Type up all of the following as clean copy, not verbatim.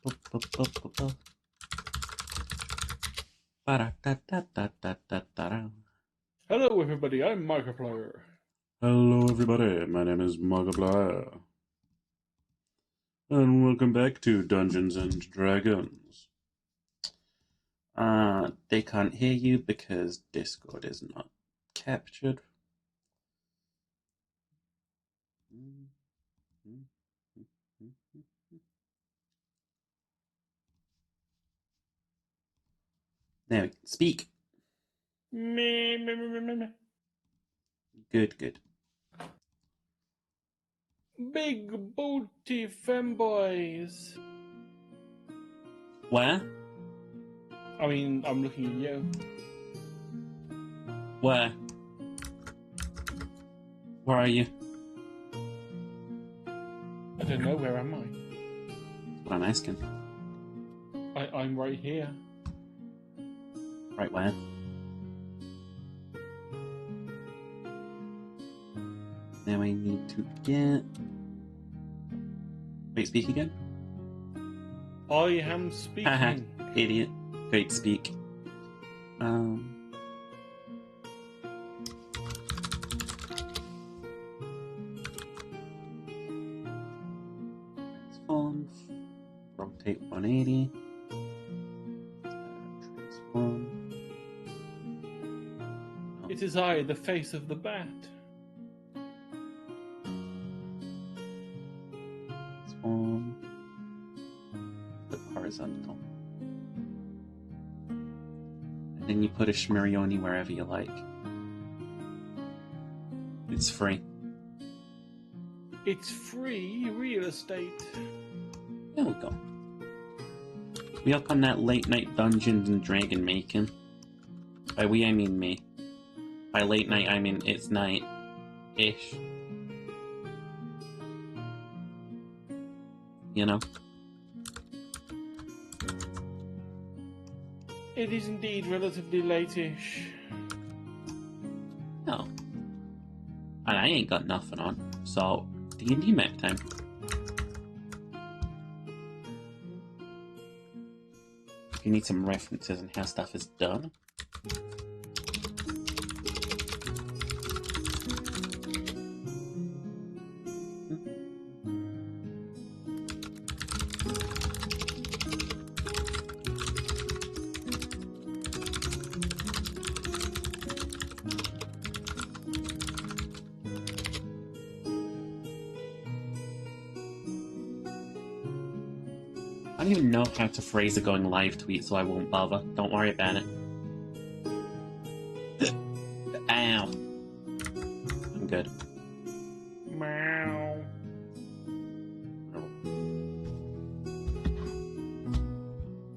Hello, everybody. I'm Markiplier. Hello, everybody. My name is Markiplier, and welcome back to Dungeons and Dragons. They can't hear you because Discord is not captured. There we go. Speak. Me, me, me, me, me, me. Good. Big booty femboys. Where? I mean, I'm looking at you. Where? Where are you? I don't know, where am I? That's what I'm asking. I'm right here. Right where? Now I need to get... Wait, speak again? I am Haha, speaking. idiot. Great, speak. Transform. Rotate 180. Transform. It is I, the face of the bat. Transform. Flip horizontal. And then you put a Shmirioni wherever you like. It's free. It's free real estate. There we go. We up on that late night Dungeons and Dragon making. By we, I mean me. By late night, I mean it's night-ish. You know? It is indeed relatively late-ish. No. And I ain't got nothing on. So, D&D map time. If you need some references on how stuff is done. I don't even know how to phrase a going live tweet, so I won't bother. Don't worry about it. Ow. I'm good. Meow.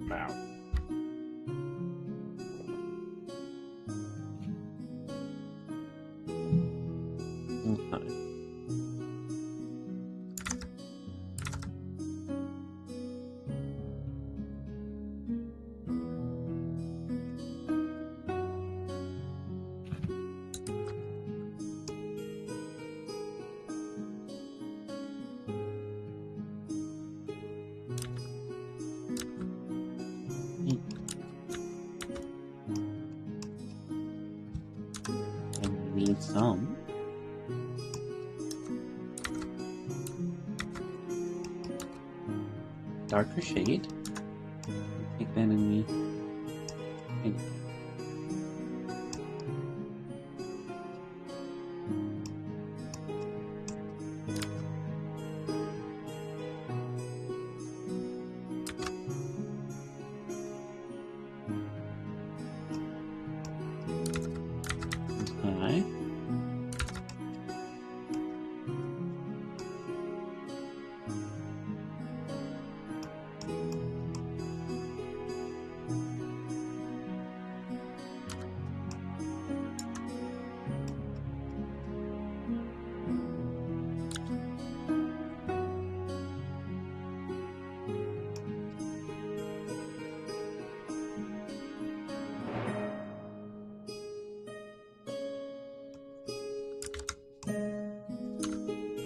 Meow. Okay. And we need some. Darker shade. Take that and we... Okay.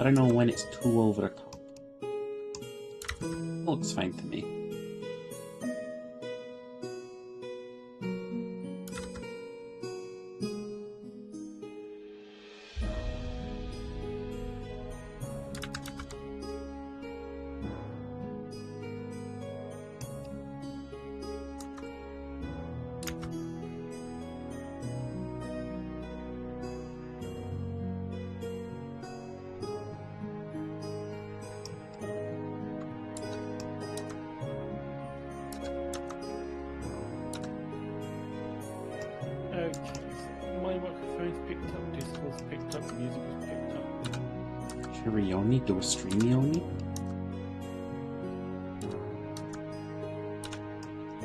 I don't know when it's too over the top. Looks fine to me. Okay, so my microphone's picked up, Discord's picked up, music was picked up. Chirioni? Do a streamioni?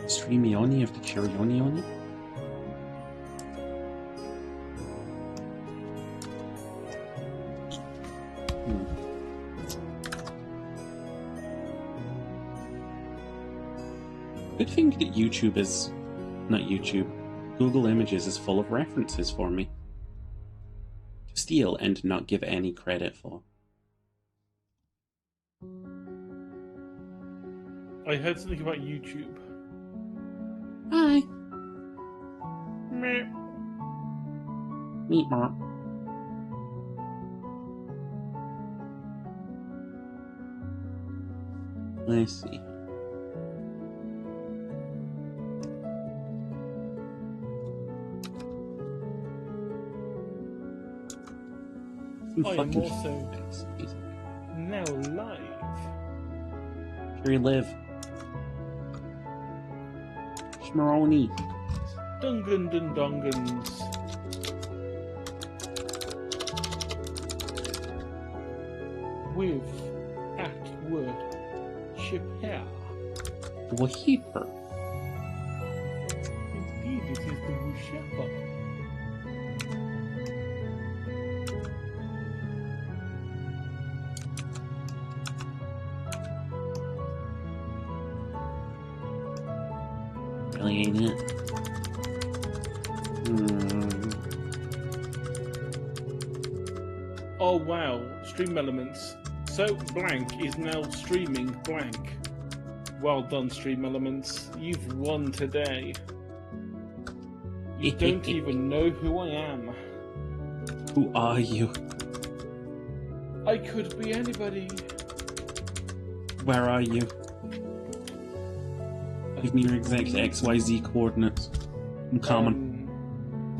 Streamioni of the Chirionioni? Good thing that YouTube is... not YouTube. Google Images is full of references for me. To steal and not give any credit for. I heard something about YouTube. Hi! Meh. Meet Mom. Let's see. I am also now live. Here you live. Schmaroni. Dungan and Dongans. With Atwood Chappelle. Waheeper. Indeed, it is the Wushepper. Really ain't it? Oh wow, Stream Elements. So blank is now streaming blank. Well done, Stream Elements. You've won today. You don't even know who I am. Who are you? I could be anybody. Where are you? Give me your exact XYZ coordinates. I'm coming.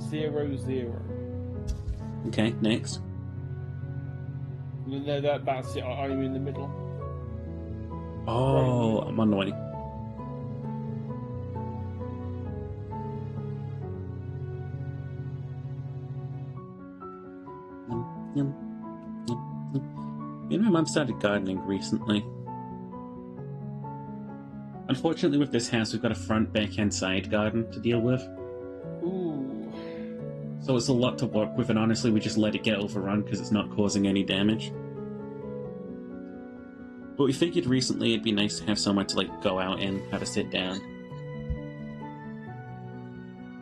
0, 0. Okay, next. No, that's it. I'm in the middle. Oh, I'm on the way. Me and my mum started gardening recently. Unfortunately, with this house, we've got a front, back, and side garden to deal with. Ooh. So it's a lot to work with, and honestly, we just let it get overrun because it's not causing any damage. But we figured recently it'd be nice to have somewhere to like go out and have a sit down.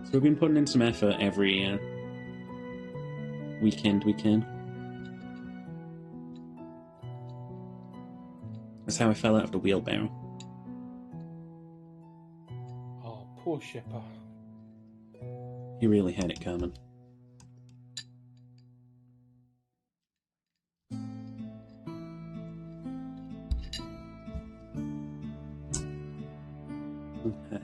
So we've been putting in some effort every weekend we can. That's how I fell out of the wheelbarrow. Oh, poor Shipper. He really had it coming. Okay.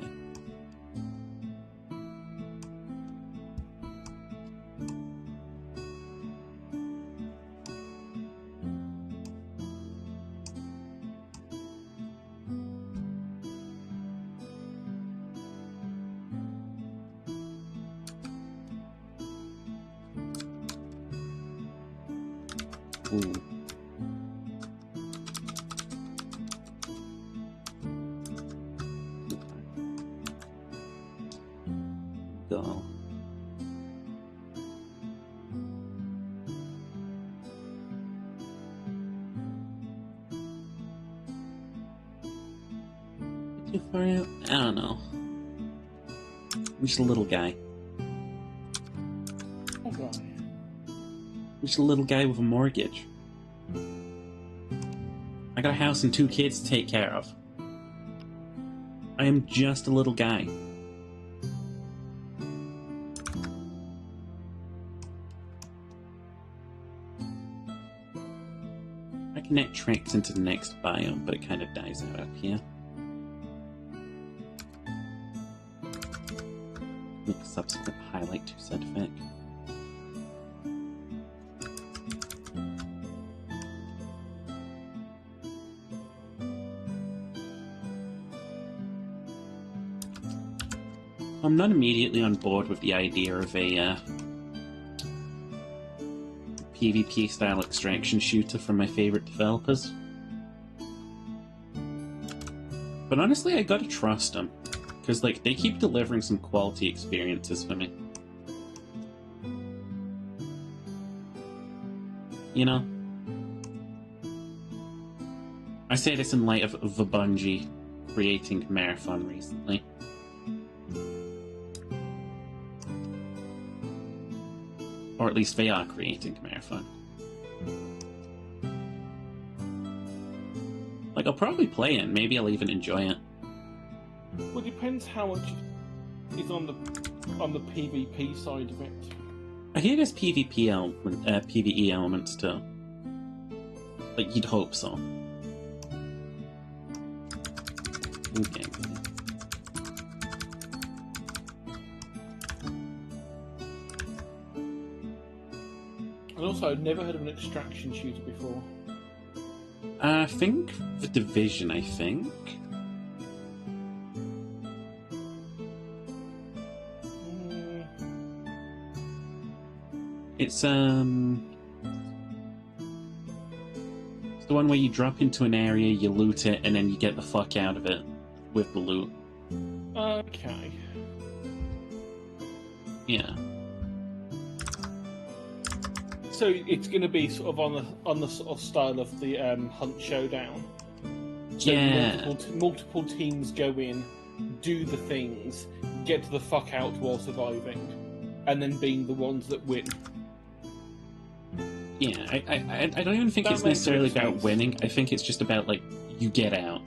Ooh. Go. Too far out? I don't know. I'm just a little guy. Okay. I'm just a little guy with a mortgage. I got a house and 2 kids to take care of. I am just a little guy. I connect tracks into the next biome, but it kind of dies out up here. Make a subsequent highlight to said effect. I'm not immediately on board with the idea of a PvP style extraction shooter from my favorite developers. But honestly, I gotta trust them, because like they keep delivering some quality experiences for me. You know? I say this in light of Vabungie creating Marathon recently. Or at least they are creating Marathon. Like, I'll probably play it, maybe I'll even enjoy it. Well, it depends how much is on the PvP side of it. I hear there's PvE elements too. Like, you'd hope so. Okay. And also, I've never heard of an extraction shooter before. I think The Division, I think. It's the one where you drop into an area, you loot it, and then you get the fuck out of it with the loot. Okay. Yeah. So it's going to be sort of on the sort of style of the Hunt Showdown. So Yeah. multiple teams go in, do the things, get the fuck out while surviving, and then being the ones that win. Yeah, I don't even think That it's makes necessarily sense. about winning. I think it's just about, like, you get out.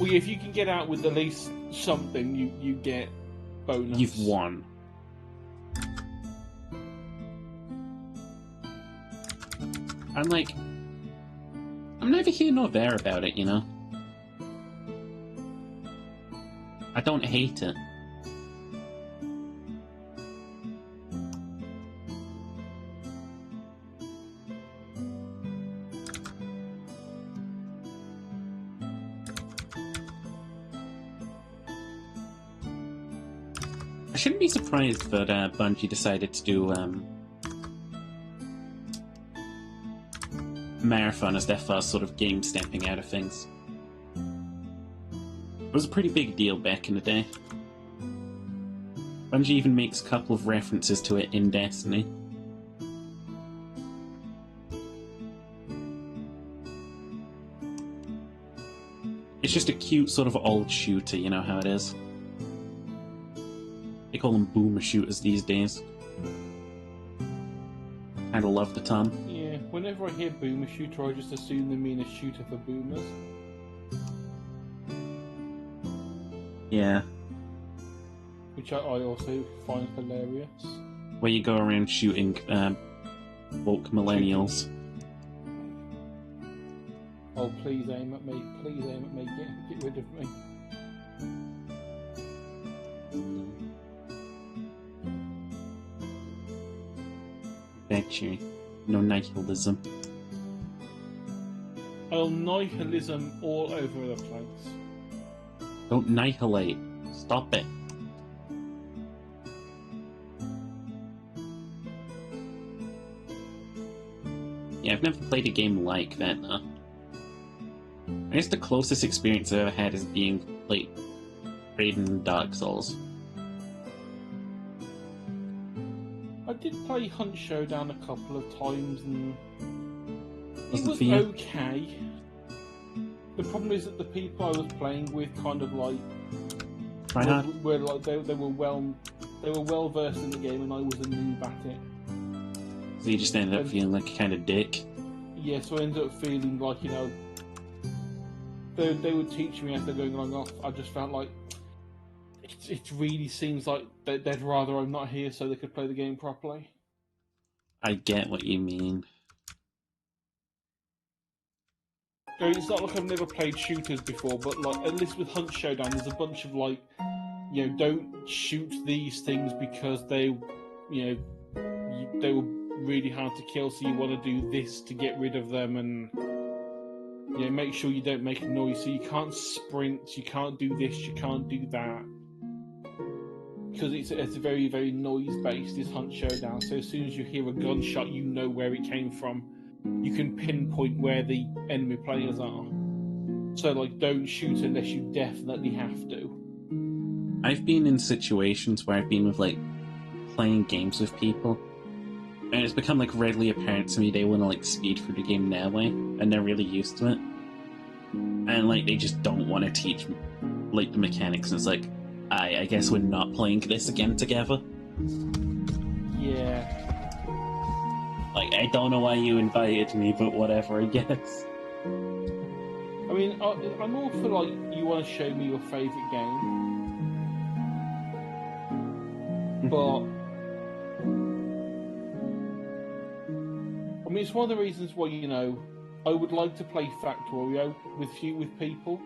Well, if you can get out with at least something, you get bonus. You've won. I'm like, I'm neither here nor there about it, you know? I don't hate it. I shouldn't be surprised that Bungie decided to do Marathon as their first sort of game stepping out of things. It was a pretty big deal back in the day. Bungie even makes a couple of references to it in Destiny. It's just a cute sort of old shooter, you know how it is. They call them boomer shooters these days. Kinda love the term. Yeah, whenever I hear boomer shooter, I just assume they mean a shooter for boomers. Yeah. Which I also find hilarious. Where you go around shooting woke millennials. Oh, please aim at me. Please aim at me. Get rid of me. Betcha. No nihilism. Oh, nihilism all over the place. Don't nihilate. Stop it. Yeah, I've never played a game like that, though. I guess the closest experience I've ever had is being, like, Raiden Dark Souls. I did play Hunt Showdown a couple of times and it Wasn't was for you? okay. The problem is that the people I was playing with kind of like Try hard. were like they were well versed in the game and I was a noob at it. So you just ended up feeling like a kind of dick. Yeah, so I ended up feeling like, you know, they would teach me as they're going along off. I just felt like it really seems like they'd rather I'm not here so they could play the game properly. I get what you mean. So it's not like I've never played shooters before, but like at least with Hunt Showdown, there's a bunch of like, you know, don't shoot these things because they, you know, they were really hard to kill, so you want to do this to get rid of them, and You know, make sure you don't make a noise. So you can't sprint, you can't do this, you can't do that. Because it's a very, very noise-based, this Hunt Showdown. So as soon as you hear a gunshot, you know where it came from. You can pinpoint where the enemy players are. So, like, don't shoot unless you definitely have to. I've been in situations where I've been with, like, playing games with people, and it's become, like, readily apparent to me they want to, like, speed through the game their way, and they're really used to it. And, like, they just don't want to teach, like, the mechanics. And it's like, I guess we're not playing this again together. Yeah. Like, I don't know why you invited me, but whatever, I guess. I mean, I'm all for, like, you want to show me your favourite game. But I mean, it's one of the reasons why, you know, I would like to play Factorio with people,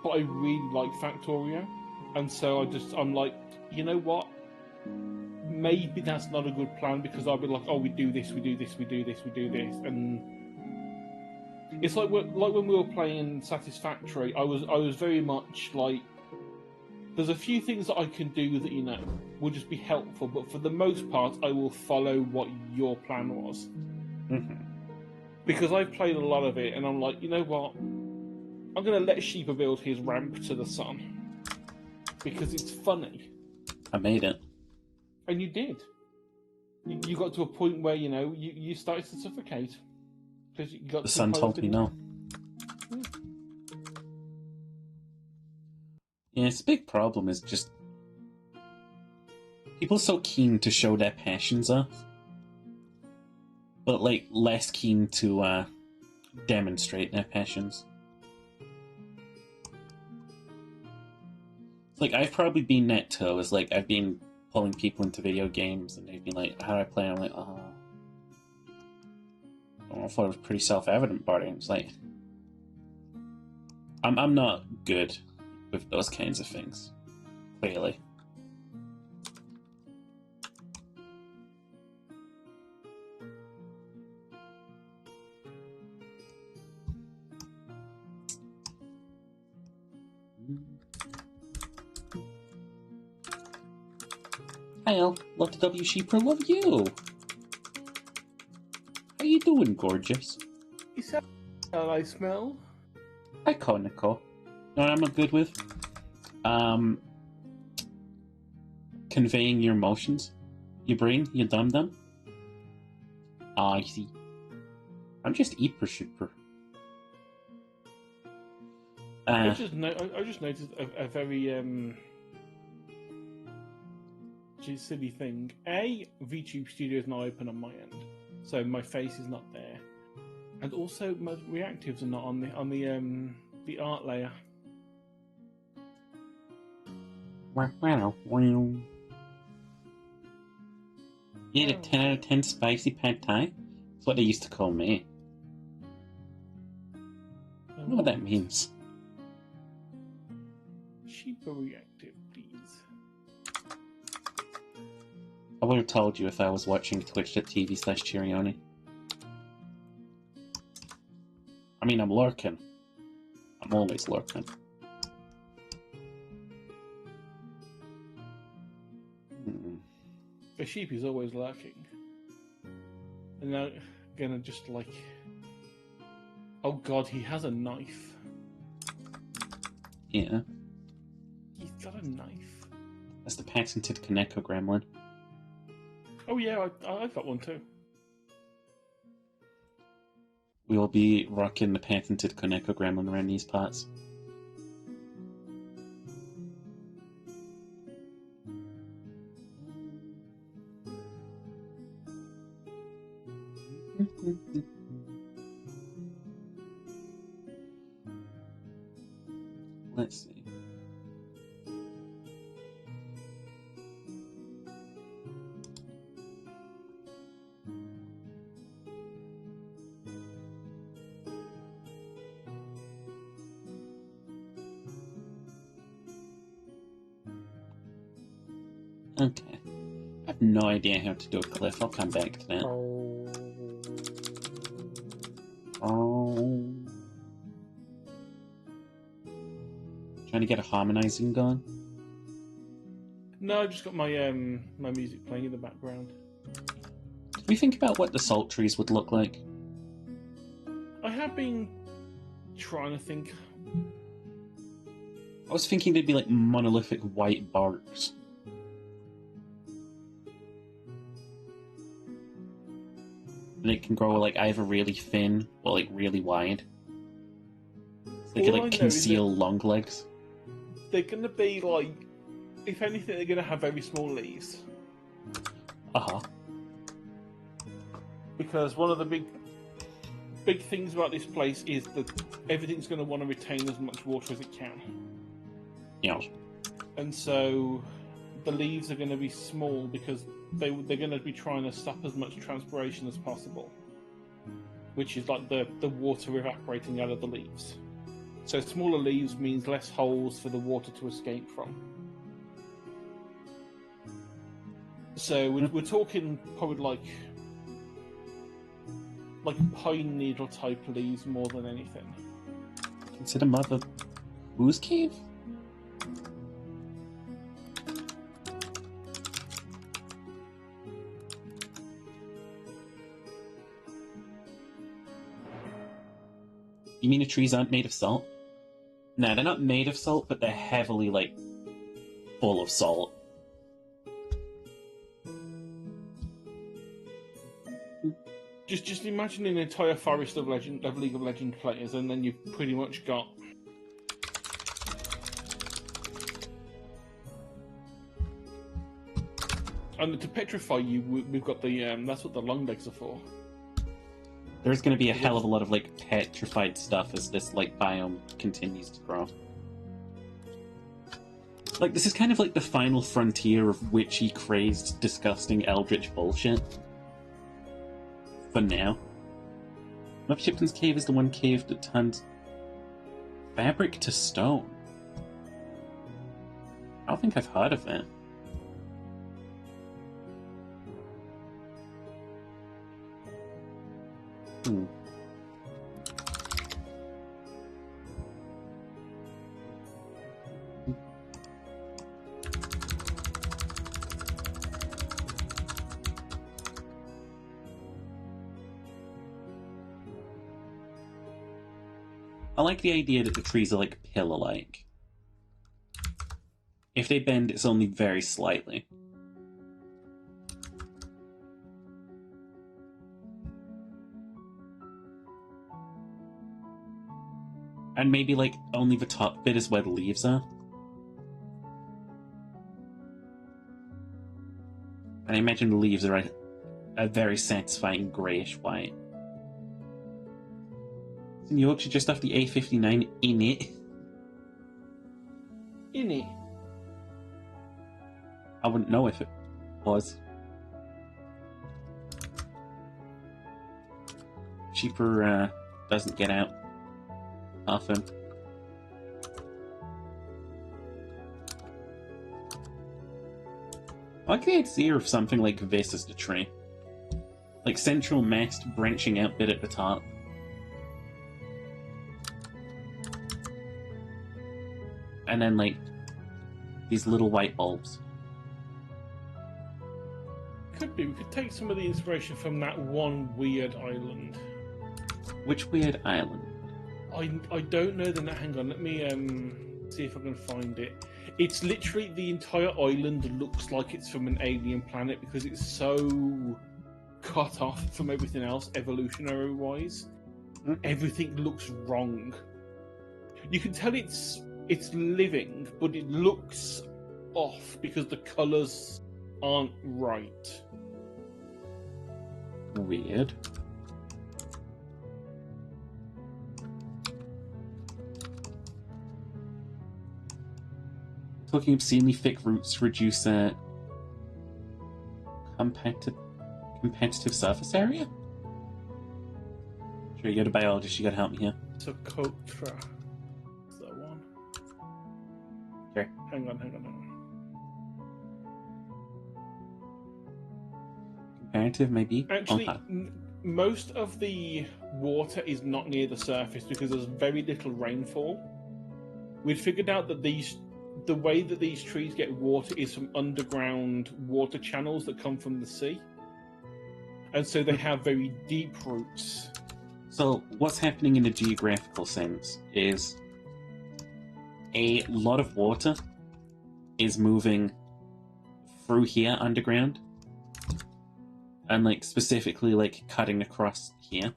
but I really like Factorio, and so I'm like, you know what? Maybe that's not a good plan, because I'll be like, oh, we do this, we do this, we do this, we do this, and it's like when we were playing Satisfactory, I was very much like, there's a few things that I can do that, you know, will just be helpful, but for the most part, I will follow what your plan was. Mm-hmm. Because I've played a lot of it, and I'm like, you know what? I'm going to let Sheepa build his ramp to the sun. Because it's funny. I made it. And you did. You got to a point where, you know, you started to suffocate. Because you got the sun told me no. Yeah, it's a big problem, is just people are so keen to show their passions off, but, like, less keen to demonstrate their passions. It's like, I've probably been that too. It's like, I've been pulling people into video games, and they've been like, how do I play? And I'm like, oh. I thought it was pretty self-evident, but it's like, I'm not good with those kinds of things, clearly. Hi, Al. Love the W Sheeper. Love you. How you doing, gorgeous? Is that how I smell? Hi, Koniko. You know what I'm good with? Conveying your emotions. Your brain, you dum-dum. I see. I'm just Eeper Shooper. I just noticed a very silly thing. VTube Studio is not open on my end, so my face is not there, and also my reactives are not on the art layer. You had a 10 out of 10 spicy pad thai? That's what they used to call me. I don't know what that means. Sheepa reactive, please. I would have told you if I was watching twitch.tv/Chirioni. I mean, I'm lurking. I'm always lurking. The sheep is always lurking. And now, gonna just like... Oh god, he has a knife. Yeah. He's got a knife. That's the patented Kaneko gremlin. Oh yeah, I've got one too. We will be rocking the patented Kaneko gremlin around these parts. Let's see. Okay. I have no idea how to do a cliff. I'll come back to that. Oh. Trying to get a harmonizing going. No, I've just got my my music playing in the background. Did we think about what the salt trees would look like? I have been trying to think. I was thinking they'd be like monolithic white barks. And it can grow like either really thin or like really wide. So they All can I like know is conceal long legs. They're going to be like, if anything, they're going to have very small leaves. Uh-huh. Because one of the big things about this place is that everything's going to want to retain as much water as it can. Yeah. And so the leaves are going to be small because they're going to be trying to stop as much transpiration as possible, which is like the water evaporating out of the leaves. So smaller leaves means less holes for the water to escape from. So we're talking probably like pine needle type leaves more than anything. Consider Mother Who's Cave? You mean the trees aren't made of salt? No, they're not made of salt, but they're heavily, like, full of salt. Just imagine an entire forest of League of Legends players, and then you've pretty much got and to petrify you, we've got the that's what the long legs are for. There's going to be a hell of a lot of, like, petrified stuff as this, like, biome continues to grow. Like, this is kind of like the final frontier of witchy, crazed, disgusting, eldritch bullshit. For now. Muff Shipton's cave is the one cave that turns fabric to stone. I don't think I've heard of it. Hmm. I like the idea that the trees are like pillar-like. If they bend, it's only very slightly. And maybe, like, only the top bit is where the leaves are. And I imagine the leaves are a very satisfying greyish white. It's in Yorkshire, just off the A59 in it. In it. I wouldn't know if it was. Cheaper doesn't get out often. I like the idea of something like this as the tree. Like central mast branching out bit at the top. And then like these little white bulbs. Could be. We could take some of the inspiration from that one weird island. Which weird island? I don't know the name. Hang on, let me see if I can find it. It's literally the entire island looks like it's from an alien planet because it's so cut off from everything else evolutionary wise. Everything looks wrong. You can tell it's living, but it looks off because the colours aren't right. Weird. Talking obscenely thick roots reduce competitive surface area? Sure, you're the biologist, you gotta help me here. Socotra. Is that one? Sure. Hang on. Comparative, maybe? Actually, most of the water is not near the surface because there's very little rainfall. we'd figured out that the way that these trees get water is from underground water channels that come from the sea, and so they have very deep roots. So what's happening in a geographical sense is a lot of water is moving through here underground, and like specifically like cutting across here.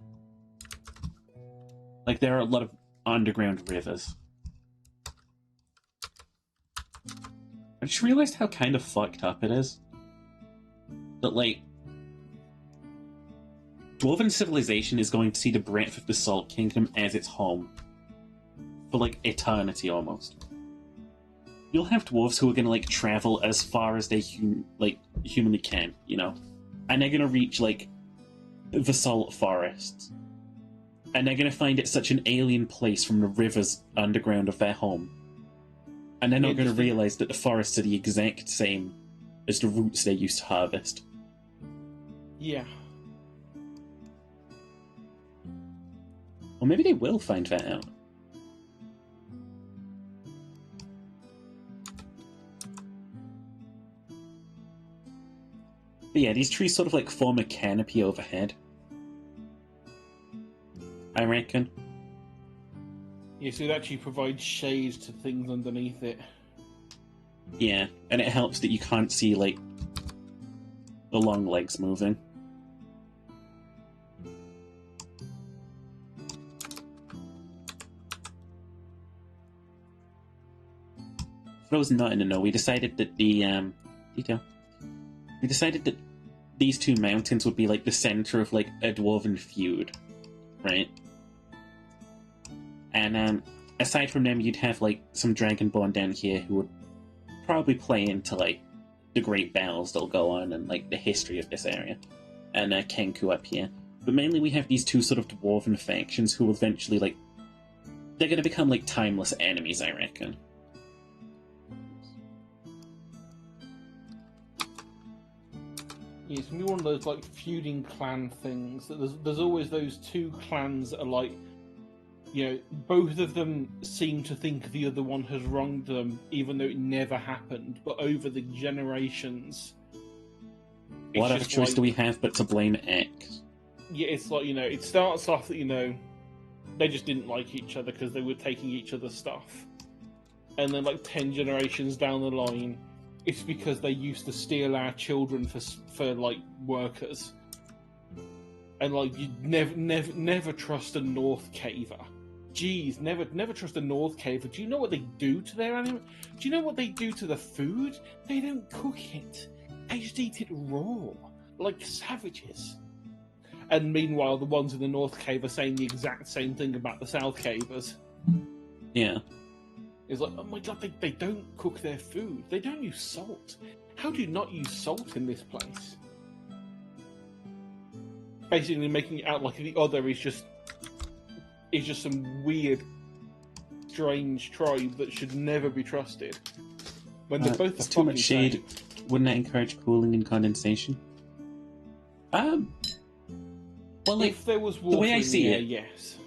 Like there are a lot of underground rivers. I just realized how kind of fucked up it is. That like Dwarven civilization is going to see the breadth of the Salt Kingdom as its home for like eternity almost. You'll have dwarves who are going to like travel as far as they humanly can, you know, and they're going to reach like the Salt Forests, and they're going to find it such an alien place from the rivers underground of their home, and they're not going to realize that the forests are the exact same as the roots they used to harvest. Yeah. Or maybe they will find that out. But yeah, these trees sort of like form a canopy overhead, I reckon. Yeah, so it actually provides shade to things underneath it. Yeah, and it helps that you can't see like the long legs moving. For those not in the know, we decided that we decided that these two mountains would be like the center of like a dwarven feud, right? And aside from them, you'd have like some Dragonborn down here who would probably play into like the great battles that'll go on and like the history of this area, and Kenku up here. But mainly we have these two sort of dwarven factions who will eventually like they're going to become like timeless enemies, I reckon. Yeah, it's gonna be one of those like feuding clan things. That there's always those two clans that are like, you know, both of them seem to think the other one has wronged them, even though it never happened. But over the generations, What other choice do we have but to blame X? Yeah, it's like, you know, it starts off that, you know, they just didn't like each other because they were taking each other's stuff, and then like 10 generations down the line, it's because they used to steal our children for like workers. And like you never trust a North Caver. Jeez, never trust a North Caver. Do you know what they do to their animal? Do you know what they do to the food? They don't cook it. They just eat it raw, like savages. And meanwhile, the ones in the North Cave are saying the exact same thing about the South Cavers. Yeah. It's like, oh my god, they don't cook their food. They don't use salt. How do you not use salt in this place? Basically making it out like the other is just some weird, strange tribe that should never be trusted. When they're both it's too much shade. Wouldn't that encourage cooling and condensation? Well, like, if there was water the way I see in the air, it, yes.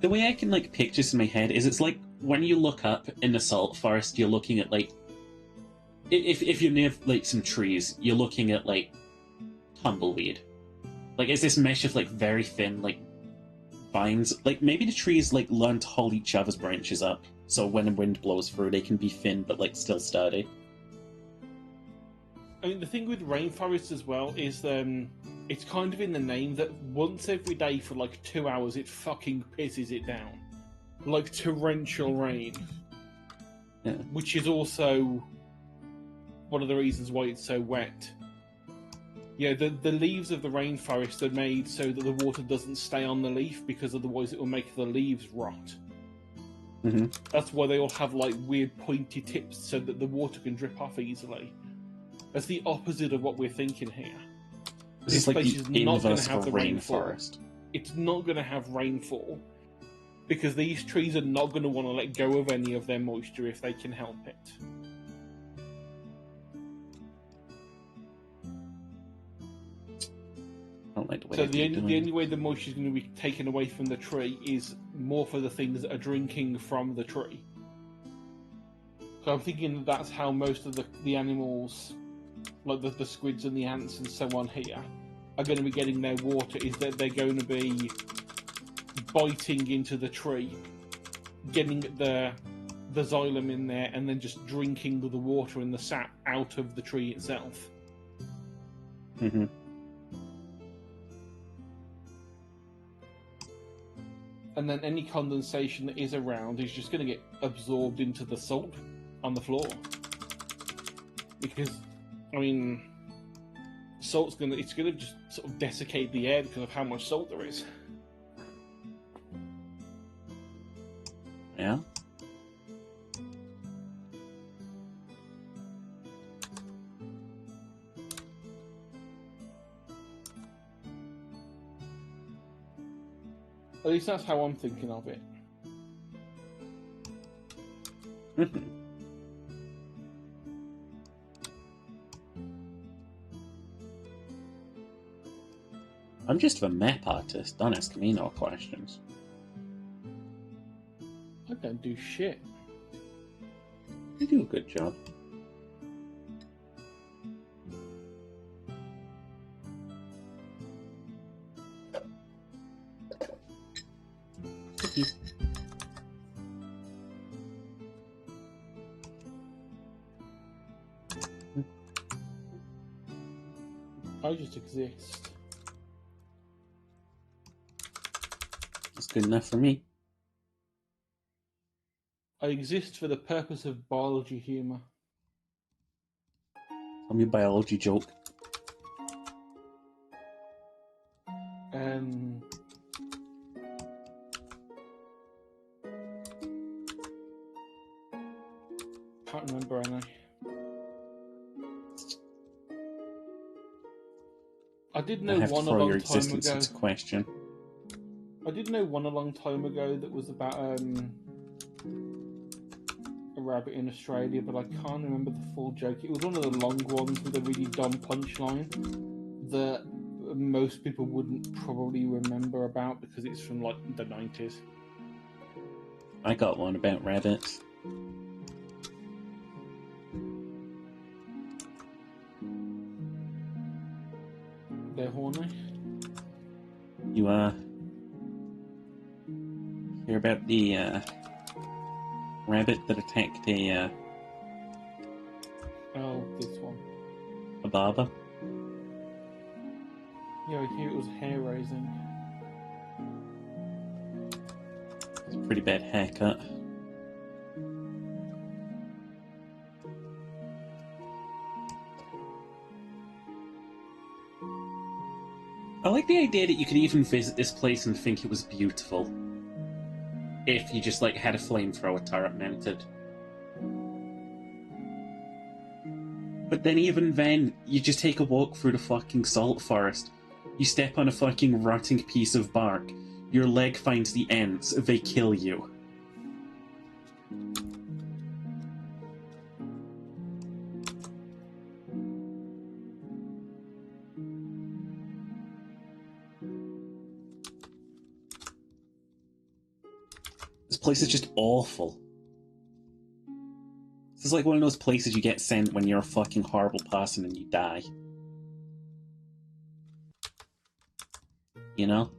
The way I can like picture this in my head is it's like when you look up in the salt forest, you're looking at like if you're near like some trees, you're looking at like tumbleweed. Like it's this mesh of like very thin like vines. Like maybe the trees like learn to hold each other's branches up, so when the wind blows through, they can be thin but like still sturdy. I mean, the thing with rainforests as well is it's kind of in the name that once every day for like 2 hours it fucking pisses it down. Like torrential rain. Yeah. Which is also one of the reasons why it's so wet. Yeah, the leaves of the rainforest are made so that the water doesn't stay on the leaf, because otherwise it will make the leaves rot. Mm-hmm. That's why they all have like weird pointy tips so that the water can drip off easily. That's the opposite of what we're thinking here. This is like the inverse of a rainforest. It's not going to have rainfall because these trees are not going to want to let go of any of their moisture if they can help it. Oh, don't like the way So you're the doing. only way the moisture is going to be taken away from the tree is more for the things that are drinking from the tree. So I'm thinking that's how most of the animals, like the squids and the ants and so on here, are going to be getting their water, is that they're going to be biting into the tree, getting the xylem in there, and then just drinking the water and the sap out of the tree itself. Mm-hmm. And then any condensation that is around is just going to get absorbed into the salt on the floor. Because, I mean, it's gonna just sort of desiccate the air because of how much salt there is. Yeah. At least that's how I'm thinking of it. I'm just a map artist. Don't ask me no questions. I don't do shit. You do a good job. Cookies. I just exist. That's good enough for me. I exist for the purpose of biology humour. Tell me a biology joke. Can't remember any. I did know I have one to a throw long your time existence ago. into question. I did know one a long time ago that was about a rabbit in Australia, but I can't remember the full joke. It was one of the long ones with a really dumb punchline that most people wouldn't probably remember about because it's from like the 90s. I got one about rabbits. They're horny. You hear about the rabbit that attacked a Oh, this one. baba? Yeah, I hear it was hair raising. It's a pretty bad haircut. I like the idea that you could even visit this place and think it was beautiful. If you just, like, had a flamethrower turret mounted. But then even then, you just take a walk through the fucking salt forest. You step on a fucking rotting piece of bark. Your leg finds the ants. They kill you. This place is just awful. This is like one of those places you get sent when you're a fucking horrible person and you die. You know?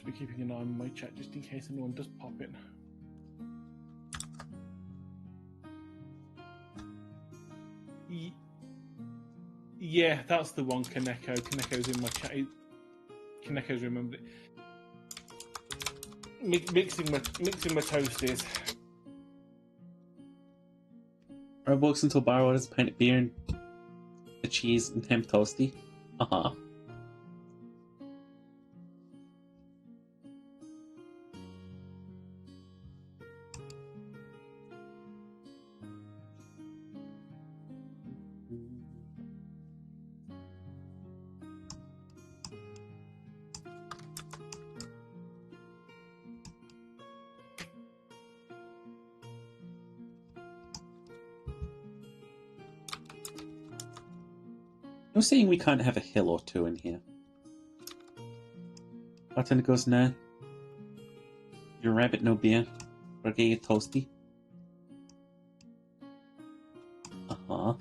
Be keeping an eye on my chat just in case anyone does pop in. Yeah, that's the one, Kaneko. Kaneko's in my chat. Kaneko's remembered it. Mixing my toasties. I walks into a bar, orders a pint of beer and a cheese and ham toasty. Uh-huh. No saying we can't have a hill or two in here. Bartender goes, nah. Your rabbit, no beer. Or get you toasty. Uh-huh.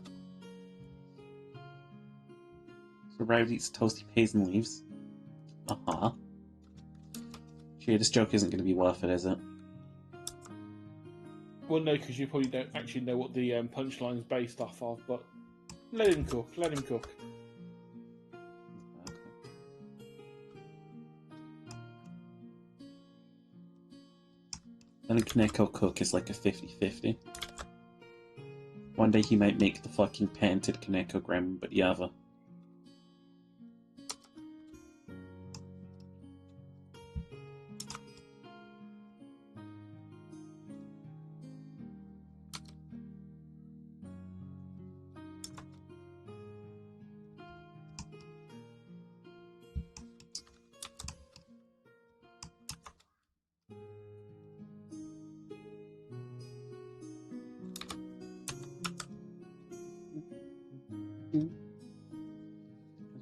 So rabbit eats toasty, pays, and leaves. Uh-huh. Sure, this joke isn't going to be worth it, is it? Well, no, because you probably don't actually know what the punchline's based off of, but let him cook, let him cook. Letting Kaneko cook is like a 50-50. One day he might make the fucking patented Kaneko gremlin, but the other.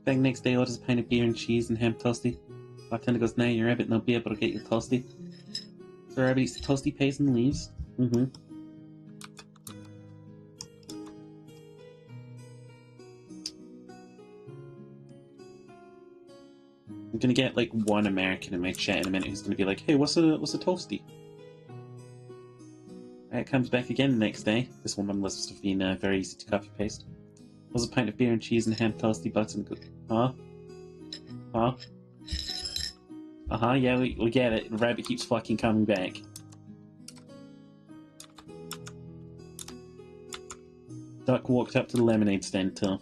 Back next day, orders a pint of beer and cheese and ham toasty. Bartender goes, nah, your rabbit, no beer, but I'll get you toasty. So rabbit eats the toasty, pays, and leaves. Mm-hmm. I'm gonna get like one American in my chat in a minute who's gonna be like, hey, what's a toasty? It comes back again the next day. This one must have been very easy to copy paste. Was a pint of beer and cheese and ham toasty, button. Huh? Huh? Uh-huh, yeah, we get it. The rabbit keeps fucking coming back. Duck walked up to the lemonade stand too.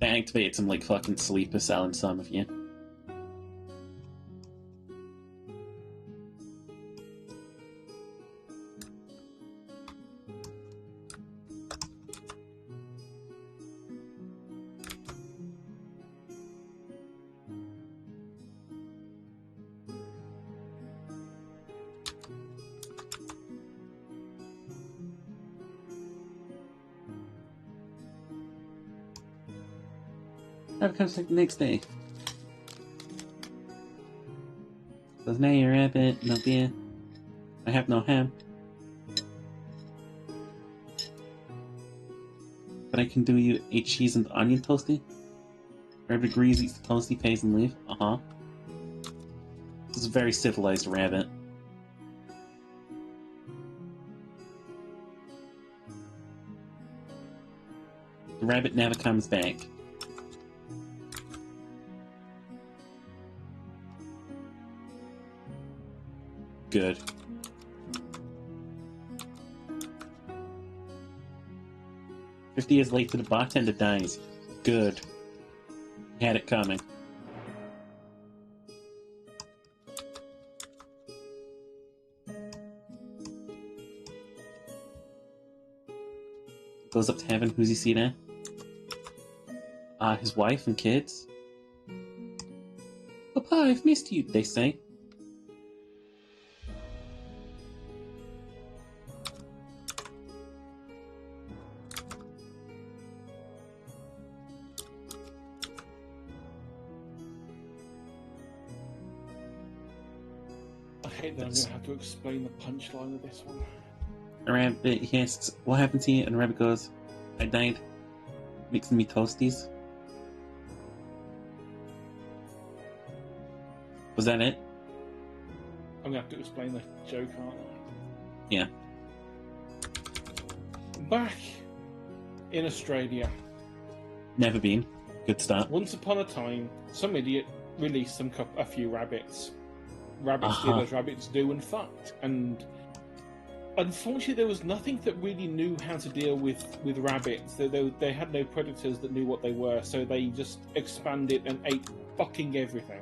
That activated some like fucking sleeper cell in some of you. Rabbit comes back the next day. Says, nah, your rabbit, no beer. I have no ham. But I can do you a cheese and onion toasty. Rabbit agrees, eats the toasty, pays, and leave. Uh-huh. This is a very civilized rabbit. The rabbit never comes back. Good. 50 years later, the bartender dies. Good. He had it coming. Goes up to heaven. Who's he see there? His wife and kids. Papa, I've missed you, they say. I hate that I'm going to have to explain the punchline of this one. A rabbit, he asks, what happened to you? And the rabbit goes, I died mixing me toasties. Was that it? I'm going to have to explain the joke, aren't I? Yeah. Back in Australia. Never been. Good start. Once upon a time, some idiot released a few rabbits. Rabbits did as rabbits do and fucked. And unfortunately, there was nothing that really knew how to deal with rabbits. They had no predators that knew what they were, so they just expanded and ate fucking everything.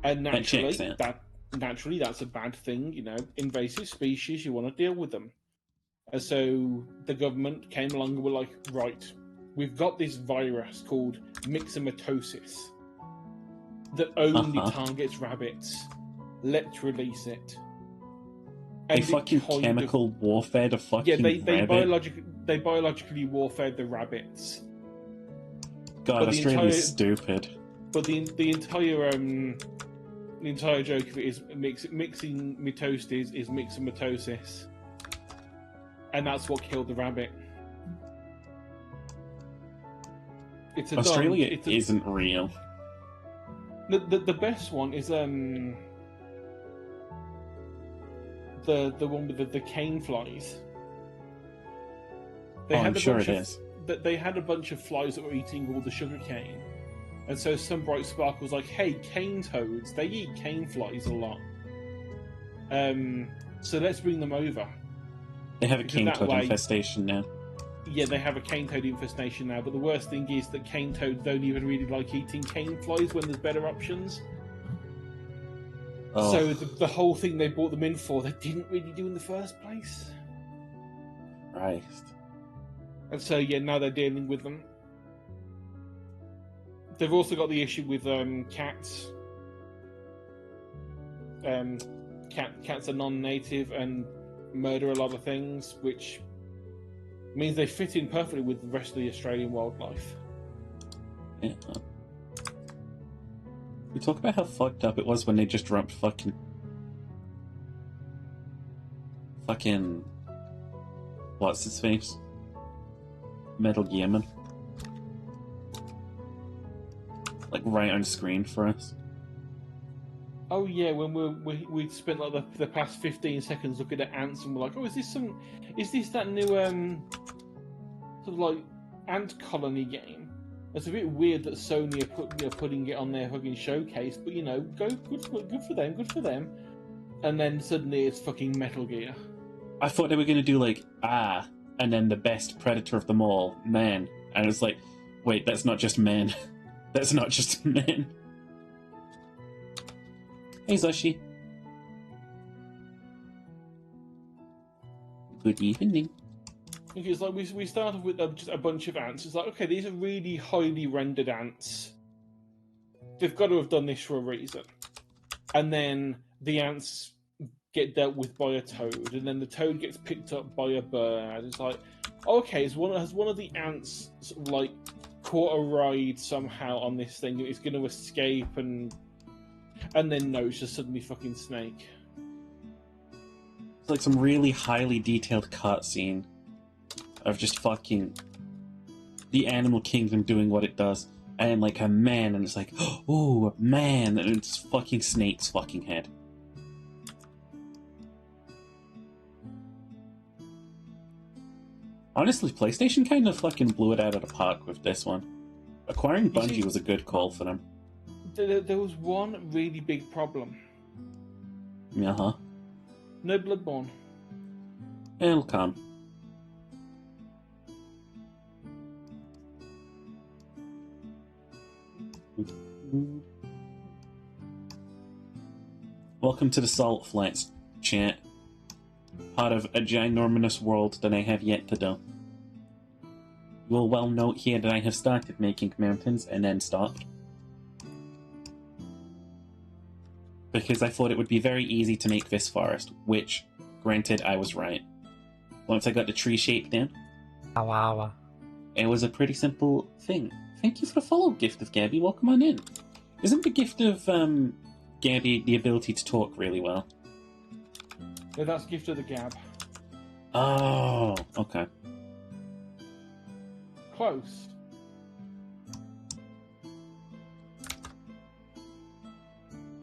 And naturally, that's a bad thing, you know. Invasive species, you want to deal with them. And so the government came along and were like, right, we've got this virus called myxomatosis that only targets rabbits. Let's release it. They And it fucking kind of- chemical warfare the fucking Yeah, they rabbit. biologically warfare the rabbits. God, but the Australia's entire- stupid. But the entire joke of it is mixing mitosis is myxomatosis, and that's what killed the rabbit. It's a Australia isn't real. The best one is the one with the cane flies. I'm sure it is. They had a bunch of flies that were eating all the sugar cane. And so some bright spark was like, hey, cane toads, they eat cane flies a lot. So let's bring them over. They have a Because cane that toad way- infestation now. Yeah, they have a cane toad infestation now, but the worst thing is that cane toads don't even really like eating cane flies when there's better options. Oh, So the whole thing they brought them in for, they didn't really do in the first place. Christ. And so, yeah, now they're dealing with them. They've also got the issue with cats. Cats are non-native and murder a lot of things, which means they fit in perfectly with the rest of the Australian wildlife. Yeah. We talk about how fucked up it was when they just dropped fucking what's his face? Metal Gear Man. Like right on screen for us. Oh yeah, when we spent like the past 15 seconds looking at ants and we're like, oh, is this that new sort of like ant colony game? It's a bit weird that Sony are putting it on their fucking showcase, but you know, good for them. And then suddenly it's fucking Metal Gear. I thought they were gonna do like and then the best predator of them all, man. And it's like, wait, that's not just men. That's not just men. Hey Zoshi. Good evening. Because like we started with just a bunch of ants. It's like, okay, these are really highly rendered ants. They've got to have done this for a reason. And then the ants get dealt with by a toad, and then the toad gets picked up by a bird. It's like, okay, has one of the ants sort of like caught a ride somehow on this thing? It's going to escape, and then no, it's just suddenly fucking Snake. It's like some really highly detailed cutscene of just fucking the animal kingdom doing what it does, and like a man, and it's like, oh, a man, and it's fucking Snake's fucking head. Honestly, PlayStation kind of fucking blew it out of the park with this one. Acquiring Bungie was a good call for them. There was one really big problem. Uh-huh. No Bloodborne. It'll come. Welcome to the Salt Flats, chat. Part of a ginormous world that I have yet to do. You will well note here that I have started making mountains and then stopped. Because I thought it would be very easy to make this forest, which, granted, I was right. Once I got the tree shape down, it was a pretty simple thing. Thank you for the follow, Gift of Gabby. Welcome on in. Isn't the gift of Gabby the ability to talk really well? No, that's Gift of the Gab. Oh, okay. Close.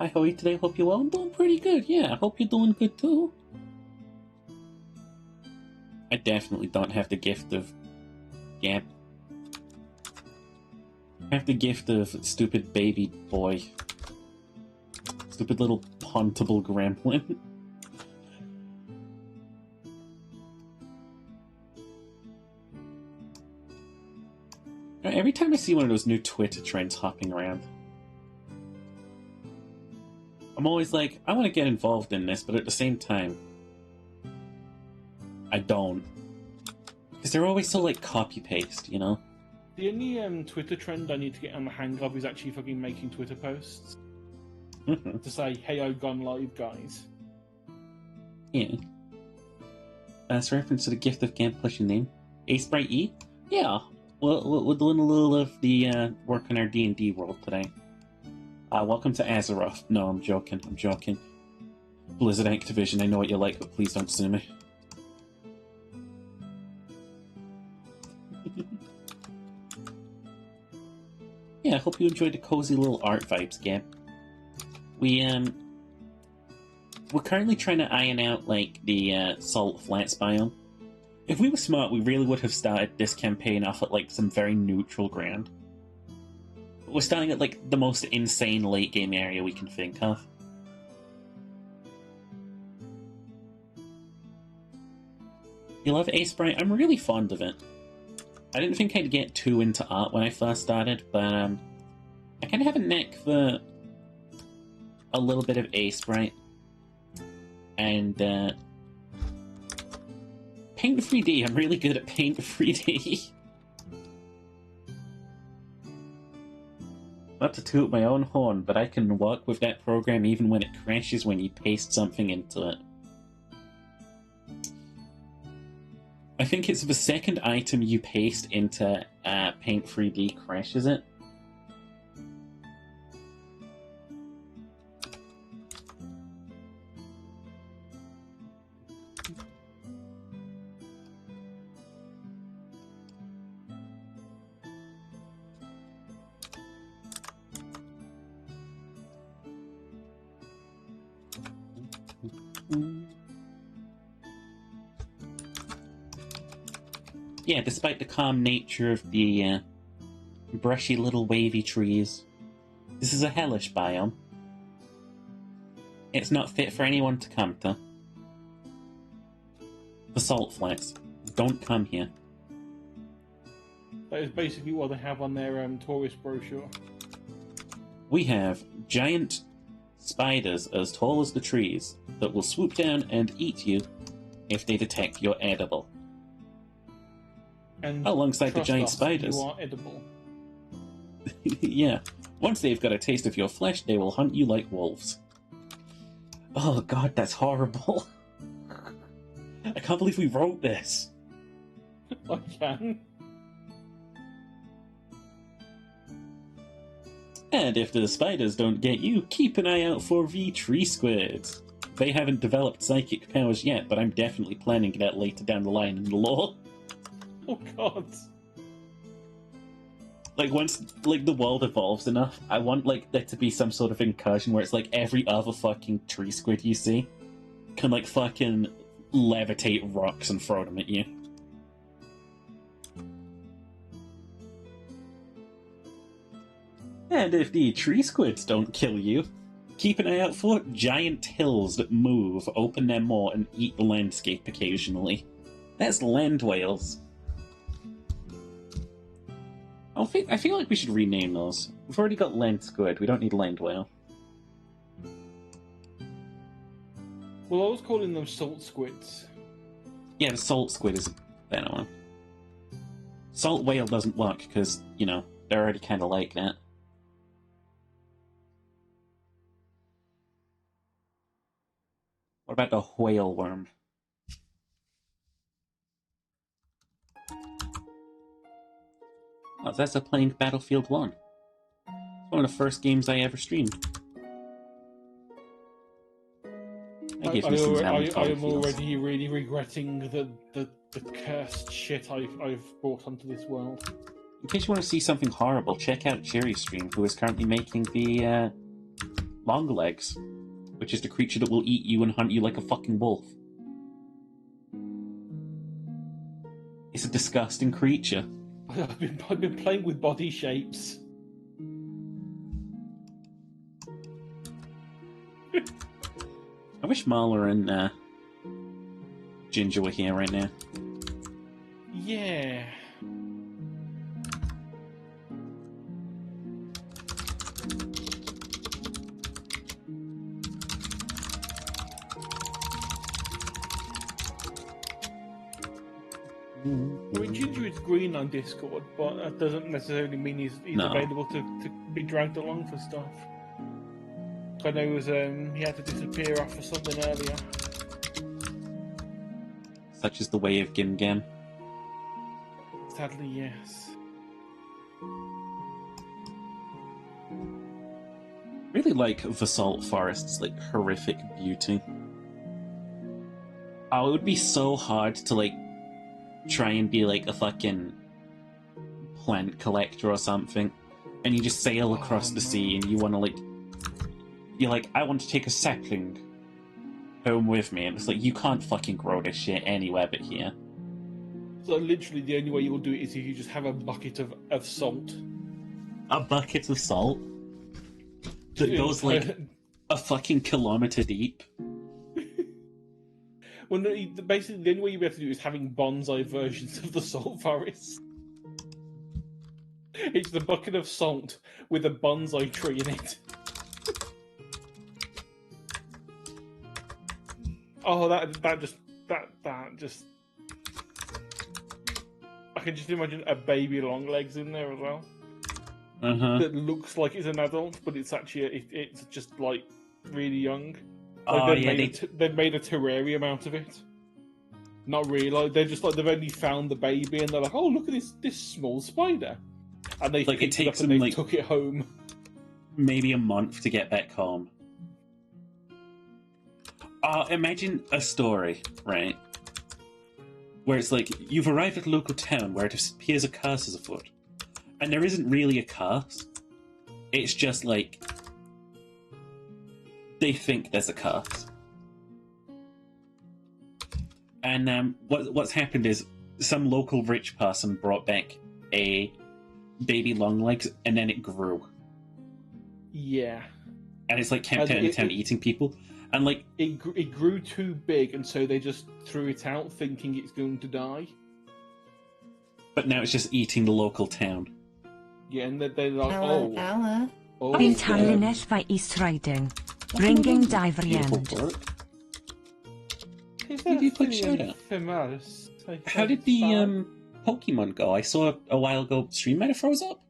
Hi, how are you today? Hope you're well. I'm doing pretty good. Yeah, I hope you're doing good too. I definitely don't have the gift of Gab. I have the gift of stupid baby boy. Stupid little puntable gremlin. Every time I see one of those new Twitter trends hopping around, I'm always like, I want to get involved in this, but at the same time, I don't. Because they're always so, like, copy-paste, you know? The only Twitter trend I need to get on the hang of is actually fucking making Twitter posts to say, hey, I've gone live, guys. Yeah. That's a reference to the gift of game plus your name. Ace Bright E? Yeah. We're doing a little of the work in our D&D world today. Welcome to Azeroth. No, I'm joking. I'm joking. Blizzard Activision, I know what you like, but please don't sue me. Yeah, I hope you enjoyed the cozy little art vibes, Gab. We're currently trying to iron out, like, the Salt Flats biome. If we were smart, we really would have started this campaign off at, like, some very neutral ground. But we're starting at, like, the most insane late-game area we can think of. You love Ace Bright? I'm really fond of it. I didn't think I'd get too into art when I first started, but I kind of have a knack for a little bit of Ace Bright. And Paint 3D, I'm really good at Paint 3D. Not to toot my own horn, but I can work with that program even when it crashes when you paste something into it. I think it's the second item you paste into Paint 3D crashes it. Yeah, despite the calm nature of the brushy little wavy trees, this is a hellish biome. It's not fit for anyone to come to. The Salt Flats. Don't come here. That is basically what they have on their tourist brochure. We have giant spiders as tall as the trees that will swoop down and eat you if they detect you're edible. And alongside the giant us, spiders. You are edible. Yeah. Once they've got a taste of your flesh, they will hunt you like wolves. Oh god, that's horrible. I can't believe we wrote this. I can. And if the spiders don't get you, keep an eye out for the tree squids. They haven't developed psychic powers yet, but I'm definitely planning that later down the line in the lore. Oh god. Like, once, like, the world evolves enough, I want, like, there to be some sort of incursion where it's like every other fucking tree squid you see can, like, fucking levitate rocks and throw them at you. And if the tree squids don't kill you, keep an eye out for giant hills that move, open their maw, and eat the landscape occasionally. That's land whales. I feel like we should rename those. We've already got land squid, we don't need land whale. Well, I was calling them salt squids. Yeah, the salt squid is a better one. Salt whale doesn't work, because, you know, they're already kind of like that. What about the whale worm? Oh, that's a playing Battlefield 1. It's one of the first games I ever streamed. I am already really regretting the cursed shit I've brought onto this world. In case you want to see something horrible, check out Cherry's stream, who is currently making the Longlegs, which is the creature that will eat you and hunt you like a fucking wolf. It's a disgusting creature. I've been playing with body shapes. I wish Marla and Ginger were here right now. Yeah. I mean, Ginger is green on Discord, but that doesn't necessarily mean he's available to be dragged along for stuff. I know he had to disappear after something earlier. such as the way of Gimgam. Sadly, yes. Really like Basalt Forest's like horrific beauty. Oh, it would be so hard to like try and be like a fucking plant collector or something, and you just sail across the sea and you want to like, you're like, I want to take a sapling home with me, and it's like, you can't fucking grow this shit anywhere but here. So literally the only way you'll do it is if you just have a bucket of salt. A bucket of salt that goes like a fucking kilometer deep. Well, no, basically the only way you'll be able to do it is having bonsai versions of the salt forest. It's the bucket of salt with a bonsai tree in it. Oh, that just. I can just imagine a baby Longlegs in there as well. That looks like it's an adult, but it's actually it's just like really young. Like they've made a terrarium out of it. Not really. Like, they're just like they've only found the baby, and they're like, "Oh, look at this small spider," and they like, picked it up and they took it home. Maybe a month to get back home. Imagine a story, right? Where it's like, you've arrived at a local town where it appears a curse is afoot. And there isn't really a curse. It's just like, they think there's a curse. And what's happened is, some local rich person brought back a baby Longlegs, and then it grew. Yeah. And it's like kept out in the town eating people. And like it grew too big, and so they just threw it out, thinking it's going to die. But now it's just eating the local town. Yeah, and they're like, Ella. Fi'n tanlinell by East Riding. Bringing Diveriend. Maybe you put shout out. How did the Pokemon go? I saw a while ago stream might have froze up.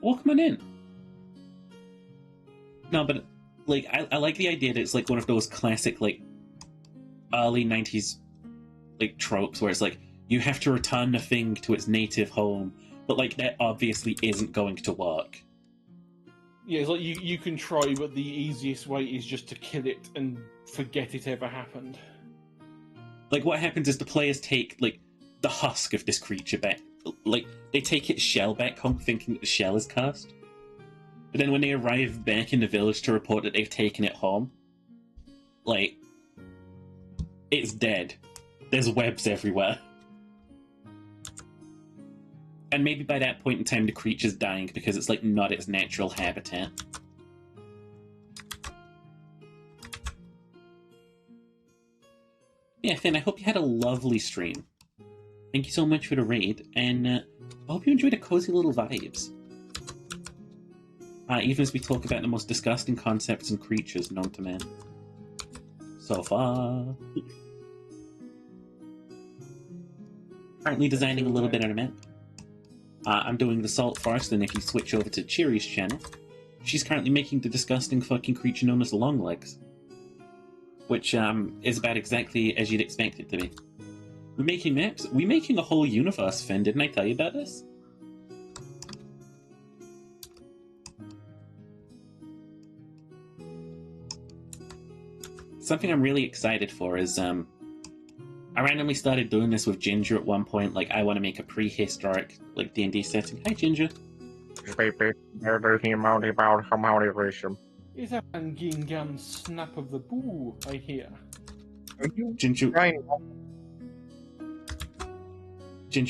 Welcome on in. No, but like I like the idea that it's like one of those classic like early 90s like tropes where it's like you have to return the thing to its native home, but like that obviously isn't going to work. Yeah, it's like you can try, but the easiest way is just to kill it and forget it ever happened. Like what happens is the players take like the husk of this creature back, like they take its shell back home thinking that the shell is cursed. But then when they arrive back in the village to report that they've taken it home, like, it's dead. There's webs everywhere. And maybe by that point in time the creature's dying because it's, like, not its natural habitat. Yeah, Finn, I hope you had a lovely stream. Thank you so much for the raid, and I hope you enjoyed the cozy little vibes. Even as we talk about the most disgusting concepts and creatures known to man. So far. Currently designing a little bit of a map. I'm doing the Salt Forest, and if you switch over to Cheery's channel, she's currently making the disgusting fucking creature known as Longlegs. Which is about exactly as you'd expect it to be. We're making maps? We're making a whole universe, Finn, didn't I tell you about this? Something I'm really excited for is, I randomly started doing this with Ginger at one point, like, I want to make a prehistoric, like, D&D setting. Hi, Ginger. Is that a Gingan snap of the boo, I hear? Ginger,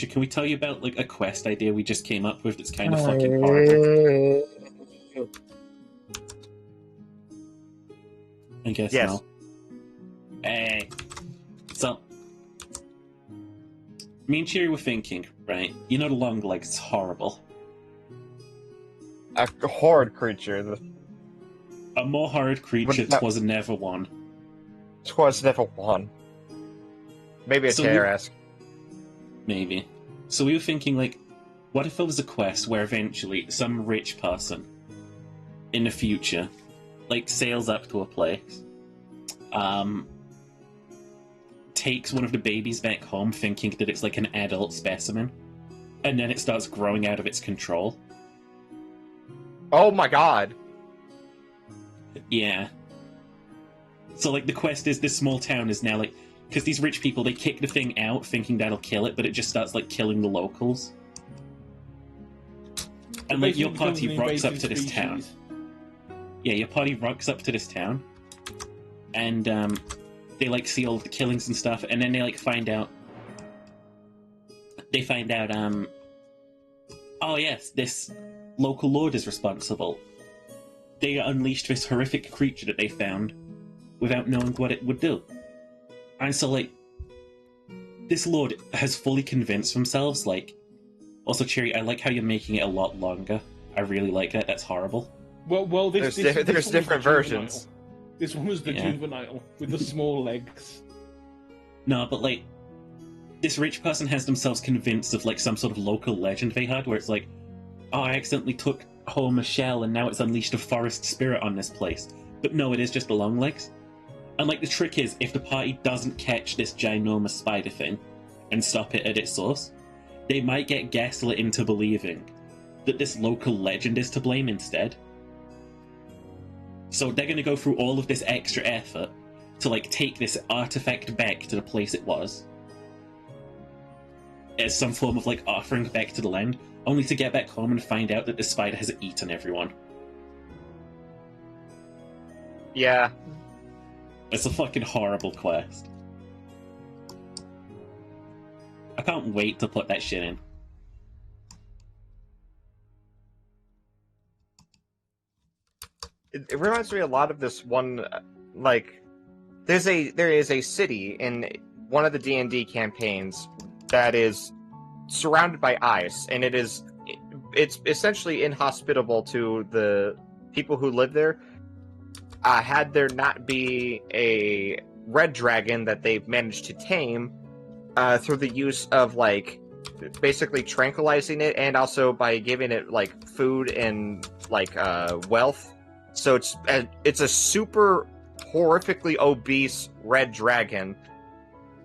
can we tell you about, like, a quest idea we just came up with that's kind of fucking horrible? I guess yes. No. Hey. So, me and Cheery were thinking, right? You know the Longlegs is horrible. A horrid creature. A more horrid creature twas never one. Twas never one. Maybe a Terrask. Maybe. So we were thinking, like, what if there was a quest where eventually some rich person in the future, like, sails up to a place, takes one of the babies back home thinking that it's like an adult specimen, and then it starts growing out of its control. Oh my god. Yeah. So, like, the quest is this small town is now, like, because these rich people, they kick the thing out thinking that'll kill it, but it just starts, like, killing the locals. And, like, your party rocks up to this town. Yeah, your party rocks up to this town, and, they, like, see all the killings and stuff, and then they, like, find out... They find out, oh, yes, this local lord is responsible. They unleashed this horrific creature that they found without knowing what it would do. And so, like, this lord has fully convinced themselves, like... Also, Cherry, I like how you're making it a lot longer. I really like that. That's horrible. Well, There's this different versions. This one was the Yeah. juvenile with the small legs. No, but, like, this rich person has themselves convinced of, like, some sort of local legend they had, where it's like, oh, I accidentally took home a shell and now it's unleashed a forest spirit on this place. But no, it is just the long legs. And, like, the trick is, if the party doesn't catch this ginormous spider thing and stop it at its source, they might get gaslit into believing that this local legend is to blame instead. So they're going to go through all of this extra effort to, like, take this artifact back to the place it was as some form of, like, offering back to the land, only to get back home and find out that the spider has eaten everyone. Yeah. It's a fucking horrible quest. I can't wait to put that shit in. It reminds me a lot of this one, like, there is a city in one of the D&D campaigns that is surrounded by ice, and it's essentially inhospitable to the people who live there. Had there not be a red dragon that they've managed to tame through the use of, like, basically tranquilizing it, and also by giving it, like, food and, like, wealth. So it's a super horrifically obese red dragon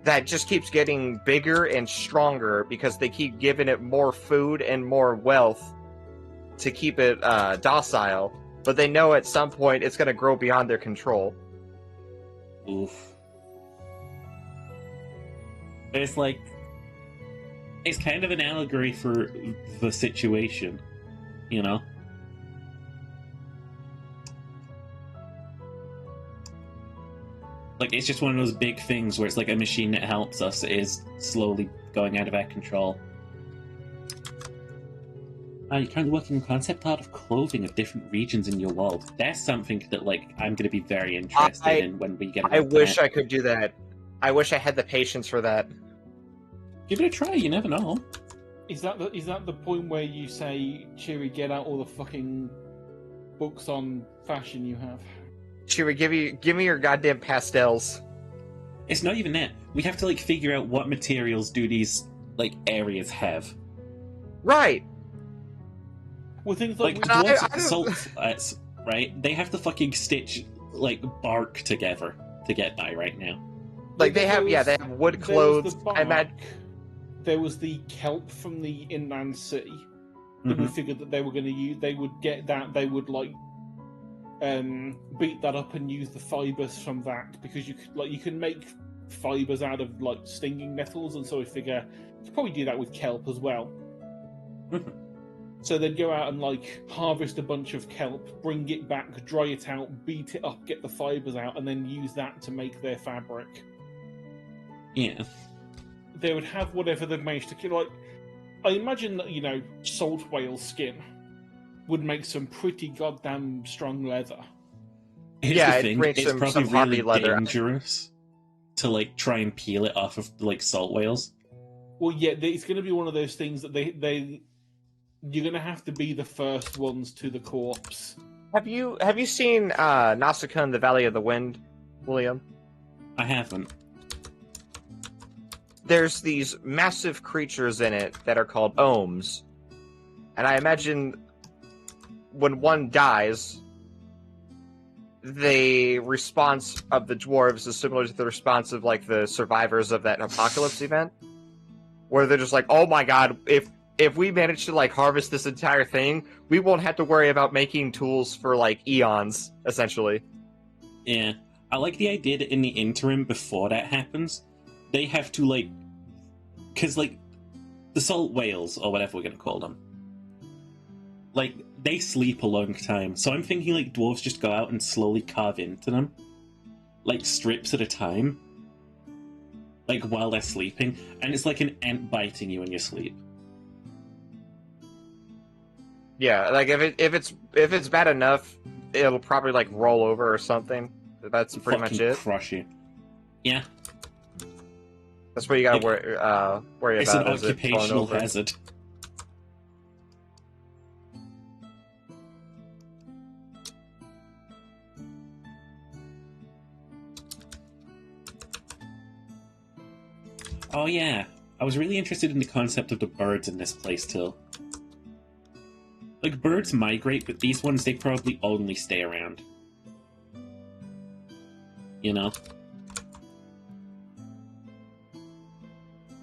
that just keeps getting bigger and stronger because they keep giving it more food and more wealth to keep it docile. But they know at some point it's going to grow beyond their control. Oof. It's like... It's kind of an allegory for the situation, you know? Like, it's just one of those big things where it's like a machine that helps us is slowly going out of our control. You're currently working on concept art of clothing of different regions in your world. That's something that, like, I'm going to be very interested in when we get. I wish I could do that. I wish I had the patience for that. Give it a try. You never know. Is that the point where you say, Cheery, get out all the fucking books on fashion you have? Cheery, give me your goddamn pastels. It's not even that. We have to, like, figure out what materials do these, like, areas have. Right. Well, things like dwarves, right? They have to fucking stitch, like, bark together to get by right now. Like, they have wood clothes. There was the kelp from the inland sea. That we figured that they were going to use. They would get that. They would, like, beat that up and use the fibers from that, because you can make fibers out of, like, stinging nettles, and so I figure you could probably do that with kelp as well. So they'd go out and, like, harvest a bunch of kelp, bring it back, dry it out, beat it up, get the fibers out, and then use that to make their fabric. Yeah. They would have whatever they've managed to kill. Like, I imagine that, you know, salt whale skin would make some pretty goddamn strong leather. Here's the thing, it's probably really dangerous to, like, try and peel it off of, like, salt whales. Well, yeah, it's going to be one of those things that you're going to have to be the first ones to the corpse. Have you seen Nausicaa in the Valley of the Wind, William? I haven't. There's these massive creatures in it that are called ohms. And I imagine when one dies, the response of the dwarves is similar to the response of like the survivors of that apocalypse event, where they're just like, "Oh my god, if we manage to like harvest this entire thing, we won't have to worry about making tools for like eons, essentially." Yeah. I like the idea that in the interim before that happens, they have to like, because like the salt whales or whatever we're gonna call them, like they sleep a long time. So I'm thinking like dwarves just go out and slowly carve into them, like strips at a time, like while they're sleeping, and it's like an ant biting you in your sleep. Yeah, like if it's bad enough, it'll probably like roll over or something. That's pretty much Fucking it. crush you. Yeah, That's what you gotta worry it's an about. Is it falling occupational over. hazard. Oh yeah, I was really interested in the concept of the birds in this place too. Like, birds migrate, but these ones, they probably only stay around. You know?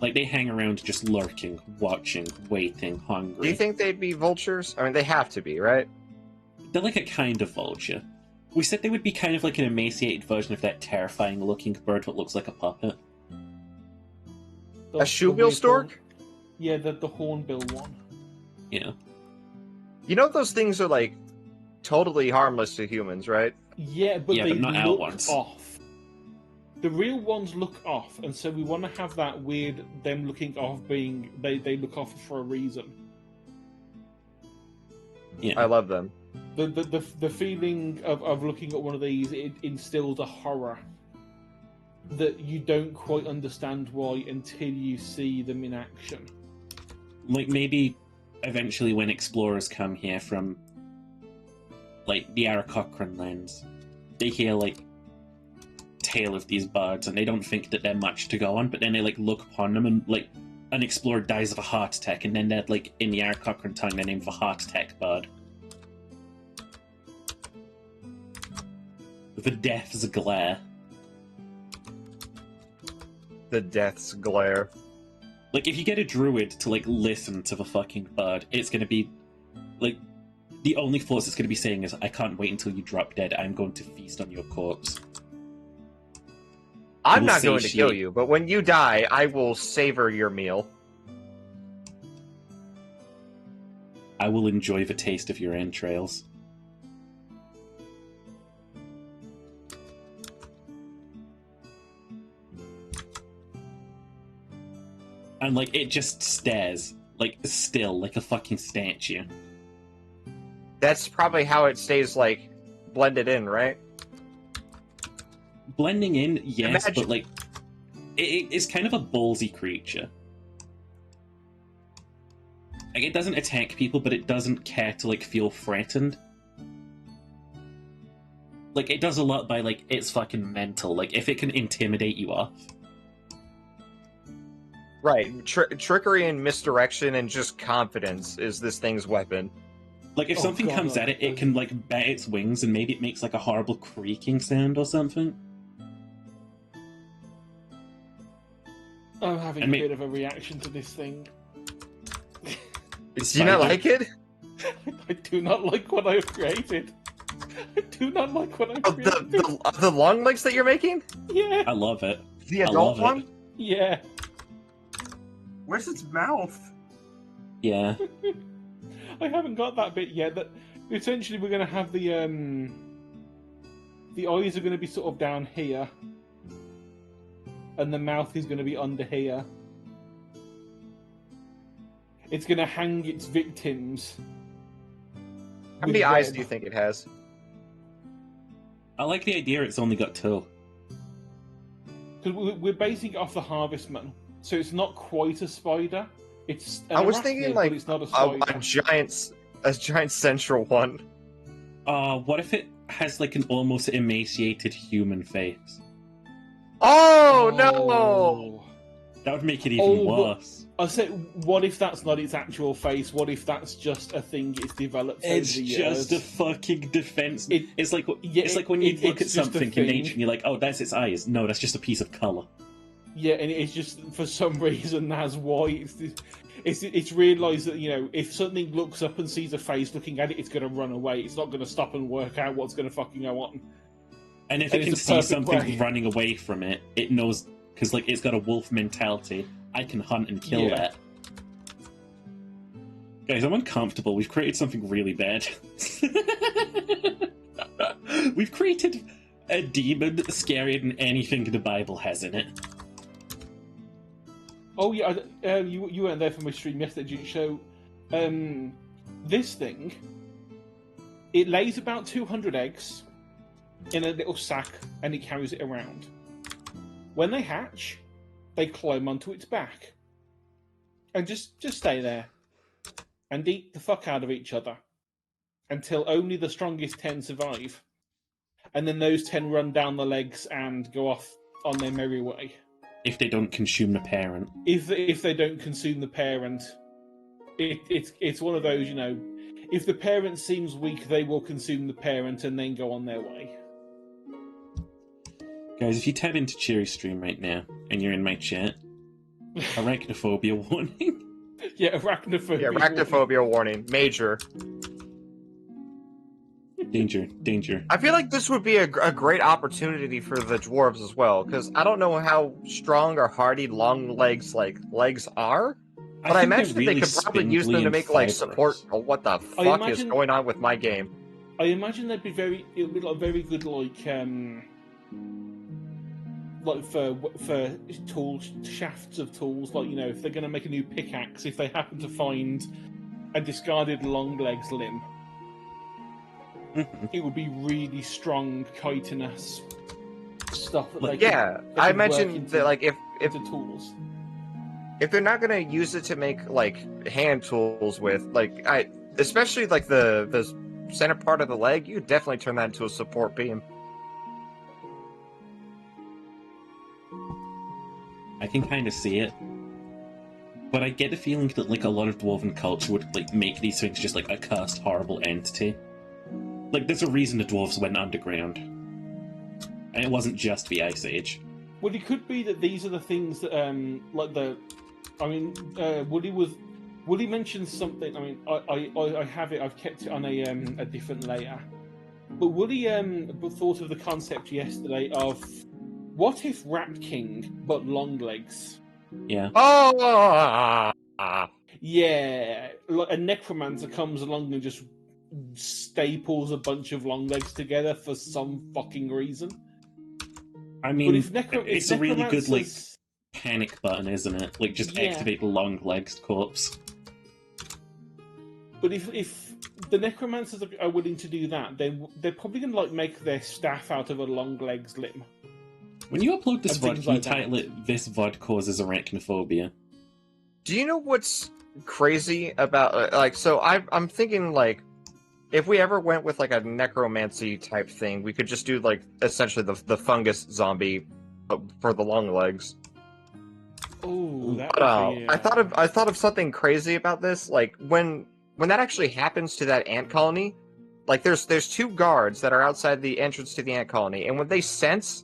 Like, they hang around just lurking, watching, waiting, hungry. Do you think they'd be vultures? I mean, they have to be, right? They're like a kind of vulture. We said they would be kind of like an emaciated version of that terrifying-looking bird that looks like a puppet. A shoebill stork? Yeah, the hornbill one. Yeah. You know those things are like totally harmless to humans, right? Yeah, but Yeah, they but not out look ones. off. The real ones look off, and so we want to have that weird them looking off being they look off for a reason. Yeah. I love them. The feeling of looking at one of these, it instills a horror that you don't quite understand why until you see them in action. Like, maybe eventually when explorers come here from, like, the Aarakocra lands, they hear, like, tale of these birds, and they don't think that they're much to go on, but then they, like, look upon them, and, like, an explorer dies of a heart attack, and then they're, like, in the Aarakocran tongue, they're named the heart attack bird. The death's glare. The death's glare. Like, if you get a druid to, like, listen to the fucking bird, it's gonna be, like, the only force it's gonna be saying is, I can't wait until you drop dead, I'm going to feast on your corpse. I'm will not going to kill satiate. you, but when you die, I will savor your meal. I will enjoy the taste of your entrails. And, like, it just stares, like, still, like a fucking statue. That's probably how it stays, like, blended in, right? Blending in, yes, Imagine- but, like, it's kind of a ballsy creature. Like, it doesn't attack people, but it doesn't care to, like, feel threatened. Like, it does a lot by, like, it's fucking mental. Like, if it can intimidate you off. Right. Trickery and misdirection and just confidence is this thing's weapon. Like, if Oh, something God, comes at it can, like, bat its wings and maybe it makes, like, a horrible creaking sound or something. I'm having And a bit of a reaction to this thing. Do you not like it? I do not like what I've created. I do not like what I've Oh, created. the long legs that you're making? Yeah, I love it. The I adult love it. one? yeah. Where's its mouth? Yeah. I haven't got that bit yet. That essentially we're going to have the eyes are going to be sort of down here, and the mouth is going to be under here. It's going to hang its victims. How many with eyes web. do you think it has? I like the idea it's only got 2. Because we're basing it off the Harvestman, so it's not quite a spider. It's an I was arachnid, thinking, but like, it's not a A spider. giant central one. What if it has, like, an almost emaciated human face? Oh, no! That would make it even Oh, but- worse. I say, what if that's not its actual face? What if that's just a thing it's developed over It's the years? just a fucking defense. It's like Yeah, it's like when you look at it's just a something in thing. nature and you're like, oh, that's its eyes. No, that's just a piece of color. Yeah, and it's just for some reason that's why it's realised that, you know, if something looks up and sees a face looking at it, it's going to run away. It's not going to stop and work out what's going to fucking go on. And if And it can it's a see perfect something way. running away from it, it knows, because like it's got a wolf mentality. I can hunt and kill Yeah. that. Guys, I'm uncomfortable. We've created something really bad. We've created a demon scarier than anything the Bible has in it. Oh yeah, you weren't there for my stream yesterday, did you? So, this thing, it lays about 200 eggs in a little sack, and it carries it around. When they hatch, they climb onto its back, and just stay there, and eat the fuck out of each other, until only the strongest 10 survive, and then those 10 run down the legs and go off on their merry way. If they don't consume the parent. If they don't consume the parent, it's one of those, you know, if the parent seems weak, they will consume the parent and then go on their way. Guys, if you tab into Cherry's stream right now and you're in my chat, arachnophobia warning. Yeah, arachnophobia. Yeah, arachnophobia warning. Major. Danger, danger. I feel like this would be a great opportunity for the dwarves as well, because I don't know how strong or hardy long legs are, but I think imagine they're they really could probably use them spindly to and make like fibrous. support. Oh, what the fuck is imagine- going on with my game? I imagine it would be like very good, like for tools, shafts of tools. Like, you know, if they're going to make a new pickaxe, if they happen to find a discarded long legs limb, it would be really strong chitinous stuff that they Yeah, could I work imagine into- that like if into tools. they're not gonna use it to make like hand tools with, like, especially like the center part of the leg, you could definitely turn that into a support beam. I can kind of see it. But I get the feeling that like a lot of dwarven culture would like make these things just like a cursed, horrible entity. Like, there's a reason the dwarves went underground. And it wasn't just the Ice Age. Well, it could be that these are the things that, like the, I mean, Woody mentioned something. I mean, I have it. I've kept it on a different layer. But Woody thought of the concept yesterday of, what if Rat King but long legs? Yeah. Oh, Yeah, like a necromancer comes along and just staples a bunch of long legs together for some fucking reason. I But mean, if it's a really good like necromancers- panic button, isn't it? Like, just Yeah. activate the long legs corpse. But if the necromancers are willing to do that, then they're probably going to like make their staff out of a long legs limb. When you upload this And VOD, things can you like that. title it "This VOD Causes Arachnophobia"? do you know what's crazy about like? So I'm thinking like, if we ever went with like a necromancy type thing, we could just do like essentially the fungus zombie for the long legs. Oh, that But would be, I thought of something crazy about this. Like when that actually happens to that ant colony, like there's two guards that are outside the entrance to the ant colony, and when they sense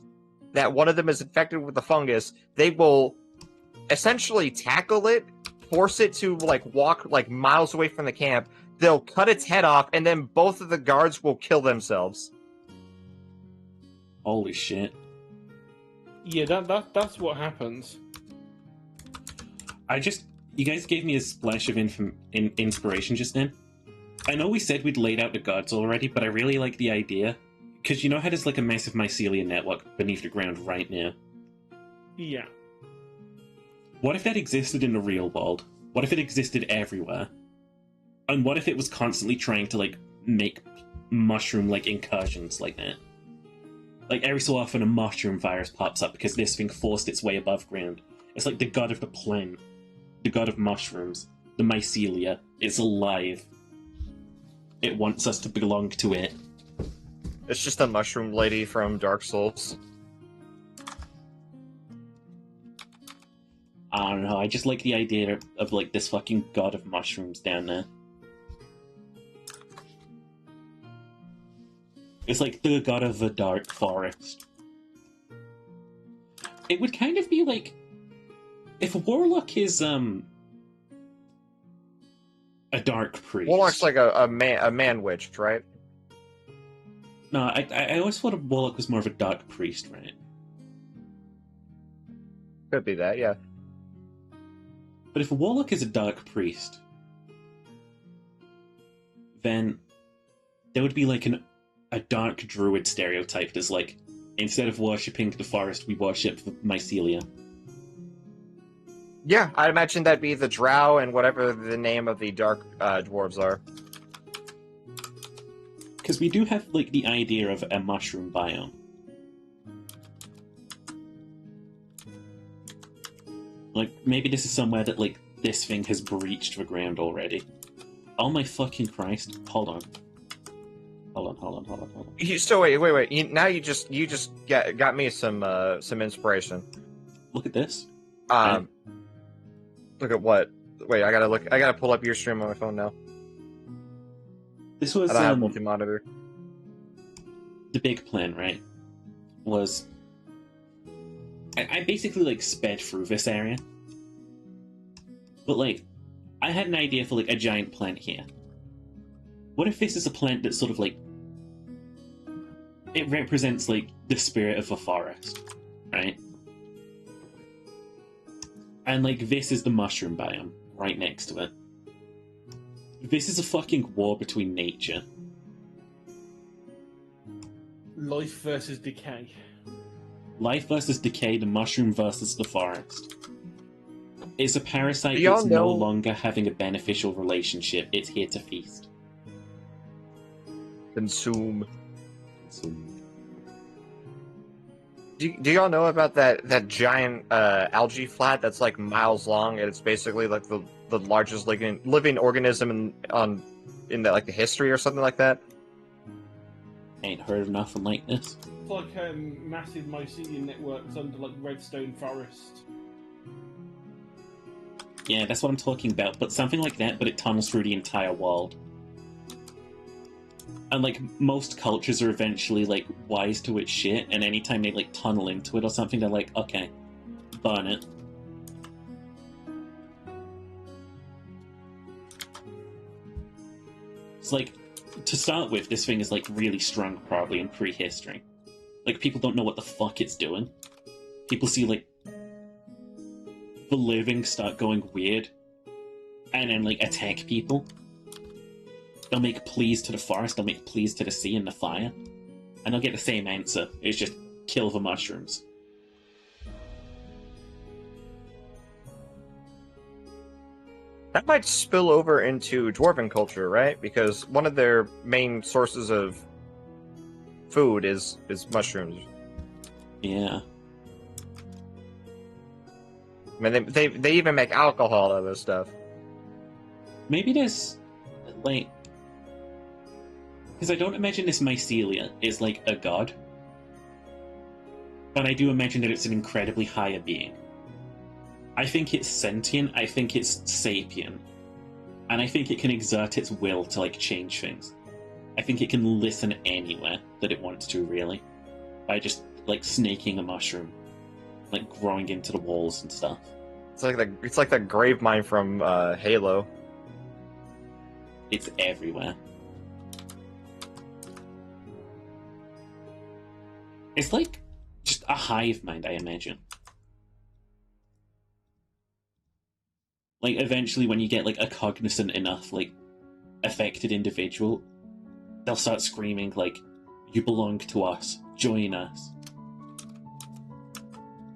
that one of them is infected with the fungus, they will essentially tackle it, force it to like walk like miles away from the camp. They'll cut its head off, and then both of the guards will kill themselves. Holy shit! yeah, that's what happens. You guys gave me a splash of inspiration just then. I know we said we'd laid out the guards already, but I really like the idea. Because you know how there's like a massive mycelium network beneath the ground right now? Yeah. What if that existed in the real world? What if it existed everywhere? And what if it was constantly trying to like make mushroom like incursions like that? Like every so often a mushroom virus pops up because this thing forced its way above ground. It's like the god of the plant. The god of mushrooms, the mycelia. It's alive. It wants us to belong to it. It's just a mushroom lady from Dark Souls. I don't know. I just like the idea of like this fucking god of mushrooms down there. It's like the god of the dark forest. It would kind of be like if a warlock is a dark priest. Warlock's like a man witch, right? No, I always thought a warlock was more of a dark priest, right? Could be that, yeah. But if a warlock is a dark priest, then there would be like a dark druid stereotyped as like, instead of worshipping the forest, we worship the mycelia. Yeah, I imagine that'd be the drow and whatever the name of the dark dwarves are. Because we do have like the idea of a mushroom biome. Like, maybe this is somewhere that, like, this thing has breached the ground already. Oh my fucking Christ. Hold on. Hold on. So wait. Now you just got me some inspiration. Look at this. Look at what? Wait, I gotta pull up your stream on my phone now. This was, I don't have multi-monitor. the big plan, right? Was... I basically, like, sped through this area. But, like, I had an idea for, like, a giant plant here. What if this is a plant that's sort of, like... It represents, like, the spirit of the forest, right? And, like, this is the mushroom biome, right next to it. This is a fucking war between nature. Life versus decay. Life versus decay, the mushroom versus the forest. It's a parasite Do y'all that's no know- longer having a beneficial relationship. It's here to feast. Consume. So, Do y'all know about that giant algae flat that's like miles long, and it's basically like the largest living organism in the, like the history or something like that? ain't heard of nothing like this. It's like massive mycelium networks under like redstone forest. Yeah, that's what I'm talking about. But something like that, but it tunnels through the entire world. And, like, most cultures are eventually, like, wise to its shit, and anytime they, like, tunnel into it or something, they're like, okay, burn it. It's like, to start with, this thing is, like, really strong, probably, in prehistory. Like, people don't know what the fuck it's doing. People see, like, the living start going weird, and then, like, attack people. They'll make pleas to the forest, they'll make pleas to the sea and the fire, and they'll get the same answer. It's just kill the mushrooms. That might spill over into dwarven culture, right? Because one of their main sources of food is mushrooms. Yeah. I mean, they even make alcohol out of this stuff. Maybe there's, like... Because I don't imagine this mycelia is, like, a god. But I do imagine that it's an incredibly higher being. I think it's sentient, I think it's sapient. And I think it can exert its will to, like, change things. I think it can listen anywhere that it wants to, really. By just, like, snaking a mushroom. Like, growing into the walls and stuff. It's like that grave mine from Halo. It's everywhere. It's like just a hive mind, I imagine. Like, eventually when you get, like, a cognizant enough, like, affected individual, they'll start screaming, like, you belong to us, join us.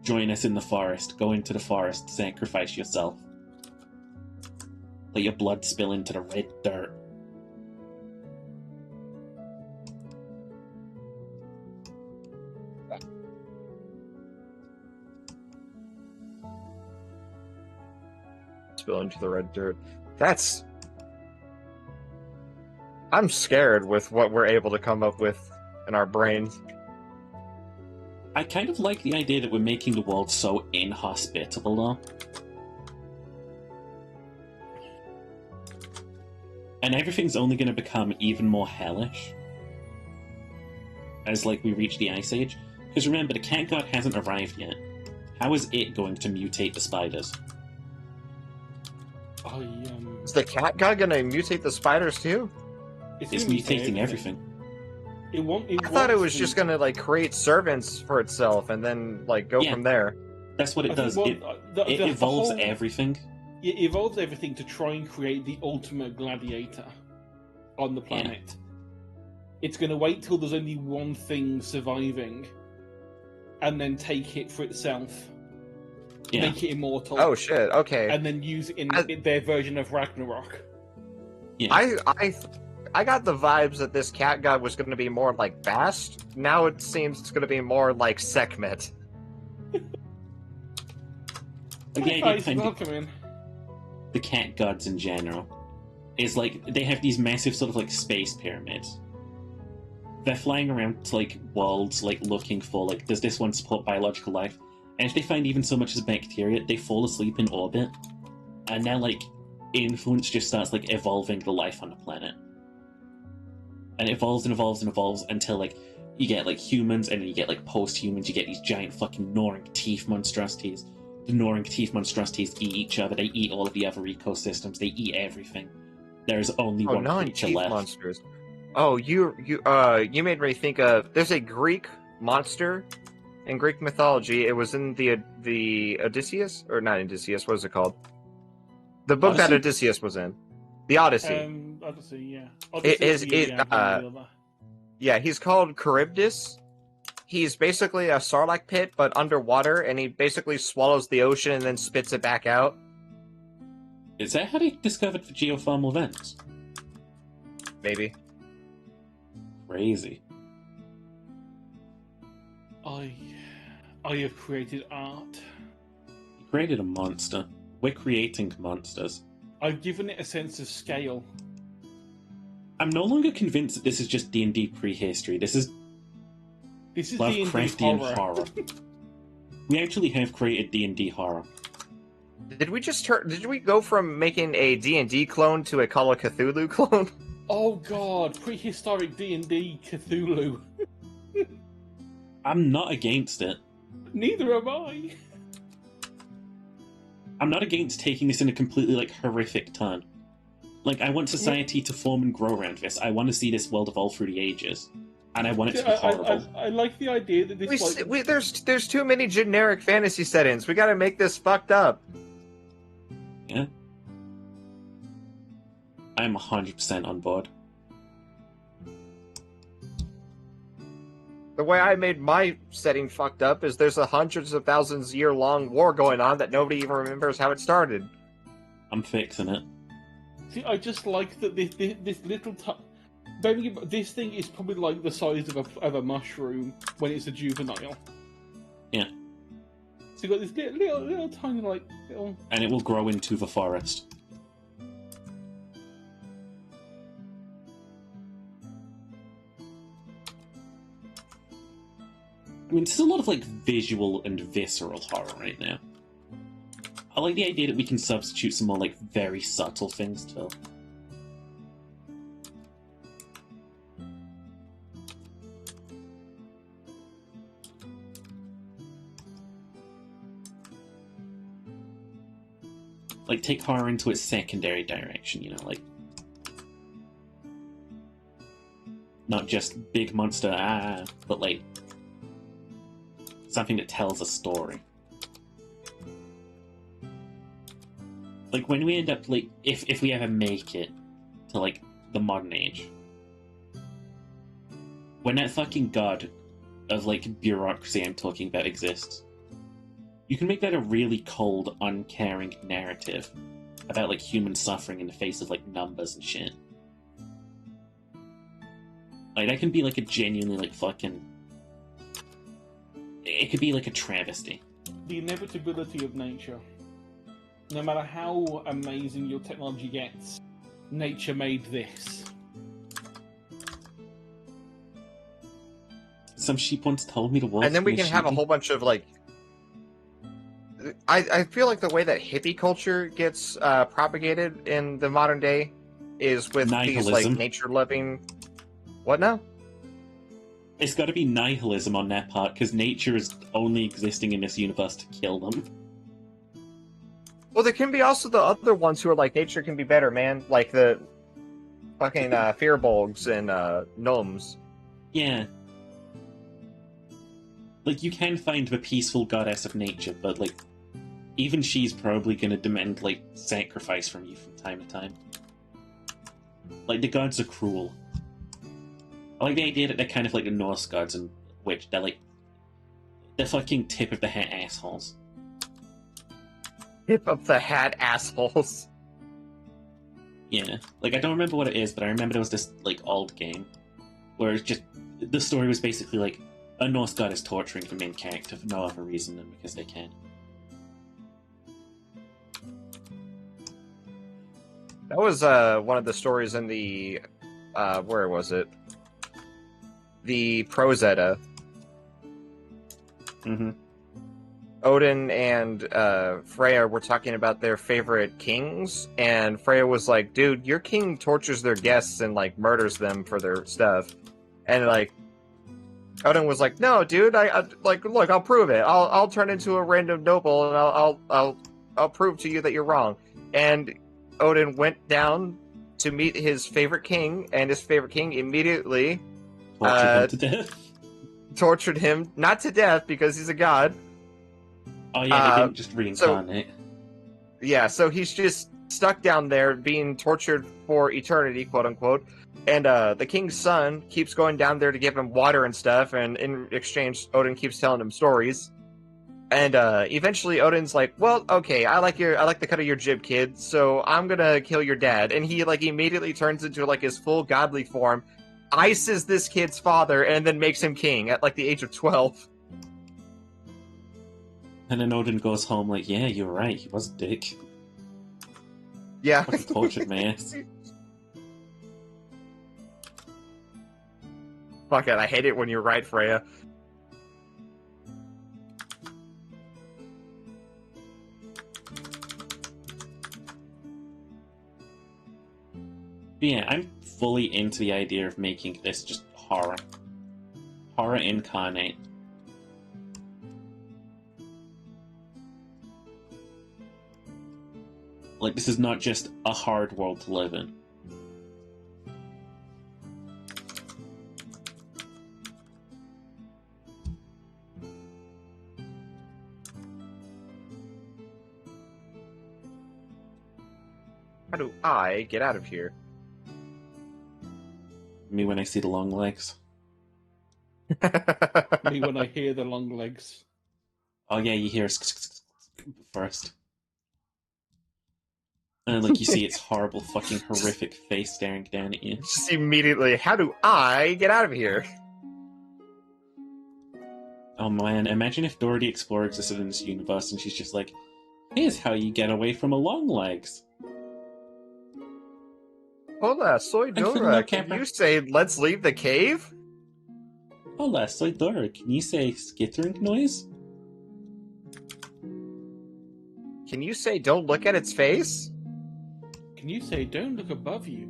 Join us in the forest, go into the forest, sacrifice yourself. Let your blood spill into the red dirt. Spill into the red dirt. I'm scared with what we're able to come up with in our brains. I kind of like the idea that we're making the world so inhospitable, though. And everything's only going to become even more hellish as, like, we reach the Ice Age. Because remember, the cat god hasn't arrived yet. How is it going to mutate the spiders? Is the cat god gonna mutate the spiders too? It's mutating everything. I thought it was just gonna like create servants for itself and then like go from there. That's what it does. It evolves everything. It evolves everything to try and create the ultimate gladiator on the planet. Yeah. It's going to wait till there's only one thing surviving, and then take it for itself. Yeah. Make it immortal. Oh shit! Okay. And then use it in their version of Ragnarok. Yeah. I got the vibes that this cat god was going to be more like Bast. Now it seems it's going to be more like Sekhmet. The cat gods in general is like they have these massive sort of like space pyramids. They're flying around to like worlds like looking for like does this one support biological life? And if they find even so much as bacteria, they fall asleep in orbit, and now like influence just starts like evolving the life on the planet, and it evolves and evolves and evolves until like you get like humans, and then you get like post-humans. You get these giant fucking gnawing teeth monstrosities. The gnawing teeth monstrosities eat each other. They eat all of the other ecosystems. They eat everything. There's only one creature left. Monsters. Oh, you made me think of. There's a Greek monster in Greek mythology. It was in the Odysseus, or not Odysseus. What is it called? The book Odyssey? that Odysseus was in, the Odyssey. Odyssey, yeah. Odyssey yeah, he's called Charybdis. He's basically a Sarlacc pit, but underwater, and he basically swallows the ocean and then spits it back out. Is that how they discovered the geothermal vents? Maybe. Crazy. I have created art. You created a monster. We're creating monsters. I've given it a sense of scale. I'm no longer convinced that this is just D&D prehistory. This is Lovecraftian D&D horror. We actually have created D&D horror. Did we go from making a D&D clone to a Call of Cthulhu clone? Oh god, prehistoric D&D Cthulhu. I'm not against it. Neither am I. I'm not against taking this in a completely like horrific turn. Like I want society to form and grow around this. I want to see this world evolve through the ages. And I want it to be horrible. I like the idea that this there's too many generic fantasy settings. We gotta make this fucked up. Yeah. I'm 100% on board. The way I made my setting fucked up is there's a hundreds of thousands year long war going on that nobody even remembers how it started. I'm fixing it. See, I just like that this little this thing is probably like the size of a mushroom when it's a juvenile. Yeah. So you got this little tiny little. And it will grow into the forest. I mean, this is a lot of like visual and visceral horror right now. I like the idea that we can substitute some more like very subtle things too. Like take horror into its secondary direction, you know, like not just big monster, but like something that tells a story. Like when we end up like if we ever make it to like the modern age, when that fucking god of like bureaucracy I'm talking about exists, you can make that a really cold, uncaring narrative about like human suffering in the face of like numbers and shit. Like that can be like a genuinely like fucking. It could be like a travesty. The inevitability of nature. No matter how amazing your technology gets, nature made this. Some sheep once told me to walk. And then we can have a whole bunch of like. I feel like the way that hippie culture gets propagated in the modern day is with these like Nihilism. nature-loving. What now? It's got to be nihilism on their part, because nature is only existing in this universe to kill them. Well, there can be also the other ones who are like, nature can be better, man. Like the fucking Firbolgs and gnomes. Yeah. Like, you can find the peaceful goddess of nature, but, like, even she's probably gonna demand, like, sacrifice from you from time to time. Like, the gods are cruel. I like the idea that they're kind of like the Norse gods, in which they're like the fucking tip of the hat assholes. Tip of the hat assholes. Yeah, like I don't remember what it is, but I remember there was this like old game where it's just the story was basically like a Norse god is torturing the main character for no other reason than because they can. That was one of the stories in the where was it? The Prozetta. Mm-hmm. Odin and Freya were talking about their favorite kings, and Freya was like, "Dude, your king tortures their guests and like murders them for their stuff," and like Odin was like, "No, dude, I like look, I'll prove it. I'll turn into a random noble, and I'll prove to you that you're wrong." And Odin went down to meet his favorite king, and his favorite king immediately Tortured him to death. tortured him, not to death because he's a god. Oh yeah, they didn't just reincarnate. Yeah, so he's just stuck down there being tortured for eternity, quote unquote. And the king's son keeps going down there to give him water and stuff, and in exchange, Odin keeps telling him stories. And eventually, Odin's like, "Well, okay, I like the cut of your jib, kid. So I'm gonna kill your dad." And he like immediately turns into like his full godly form, ices this kid's father, and then makes him king at like the age of 12. And then Odin goes home like, "Yeah, you're right. He was a dick. Yeah. Fucking tortured my ass." Fuck it, I hate it when you're right, Freya. But yeah, I'm fully into the idea of making this just horror. Horror incarnate. Like, this is not just a hard world to live in. How do I get out of here? Me when I see the long legs. Me when I hear the long legs. Oh yeah, you hear first. And like you see its horrible fucking horrific face staring down at you. Just immediately, how do I get out of here? Oh man, imagine if Dora the Explorer existed in this universe and she's just like, "Here's how you get away from a long legs." Hola, soy Dora. Can you say, "Let's leave the cave"? Hola, soy Dora. Can you say skittering noise? Can you say, "Don't look at its face"? Can you say, "Don't look above you"?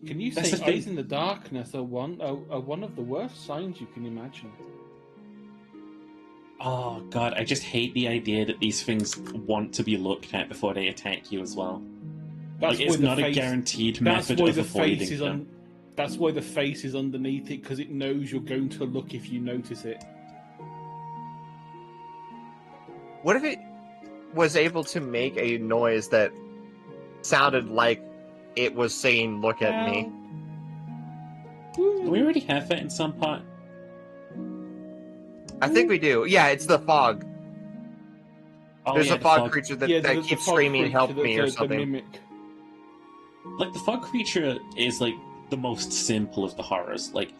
Can you That's say, the thing. "Eyes in the darkness" are one of the worst signs you can imagine? Oh god, I just hate the idea that these things want to be looked at before they attack you as well. That's Like, it's why the not a face- guaranteed That's method why of the face avoiding is them. That's why the face is underneath it, because it knows you're going to look if you notice it. What if it was able to make a noise that sounded like it was saying, "Look at me"? Do we already have that in some part? I think we do. Yeah, it's the fog. Oh, There's yeah, a the fog creature that the keeps fog screaming, creature, "Help me," or the something. mimic. Like, the fog creature is, like, the most simple of the horrors. Like,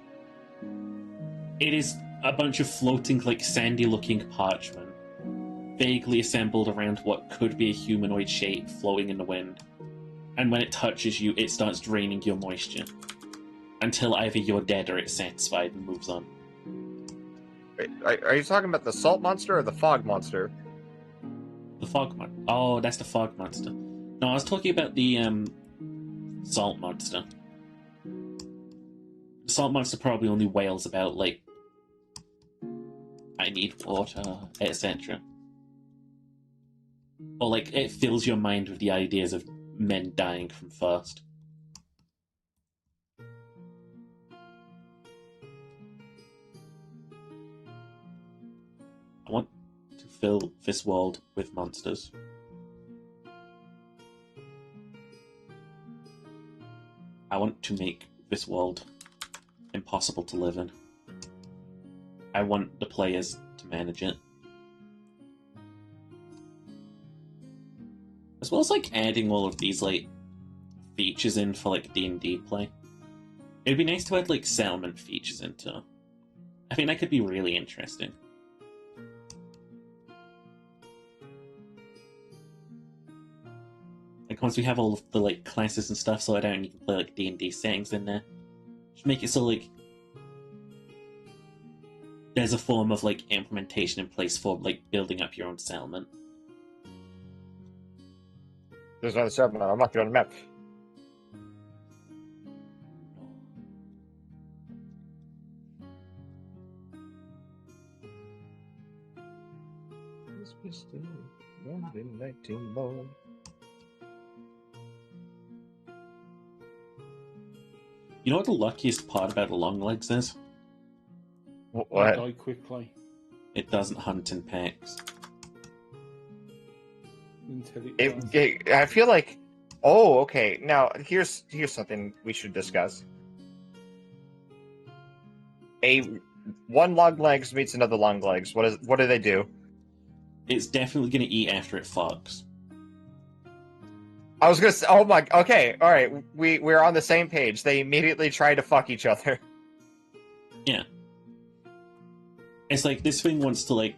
it is a bunch of floating, like, sandy-looking parchment, vaguely assembled around what could be a humanoid shape floating in the wind. And when it touches you, it starts draining your moisture. Until either you're dead or it's satisfied and moves on. Wait, are you talking about the salt monster or the fog monster? The fog monster. Oh, that's the fog monster. No, I was talking about the salt monster. The salt monster probably only wails about, like, I need water, etc. Or, like, it fills your mind with the ideas of men dying from thirst. I want to fill this world with monsters. I want to make this world impossible to live in. I want the players to manage it. As well as, like, adding all of these, like, features in for, like, D&D play. It'd be nice to add, like, settlement features into. I think that could be really interesting. Like, once we have all of the, like, classes and stuff sorted out and you can play, like, D&D settings in there, just make it so, like, there's a form of, like, implementation in place for, like, building up your own settlement. There's another settlement. I'm not on the map. You know what the luckiest part about the long legs is? I What? die quickly It doesn't hunt in packs. until it does. I feel like. Oh, okay. Now here's something we should discuss. One long legs meets another long legs. What do they do? It's definitely going to eat after it fucks. I was gonna say, oh my, okay, all right, we're on the same page. They immediately try to fuck each other. Yeah. It's like, this thing wants to, like,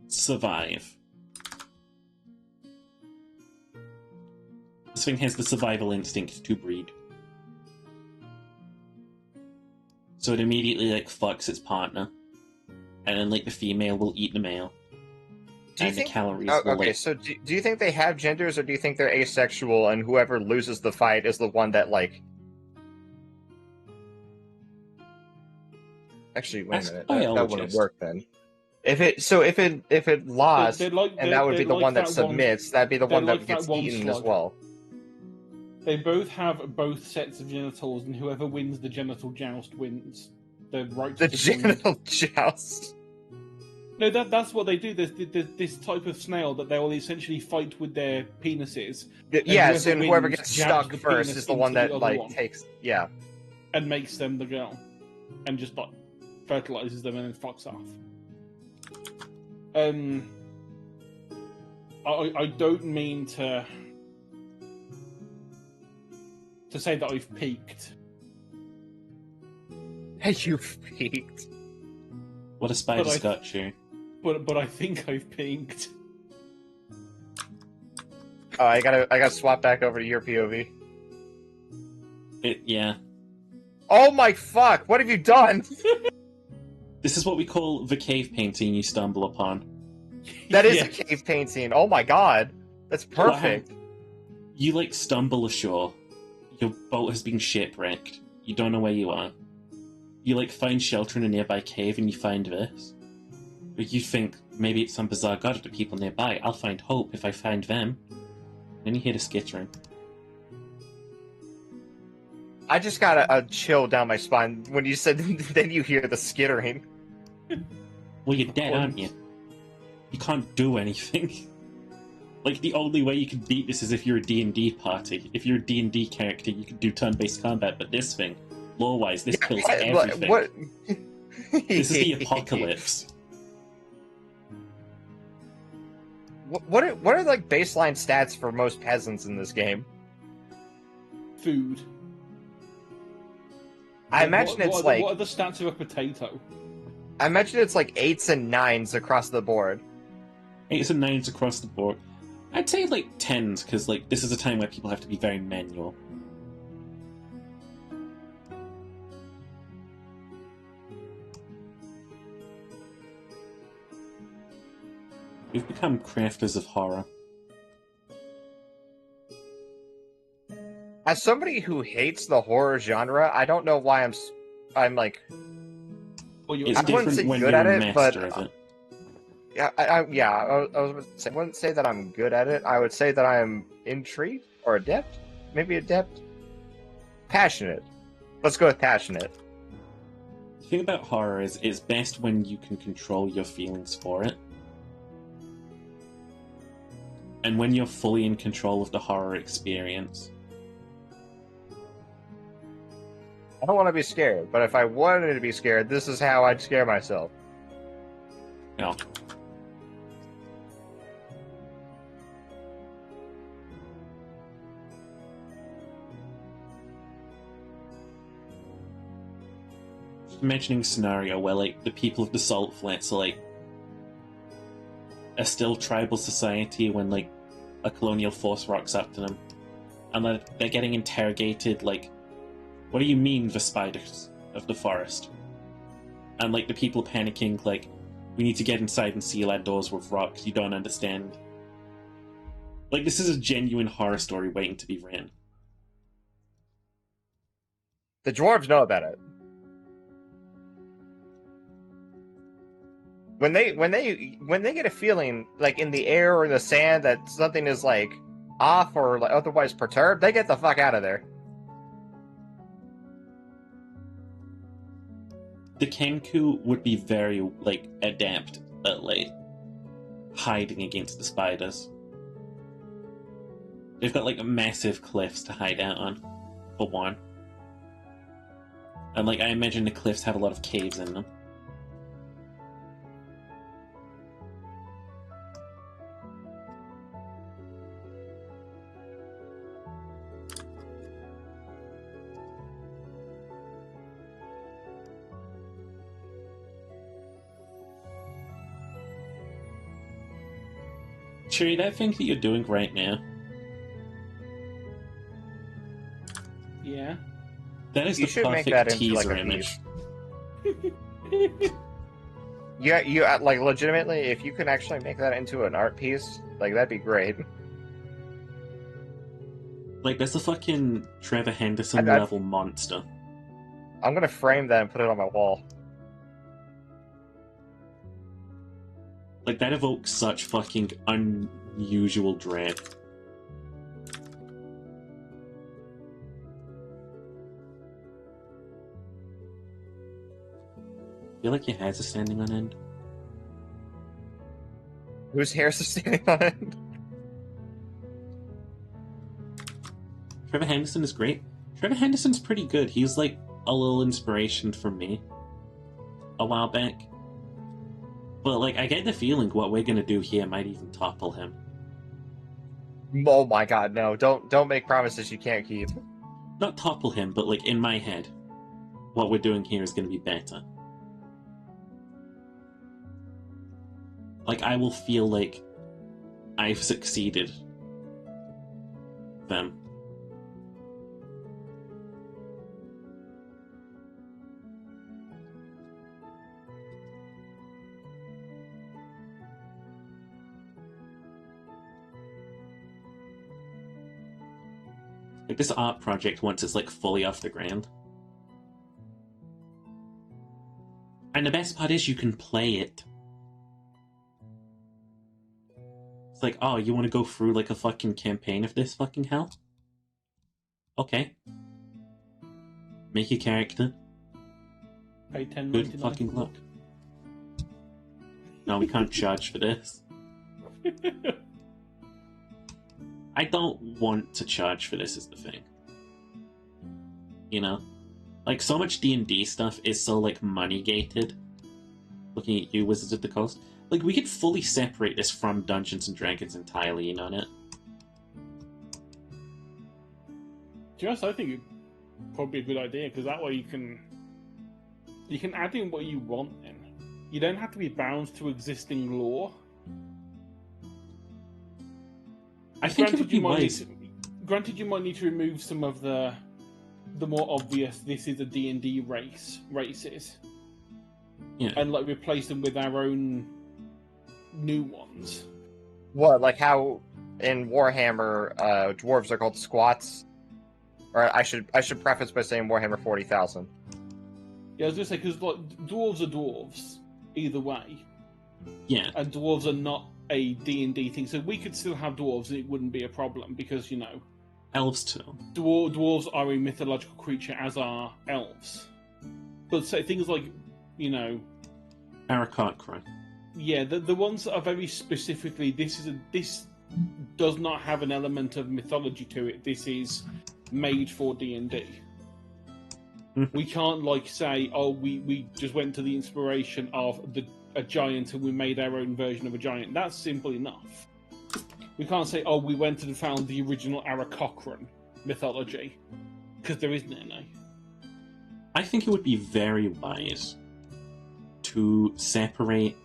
survive. This thing has the survival instinct to breed. So it immediately, like, fucks its partner. And then, like, the female will eat the male. Do you And think? the calories Oh, will, okay, like... so do you think they have genders, or do you think they're asexual, and whoever loses the fight is the one that like? Actually, wait Ask a minute. a That wouldn't biologist. work then. If it lost, They're like- and that would they're be the like one that that one- submits, that'd be the they're one that like gets that one eaten as slug. well. They both have both sets of genitals, and whoever wins the genital joust wins. The right The to join. genital joust. No, that's what they do. There's this type of snail that they will essentially fight with their penises. Yes, and whoever wins gets jabs stuck the first penis is the one into the that other like one. takes. Yeah. And makes them the girl, and just like fertilizes them and then fucks off. I don't mean to say that I've peaked. You've peaked. What a spider's But got you. But I think I've peaked. Oh, I gotta swap back over to your POV. Yeah. Oh my fuck! What have you done? This is what we call the cave painting you stumble upon. That is Yeah. a cave painting. Oh my god, that's perfect. You, like, stumble ashore. Your boat has been shipwrecked. You don't know where you are. You, like, find shelter in a nearby cave and you find this. But you think, maybe it's some bizarre god of the people nearby. I'll find hope if I find them. Then you hear the skittering. I just got a chill down my spine when you said. Then you hear the skittering. Well, you're dead, aren't you? You can't do anything. Like, the only way you can beat this is if you're a D&D party. If you're a D&D character, you can do turn-based combat, but this thing, lore-wise, this kills everything. What? This is the apocalypse. What are like baseline stats for most peasants in this game? Food. I imagine it's what like what are the stats of a potato? I imagine it's like 8s and 9s across the board. 8s and 9s across the board. I'd say, like, 10s, because, like, this is a time where people have to be very manual. We've become crafters of horror. As somebody who hates the horror genre, I don't know why I'm like, Or you're It's I wouldn't different say when good you're at a it, but master of it. yeah, I was gonna say, I wouldn't say that I'm good at it. I would say that I'm intrigued or adept, maybe adept, passionate. Let's go with passionate. The thing about horror is it's best when you can control your feelings for it. And when you're fully in control of the horror experience. I don't want to be scared, but if I wanted to be scared, this is how I'd scare myself. No. Just imagining a scenario where, like, the people of the Salt Flats are, like, a still tribal society when, like, a colonial force rocks up to them. And they're getting interrogated, like, what do you mean, the spiders of the forest? And, like, the people panicking, like, we need to get inside and seal our doors with rocks, you don't understand. Like, this is a genuine horror story waiting to be written. The dwarves know about it. When they get a feeling like in the air or the sand that something is like off or like otherwise perturbed, they get the fuck out of there. The Kenku would be very, like, adept at, like, hiding against the spiders. They've got, like, massive cliffs to hide out on, for one. And, like, I imagine the cliffs have a lot of caves in them. Cheery, that thing that you're doing right now, Yeah. that is You the should make perfect that into like teaser a image. piece. Yeah, you like legitimately, if you can actually make that into an art piece, like that'd be great. Like, that's a fucking Trevor Henderson I- level monster. I'm gonna frame that and put it on my wall. Like, that evokes such fucking unusual dread. I feel like your hairs are standing on end. Whose hair's standing on it? Trevor Henderson is great. Trevor Henderson's pretty good. He was, like, a little inspiration for me a while back. But, like, I get the feeling what we're gonna do here might even topple him. Oh my god, no! Don't make promises you can't keep. Not topple him, but, like, in my head, what we're doing here is gonna be better. Like, I will feel like I've succeeded them. Like, this art project, once it's, like, fully off the ground. And the best part is you can play it. It's like, oh, you want to go through, like, a fucking campaign of this fucking hell? Okay. Make your character. Pay $10.99. Good fucking luck. No, we can't charge for this. I don't want to charge for this is the thing. You know? Like, so much D&D stuff is so, like, money-gated. Looking at you, Wizards of the Coast. Like, we could fully separate this from Dungeons & Dragons entirely, you know it? Just, I think it's probably a good idea, because that way you can add in what you want in. You don't have to be bound to existing lore. I think it would be wise. Granted, you might need to remove some of the more obvious "this is a D&D races, Yeah. and like replace them with our own new ones. What, like how in Warhammer, dwarves are called squats? Or I should preface by saying Warhammer 40,000. Yeah, I was gonna say because like dwarves are dwarves either way, Yeah. and dwarves are not a D&D thing, so we could still have dwarves and it wouldn't be a problem because Elves too. dwarves are a mythological creature, as are elves. But so things like Aarakocra. yeah, the ones that are very specifically this does not have an element of mythology to it. This is made for D&D. We can't say, oh, we just went to the inspiration of a giant and we made our own version of a giant. That's simple enough. We can't say, oh, we went and found the original Aarakocran mythology, because there isn't any. I think it would be very wise to separate,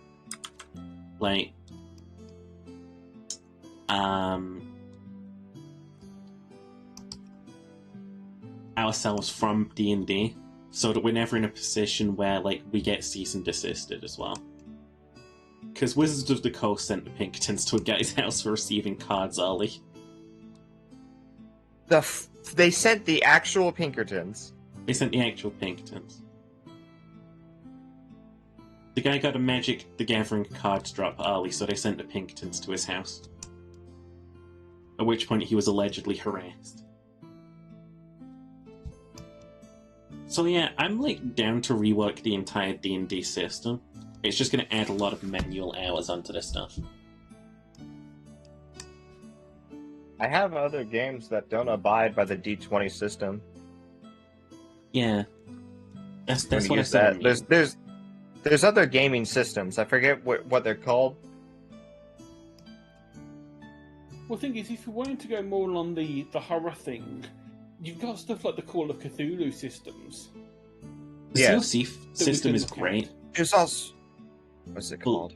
ourselves from D&D, so that we're never in a position where we get cease and desisted as well. Because Wizards of the Coast sent the Pinkertons to a guy's house for receiving cards early. They sent the actual Pinkertons. They sent the actual Pinkertons. The guy got a Magic the Gathering cards drop early, so they sent the Pinkertons to his house. At which point he was allegedly harassed. So yeah, I'm down to rework the entire D&D system. It's just going to add a lot of manual hours onto this stuff. I have other games that don't abide by the D20 system. Yeah, that's When you what I use said. that. There's other gaming systems. I forget what they're called. Well, the thing is, if you wanted to go more on the horror thing, you've got stuff like the Call of Cthulhu systems. The Yeah. COC system is great. There's also... What's it called?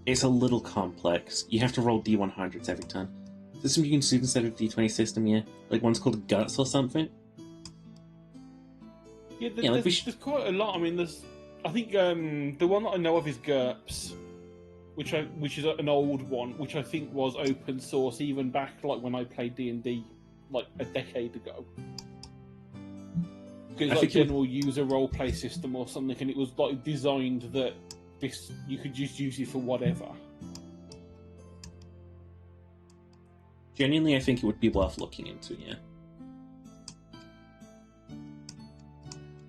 It's a little complex. You have to roll D100s every time. Is this something you can do instead of D20 system, yeah? One's called Guts or something? Yeah, Yeah, there's quite a lot. I mean, I think the one that I know of is GURPS, which is an old one, which I think was open source even back when I played D&D a decade ago. It's general user roleplay system or something, and it was designed that you could just use it for whatever. Genuinely, I think it would be worth looking into, yeah.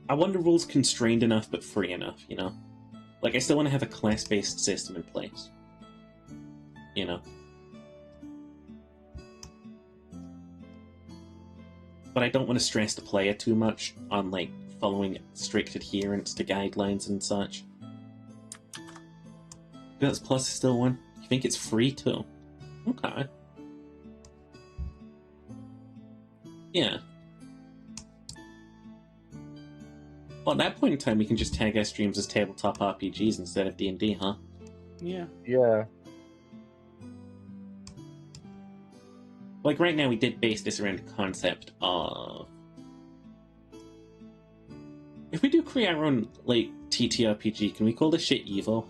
I want the rules constrained enough but free enough, I still want to have a class-based system in place. But I don't want to stress the player too much on, following strict adherence to guidelines and such. Guts Plus is still one. You think it's free, too? Okay. Yeah. Well, at that point in time, we can just tag our streams as tabletop RPGs instead of D&D, huh? Yeah. Yeah. Right now, we did base this around the concept of... If we do create our own, TTRPG, can we call this shit Evo?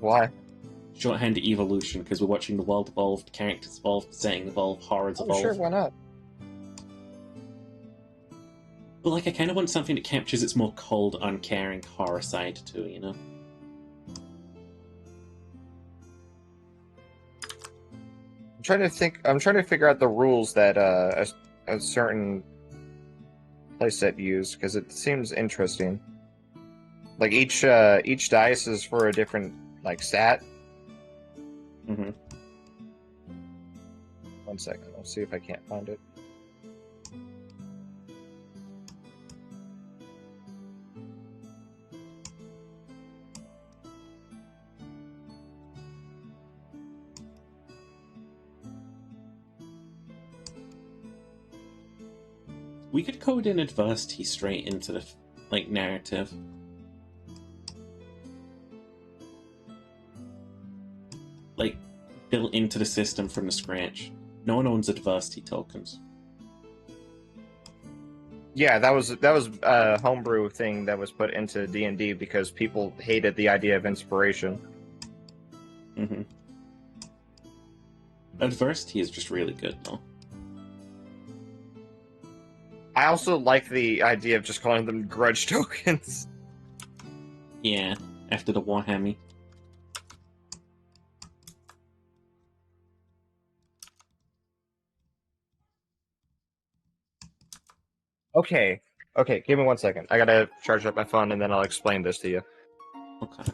Why? Shorthand evolution, because we're watching the world evolve, characters evolve, setting evolve, horrors evolve. Sure, why not? But, I kind of want something that captures its more cold, uncaring horror side, too, I'm trying to figure out the rules that a certain playset used, because it seems interesting. Each dice is for a different stat. Mm-hmm. 1 second, I'll see if I can't find it. We could code in adversity straight into the narrative. Built into the system from the scratch. No one owns adversity tokens. Yeah, that was a homebrew thing that was put into D&D because people hated the idea of inspiration. Mm-hmm. Adversity is just really good, though. I also like the idea of just calling them grudge tokens. Yeah, after the Warhammer. Okay, give me 1 second. I gotta charge up my phone and then I'll explain this to you. Okay.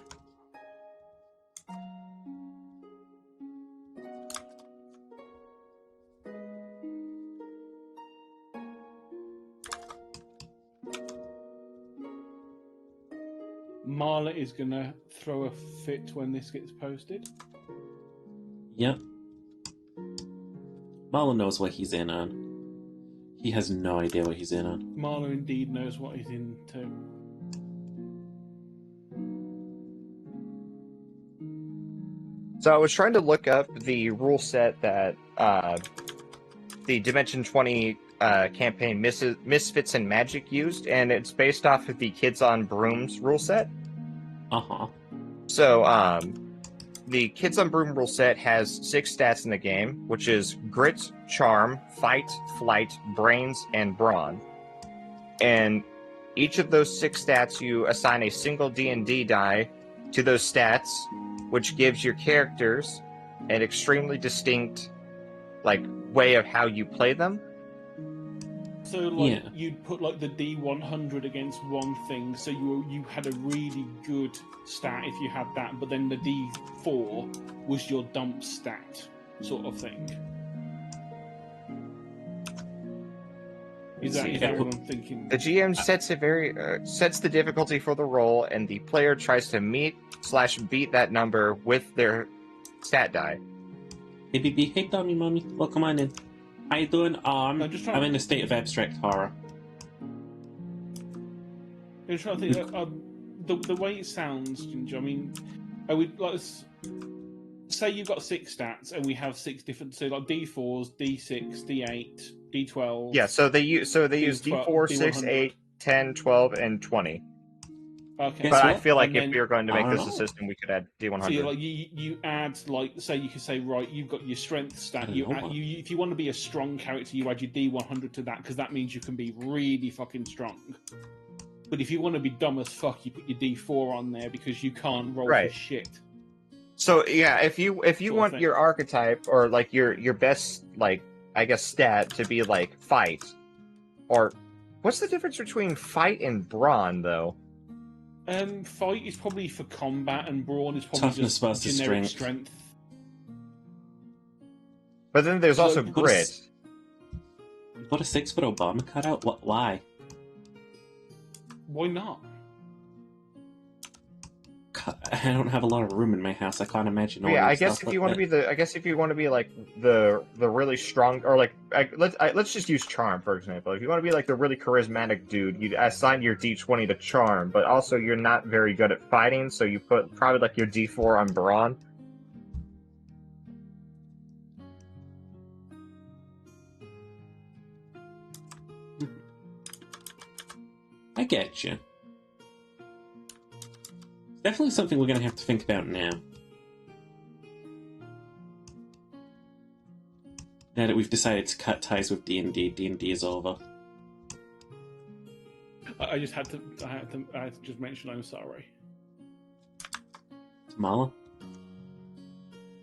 Marla is gonna throw a fit when this gets posted. Yep. Marlon knows what he's in on. He has no idea what he's in on. Marla indeed knows what he's into. So I was trying to look up the rule set that the Dimension 20 campaign Misfits and Magic used, and it's based off of the Kids on Brooms rule set. Uh-huh. So, the Kids on Broom rule set has 6 stats in the game, which is Grit, Charm, Fight, Flight, Brains, and Brawn. And each of those 6 stats, you assign a single D&D die to those stats, which gives your characters an extremely distinct, way of how you play them. So, you'd put, the D100 against one thing, so you had a really good stat if you had that, but then the D4 was your dump stat, sort of thing. Is that what I'm thinking? The GM sets the difficulty for the roll, and the player tries to meet/beat that number with their stat die. Hey, BB. Hey, Tommy, Mommy. Welcome on in. How you doing? I'm in a state of abstract horror. I'm trying to think. The way it sounds, Ginger. I mean, I would say you've got 6 stats, and we have 6 different. So D4s, D6, D8, D12. Yeah. So they use D4, 6, D100. 8, 10, 12, and 20. Okay. But I feel like if then, we were going to make this a know. system, we could add D100. So you add say you could say right, you've got your strength stat. If you want to be a strong character, you add your D100 to that because that means you can be really fucking strong. But if you want to be dumb as fuck, you put your D4 on there because you can't roll for shit. So yeah, if you want your archetype or your best I guess stat to be fight, or what's the difference between fight and brawn though? Fight is probably for combat, and brawn is probably Toughness just versus generic strength. But then there's also grit. Put a 6-foot Obama cutout? Why? Why not? I don't have a lot of room in my house. I can't imagine. Yeah, I guess if you want to be the really strong, or let's just use charm for example. If you want to be the really charismatic dude, you'd assign your D20 to charm, but also you're not very good at fighting, so you put probably your D4 on brawn. I get you. Definitely something we're going to have to think about now. Now that we've decided to cut ties with D&D, D&D is over. I had to just mention I'm sorry. Tamala?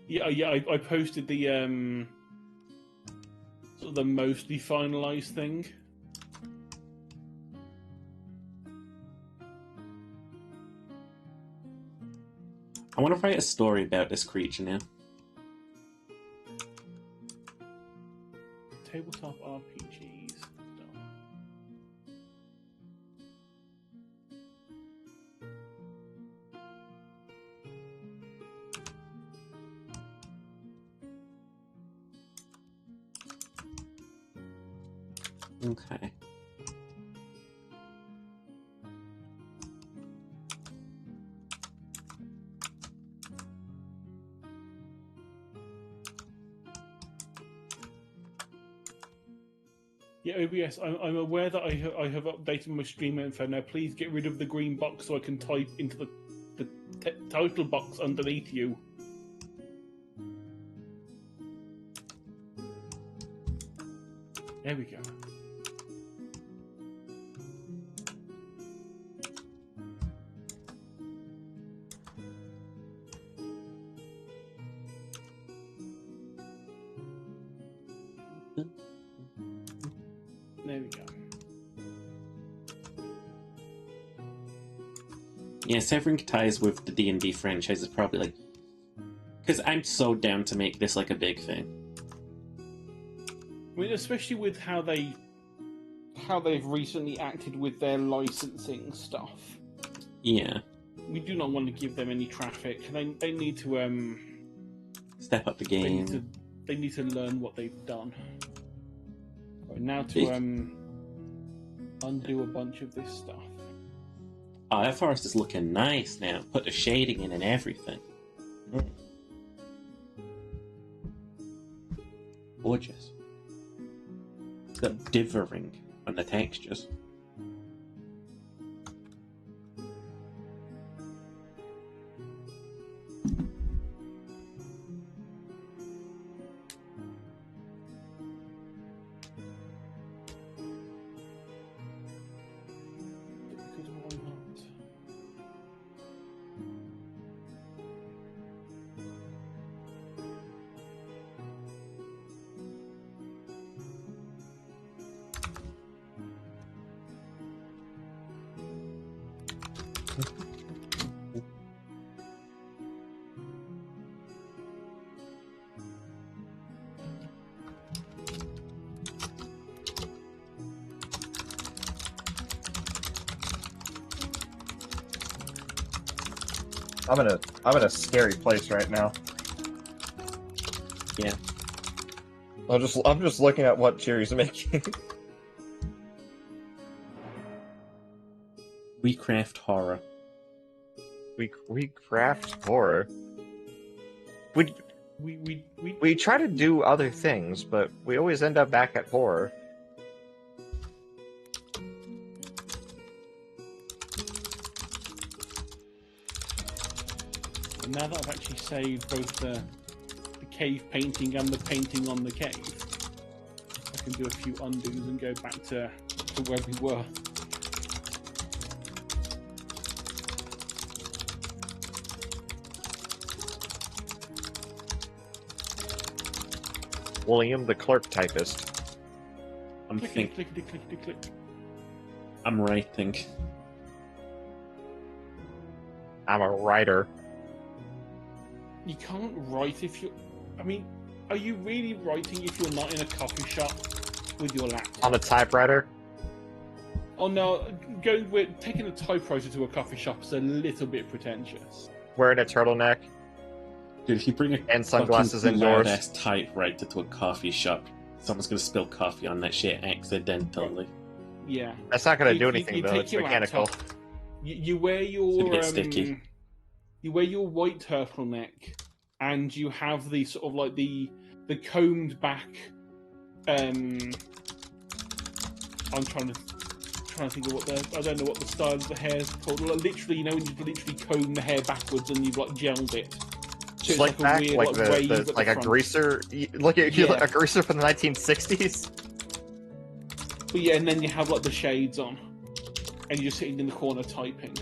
Yeah. I posted the sort of the mostly finalized thing. I want to write a story about this creature now. Tabletop RPGs stuff. Okay. Yeah, OBS, I'm aware that I have updated my stream info now. Please get rid of the green box so I can type into the title box underneath you. There we go. There we go. Yeah, severing ties with the D&D franchise is probably like... Because I'm so down to make this like a big thing. I mean, especially with how they've recently acted with their licensing stuff. Yeah. We do not want to give them any traffic. They need to Step up the game. They need to learn what they've done. Right, now to undo a bunch of this stuff. Oh, that forest is looking nice now. Put the shading in and everything. Gorgeous. It's got differing on the textures. Because why not? I'm in a scary place right now. Yeah. I'm just looking at what Jerry's making. We craft horror. we craft horror. We We try to do other things, but we always end up back at horror. And now that I've actually saved both the cave painting and the painting on the cave, I can do a few undos and go back to where we were. William the clerk typist. I'm Clickety, thinking. clickety, clickety, click. I'm writing. I'm a writer. You can't write if you. I mean, are you really writing if you're not in a coffee shop with your laptop? On a typewriter. Oh no, taking a typewriter to a coffee shop is a little bit pretentious. Wearing a turtleneck. Dude, if you bring a And sunglasses fucking indoors. loud-ass typewriter to a coffee shop, someone's gonna spill coffee on that shit accidentally. Yeah. That's not gonna You- do you- anything you though. take It's your mechanical. laptop, You wear your It's a bit sticky. You wear your white turtleneck, and you have the sort of like the combed back. I'm trying to think of what I don't know what the style of the hair is called. Like, literally, when you literally comb the hair backwards and you've like gelled it. So it's Slick like a back, weird like like wave the at the like a front. greaser. Look at Yeah. a greaser from the 1960s. But yeah, and then you have like the shades on, and you're sitting in the corner typing.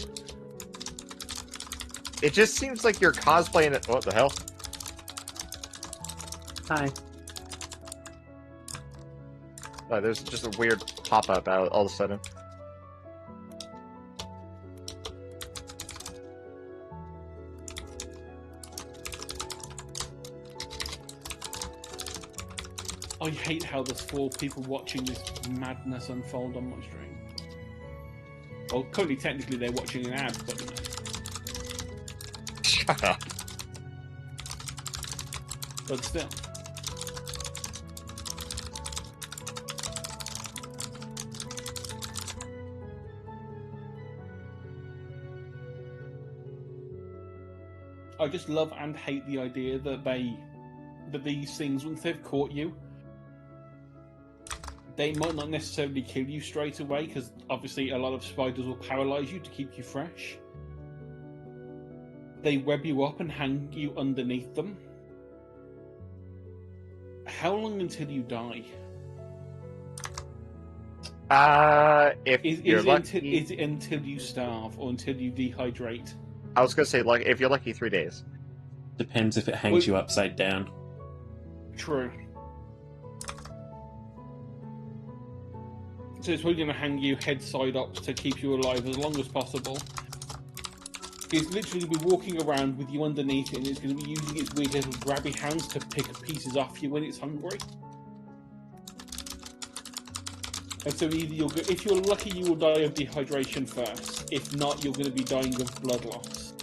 It just seems like you're cosplaying it. What the hell? Hi. Oh, there's just a weird pop-up out all of a sudden. I hate how there's 4 people watching this madness unfold on my stream. Well, currently, technically, they're watching an ad, but Shut up. still. I just love and hate the idea that these things, once they've caught you, they might not necessarily kill you straight away, because obviously a lot of spiders will paralyze you to keep you fresh. They web you up and hang you underneath them. How long until you die? If Is you're lucky, it until you starve or until you dehydrate? I was gonna say, like, if you're lucky, 3 days. Depends if it hangs Well- you upside down. True. So it's probably going to hang you head side up to keep you alive as long as possible. It's literally going to be walking around with you underneath it, and it's going to be using its weird little grabby hands to pick pieces off you when it's hungry. And so either if you're lucky, you will die of dehydration first. If not, you're going to be dying of blood loss.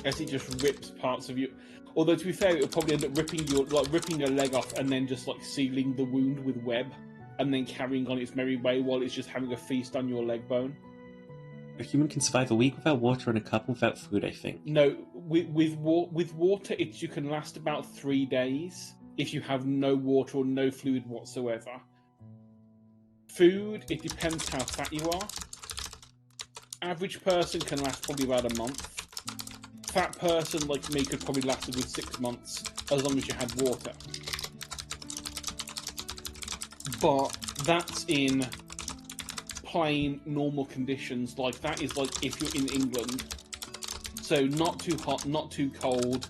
As it just rips parts of you. Although to be fair, it'll probably end up ripping a leg off and then just like sealing the wound with web, and then carrying on its merry way while it's just having a feast on your leg bone. A human can survive a week without water and a couple without food, I think. No, with water, you can last about 3 days if you have no water or no fluid whatsoever. Food, it depends how fat you are. Average person can last probably about a month. Fat person like me could probably last a good 6 months as long as you had water. But that's in plain normal conditions. Like that is like if you're in England, so not too hot, not too cold,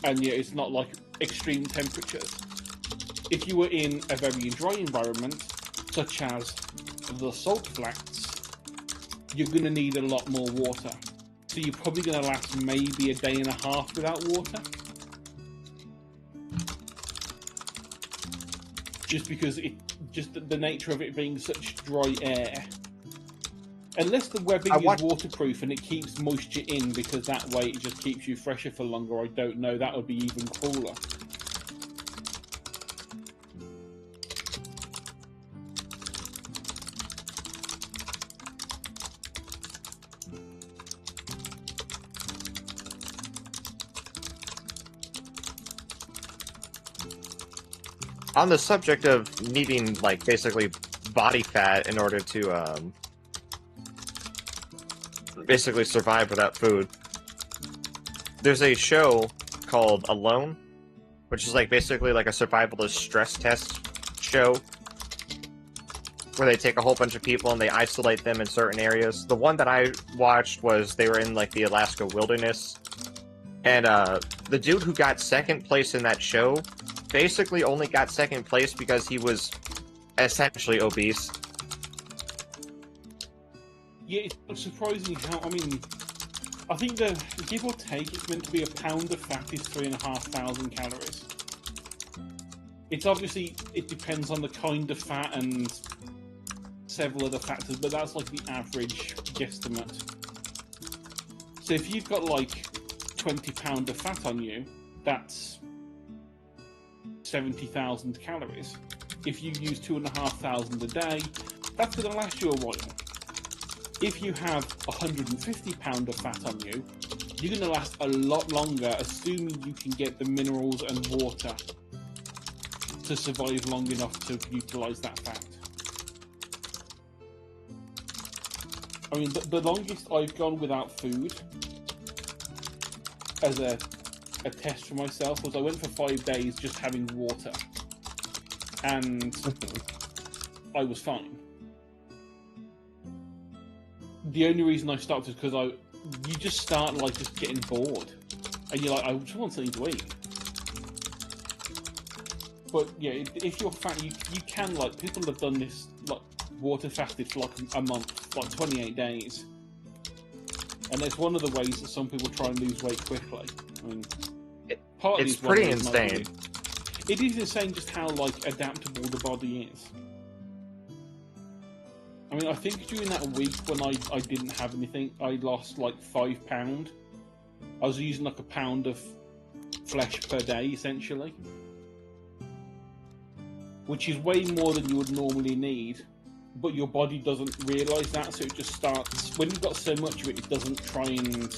and yeah, it's not like extreme temperatures. If you were in a very dry environment, such as the Salt Flats, you're going to need a lot more water. So you're probably going to last maybe a day and a half without water. Just because the nature of it being such dry air. Unless the webbing is waterproof and it keeps moisture in, because that way it just keeps you fresher for longer, I don't know, that would be even cooler. On the subject of needing, like, basically body fat in order to, basically survive without food, there's a show called Alone, which is, like, basically like a survivalist stress test show, where they take a whole bunch of people and they isolate them in certain areas. The one that I watched was they were in, like, the Alaska wilderness, and, the dude who got second place in that show basically only got second place because he was essentially obese. Yeah, it's surprising how, I mean, I think the give or take, it's meant to be a pound of fat is 3,500 calories. It's obviously, it depends on the kind of fat and several other factors, but that's like the average guesstimate. So if you've got like 20 pounds of fat on you, that's 70,000 calories. If you use 2,500 a day, that's going to last you a while. If you have 150 pounds of fat on you, you're going to last a lot longer, assuming you can get the minerals and water to survive long enough to utilise that fat. I mean, the longest I've gone without food as a test for myself was I went for 5 days just having water, and I was fine. The only reason I stopped is because you just start like just getting bored, and you're like, I just want something to eat. But yeah, if you're fat, you can, like, people have done this, like, water fasted for like a month, like 28 days, and it's one of the ways that some people try and lose weight quickly. I mean, it's pretty insane. It is insane just how, like, adaptable the body is. I mean, I think during that week when I didn't have anything, I lost like 5 pounds. I was using like a pound of flesh per day, essentially. Which is way more than you would normally need. But your body doesn't realise that, so it just starts... When you've got so much of it, it doesn't try and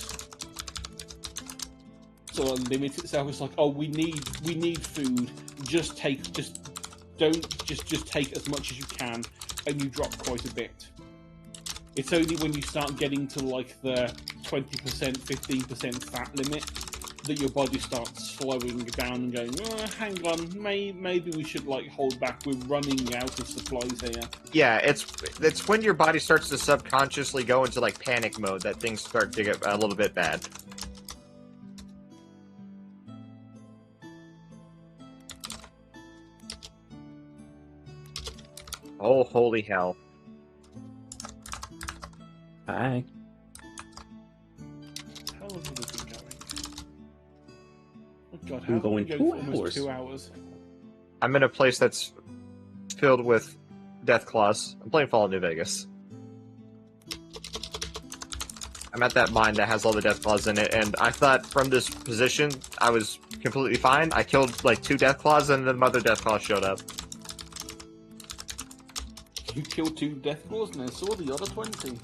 sort of limit itself. It's like, oh, we need food. Just take as much as you can, and you drop quite a bit. It's only when you start getting to like the 20%, 15% fat limit that your body starts slowing down and going, oh, hang on, maybe we should like hold back. We're running out of supplies here. Yeah, it's when your body starts to subconsciously go into like panic mode that things start to get a little bit bad. Oh, holy hell. Hi. How long have we been going? Oh god, how Been long have we going been 2 for almost hours. 2 hours? I'm in a place that's filled with death claws. I'm playing Fallout New Vegas. I'm at that mine that has all the death claws in it, and I thought from this position I was completely fine. I killed like 2 death claws, and then the mother death claw showed up. You killed 2 death claws and then saw the other 20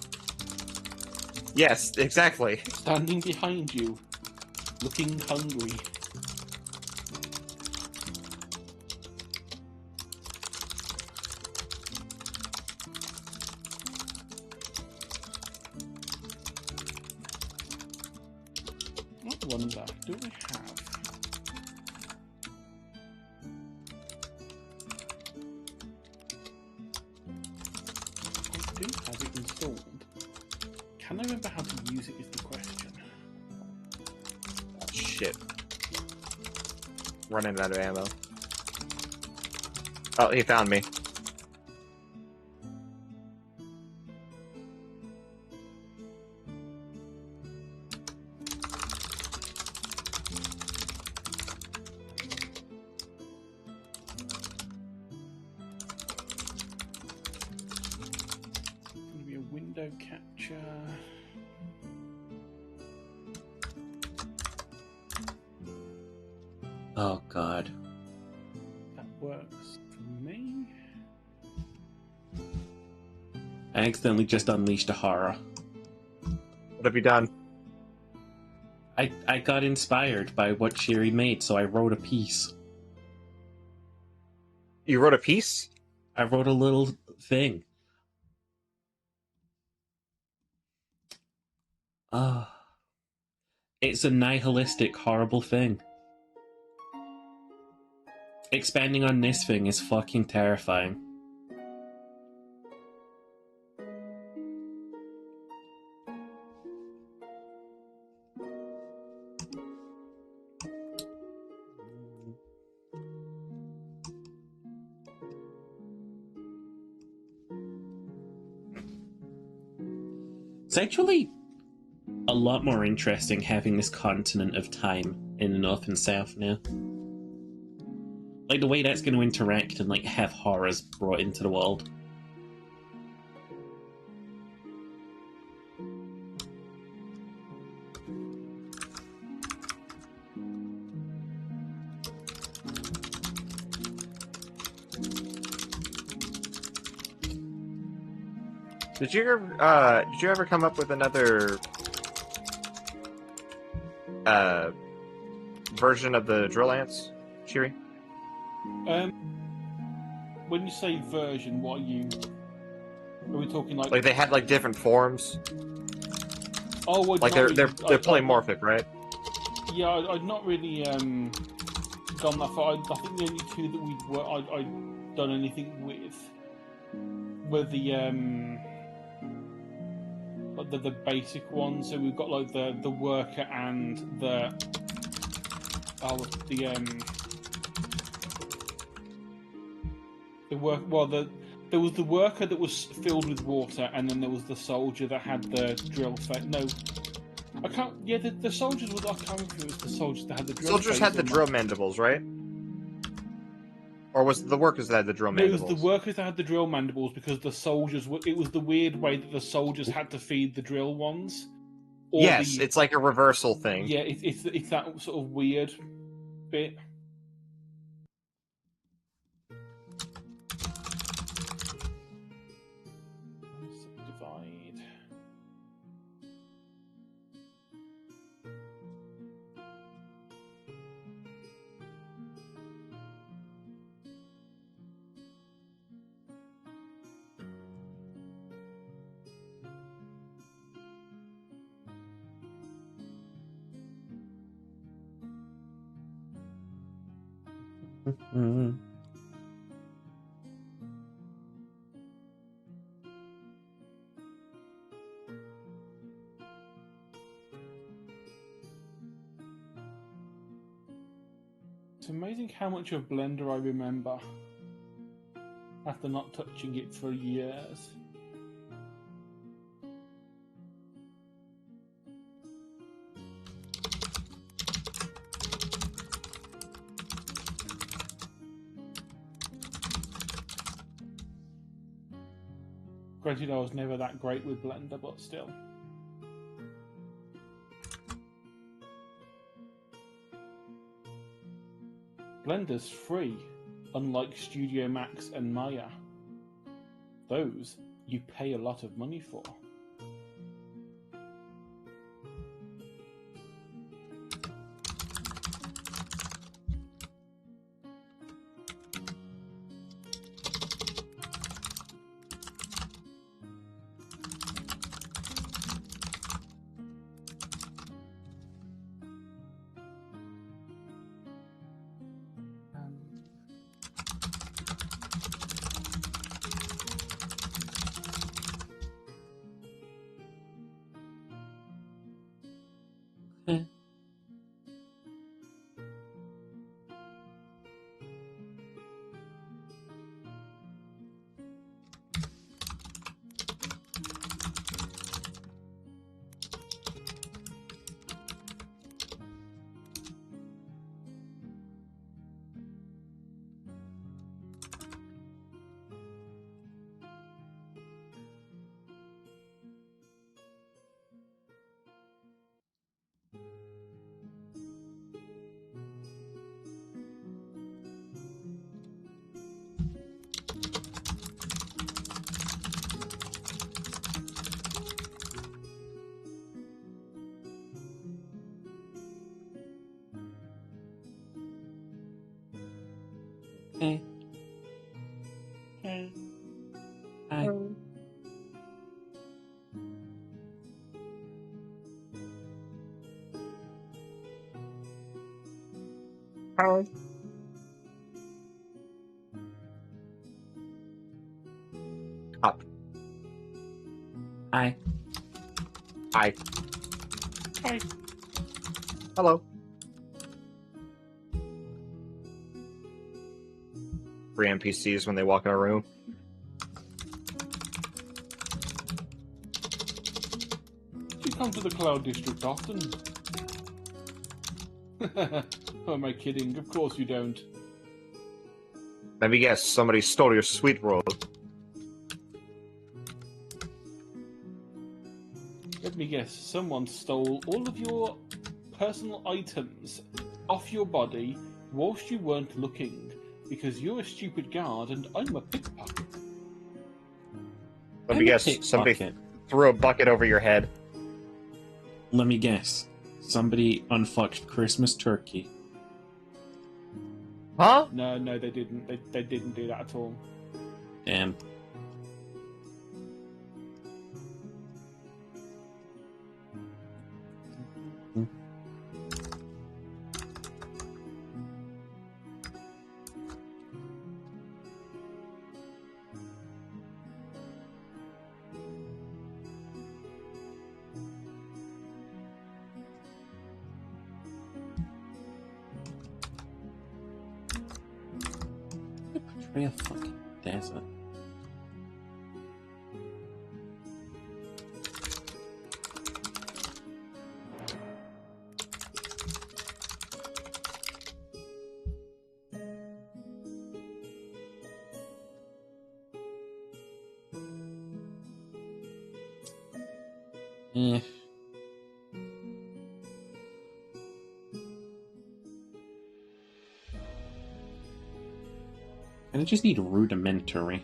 Yes, exactly. standing behind you, looking hungry. I wonder, do we have? I do have it installed. Can I remember how to use it is the question. Oh, shit. Running out of ammo. Oh, he found me. It's going to be a window capture. Oh god. That works for me. I accidentally just unleashed a horror. What have you done? I got inspired by what Sherry made, so I wrote a piece. You wrote a piece? I wrote a little thing. Ah. It's a nihilistic, horrible thing. Expanding on this thing is fucking terrifying. It's actually a lot more interesting having this continent of time in the north and south now. Like the way that's going to interact and like have horrors brought into the world. Did you ever come up with another version of the drill ants, Shiri? When you say version, what are you? Are we talking like? Like they had like different forms. Oh, well, Like not they're really- polymorphic, right? Yeah, I'd not really gone that far. I think the only 2 that I'd done anything with were the basic ones. So we've got like the worker and the work. Well, there was the worker that was filled with water, and then there was the soldier that had the drill. No, I can't. Yeah, the soldiers was. I can't remember if it was the soldiers that had the drill. Soldiers had the drill mandibles, right? Or was it the workers that had the drill No, it mandibles? was the workers that had the drill mandibles because the soldiers were. It was the weird way that the soldiers had to feed the drill ones. Or Yes, it's like a reversal thing. Yeah, it's that sort of weird bit. Divide. Mm-hmm. It's amazing how much of Blender I remember. after not touching it for years. Granted, I was never that great with Blender, but still. Blender's free, unlike Studio Max and Maya. Those you pay a lot of money for. Hey. Hey. Hi. Hi. Up. Hi. Hi. Hi. Hello. Three NPCs when they walk in a room. You come to the Cloud District often? Who am I kidding? Of course you don't. Let me guess, somebody stole your sweet roll. Let me guess, someone stole all of your personal items off your body whilst you weren't looking, because you're a stupid guard and I'm a pickpocket. Let me guess, somebody threw a bucket over your head. Let me guess. Somebody unfucked Christmas turkey. Huh? No, they didn't. They didn't do that at all. Damn. Portray a fucking desert. Eh. I just need rudimentary.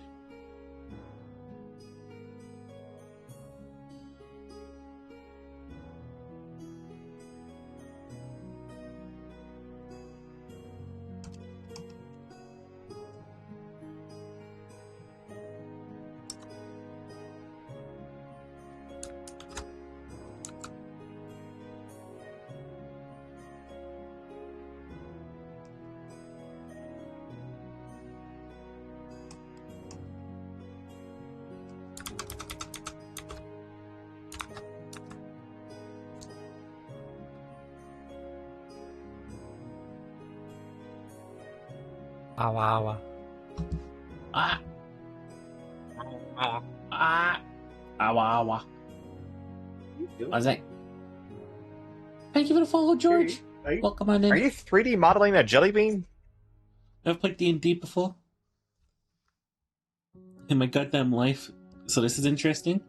Awa. Ah! Awa. What's that? Thank you for the follow, George. Welcome on in. Are you 3D modeling a jelly bean? Ever played D&D before? In my goddamn life. So this is interesting.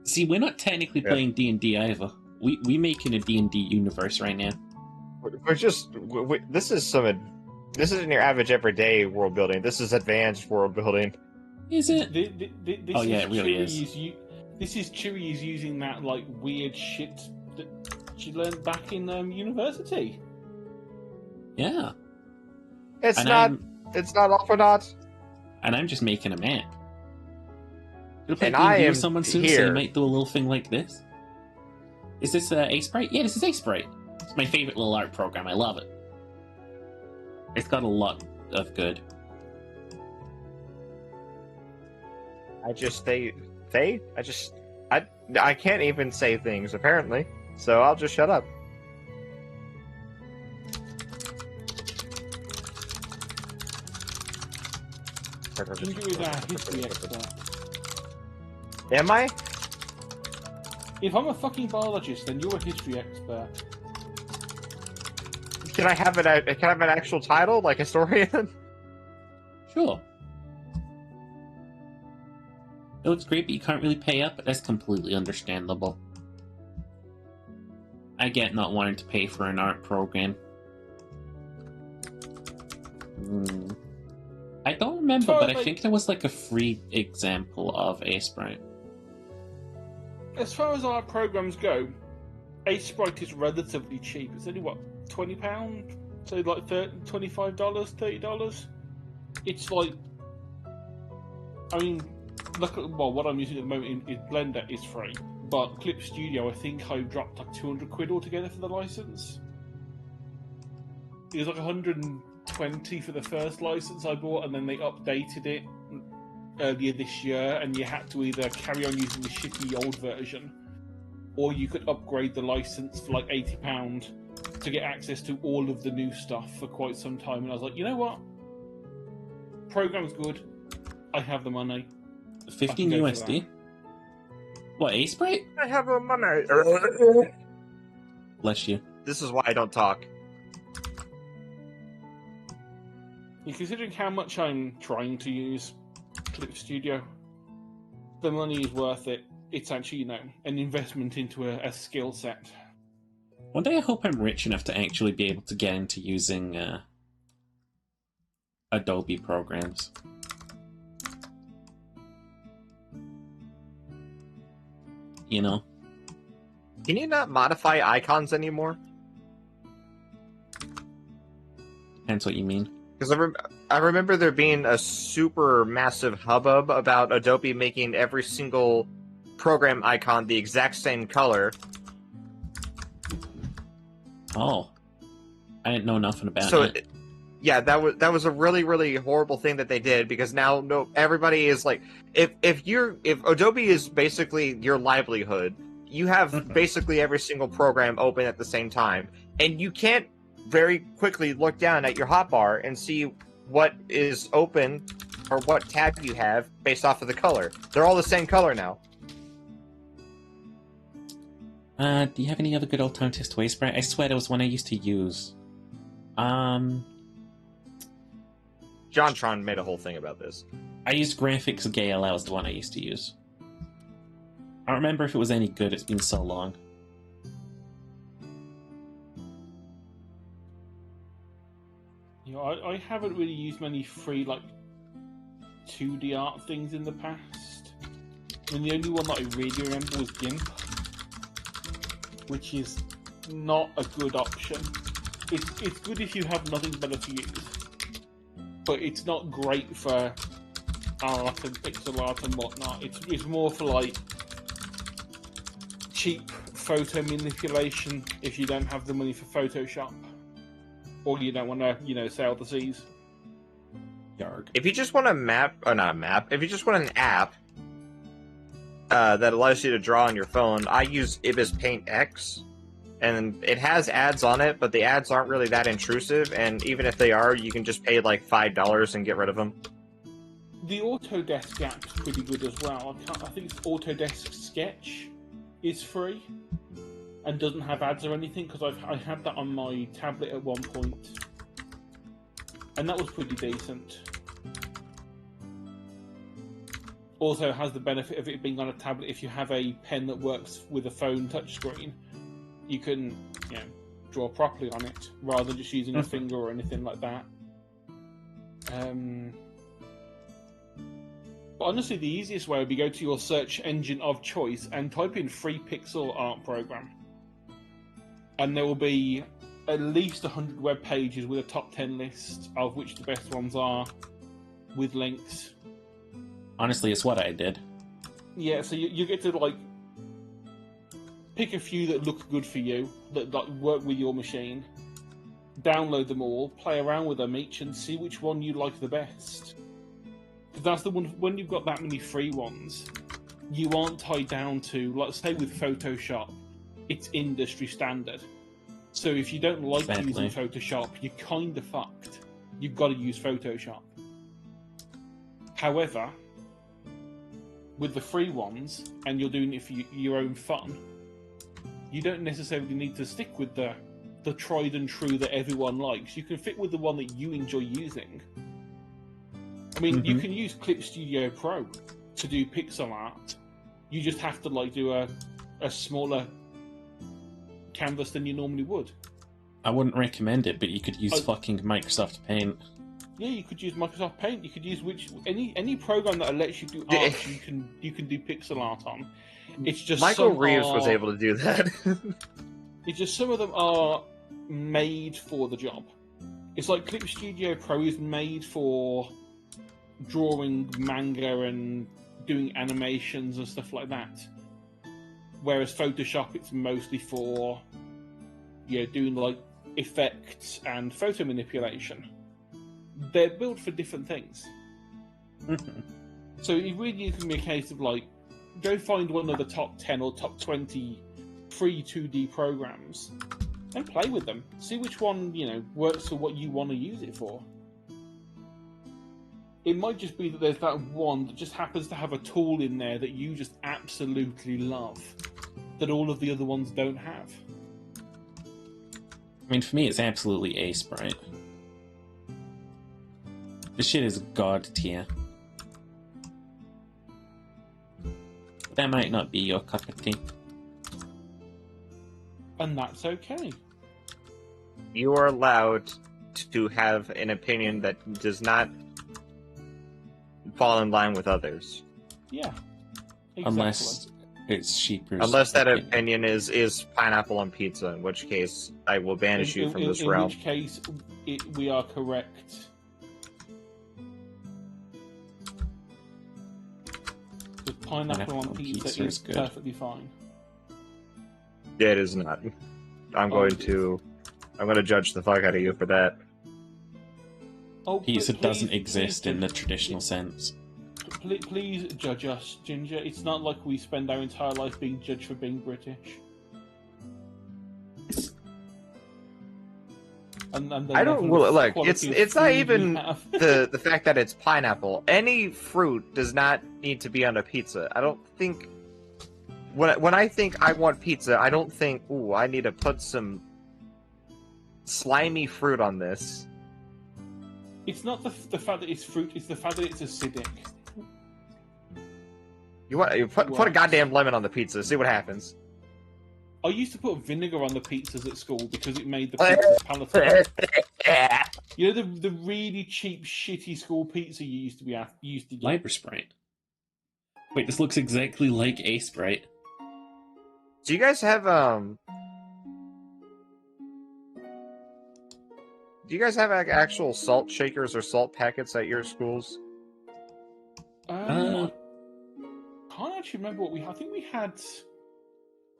See, we're not technically playing D&D either. We making a D&D universe right now. We're just... this isn't your average everyday world building. This is advanced world building. Is it? This Oh, yeah, it really is. This is Chewie is using that like weird shit that she learned back in university. Yeah. It's not awful not. And I'm just making a map. It'll play And I D&D am with someone soon, so here. you might do a little thing like this. Is this Aseprite? Yeah, this is Aseprite. It's my favorite little art program. I love it. It's got a lot of good. I can't even say things apparently, so I'll just shut up. Ginger is our history expert. Am I? If I'm a fucking biologist, then you're a history expert. Can I have an actual title like historian? Sure. It looks great, but you can't really pay up. That's completely understandable. I get not wanting to pay for an art program. I don't remember, but I think there was like a free example of Aseprite. As far as art programs go, Aseprite is relatively cheap. It's only what, £20? So like $25, $30. It's like, I mean, look at what I'm using at the moment in Blender is free, but Clip Studio I think I dropped like 200 quid altogether for the license. It was like 120 for the first license I bought, and then they updated it earlier this year, and you had to either carry on using the shitty old version, or you could upgrade the license for like £80 to get access to all of the new stuff for quite some time. And I was like, you know what? Program's good. I have the money. 15 USD? What, Aseprite? I have a money. Bless you. This is why I don't talk. You're considering how much I'm trying to use Clip Studio, the money is worth it. It's actually, you know, an investment into a skill set. One day I hope I'm rich enough to actually be able to get into using Adobe programs. You know? Can you not modify icons anymore? Depends what you mean. Because I remember there being a super massive hubbub about Adobe making every single program icon the exact same color. Oh. I didn't know nothing about So, it. yeah, that was a really, really horrible thing that they did, because now everybody is like, if Adobe is basically your livelihood, you have basically every single program open at the same time, and you can't very quickly look down at your hotbar and see what is open or what tab you have based off of the color. They're all the same color now. Do you have any other good alternatives to Aseprite? I swear there was one I used to use. JonTron made a whole thing about this. I used Graphics Gale, that was the one I used to use. I don't remember if it was any good, it's been so long. You know, I haven't really used many free, like, 2D art things in the past. I mean, the only one that I really remember was GIMP, which is not a good option. It's good if you have nothing better to use, but it's not great for art and pixel art and whatnot. It's more for, like, cheap photo manipulation if you don't have the money for Photoshop. Or you don't want to, you know, sail the seas. Yarg. If you just want if you just want an app that allows you to draw on your phone, I use Ibis Paint X, and it has ads on it, but the ads aren't really that intrusive, and even if they are, you can just pay like $5 and get rid of them. The Autodesk app's pretty good as well. I think it's Autodesk Sketch is free and doesn't have ads or anything, because I had that on my tablet at one point, and that was pretty decent. Also has the benefit of it being on a tablet. If you have a pen that works with a phone touchscreen, you can, you know, draw properly on it rather than just using a finger or anything like that. But honestly, the easiest way would be go to your search engine of choice and type in free pixel art program, and there will be at least 100 web pages with a top 10 list of which the best ones are, with links. Honestly, it's what I did. Yeah, so you get to like pick a few that look good for you, that work with your machine, download them all, play around with them each, and see which one you like the best. Because that's the one, when you've got that many free ones, you aren't tied down to, like, say with Photoshop, it's industry standard. So if you don't like using Photoshop, you're kind of fucked. You've got to use Photoshop. However, with the free ones, and you're doing it for your own fun, you don't necessarily need to stick with the tried and true that everyone likes. You can fit with the one that you enjoy using. I mean, you can use Clip Studio Pro to do pixel art. You just have to like do a smaller canvas than you normally would. I wouldn't recommend it, but you could use fucking Microsoft Paint. Yeah, you could use Microsoft Paint. You could use any program that lets you do art. you can do pixel art on. It's just Michael Reeves was able to do that. It's just some of them are made for the job. It's like Clip Studio Pro is made for drawing manga and doing animations and stuff like that, whereas Photoshop, it's mostly for doing like effects and photo manipulation. They're built for different things. So it really can be a case of like, go find one of the top 10 or top 20 free 2D programs and play with them. See which one, works for what you want to use it for. It might just be that there's that one that just happens to have a tool in there that you just absolutely love, that all of the other ones don't have. I mean, for me, it's absolutely Aseprite. This shit is god tier. That might not be your cup of tea. And that's okay. You are allowed to have an opinion that does not fall in line with others. Yeah. Exactly. Unless it's cheaper. Unless that opinion is pineapple on pizza, in which case I will banish you from this realm. In which case, we are correct. The pineapple on pizza is perfectly fine. Yeah, it is not. I'm going to judge the fuck out of you for that. Pizza doesn't exist in the traditional sense. Please judge us, Ginger. It's not like we spend our entire life being judged for being British. I don't look. It's not even the fact that it's pineapple. Any fruit does not need to be on a pizza. I don't think. When I think I want pizza, I don't think, ooh, I need to put some slimy fruit on this. It's not the fact that it's fruit, it's the fact that it's acidic. You put a goddamn lemon on the pizza, see what happens. I used to put vinegar on the pizzas at school because it made the pizzas palatable. You know the really cheap, shitty school pizza you used to get? Librasprite. Wait, this looks exactly like Aseprite. Do you guys have like, actual salt shakers or salt packets at your schools? I can't actually remember what we had. I think we had.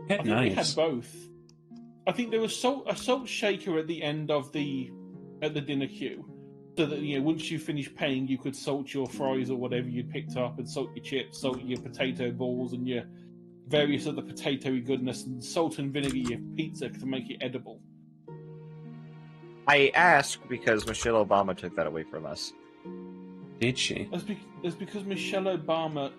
We had both. I think there was a salt shaker at the end of the dinner queue, so that once you finish paying, you could salt your fries or whatever you picked up, and salt your chips, salt your potato balls, and your various other potatoey goodness, and salt and vinegar your pizza to make it edible. I ask because Michelle Obama took that away from us. did she? It's because Michelle Obama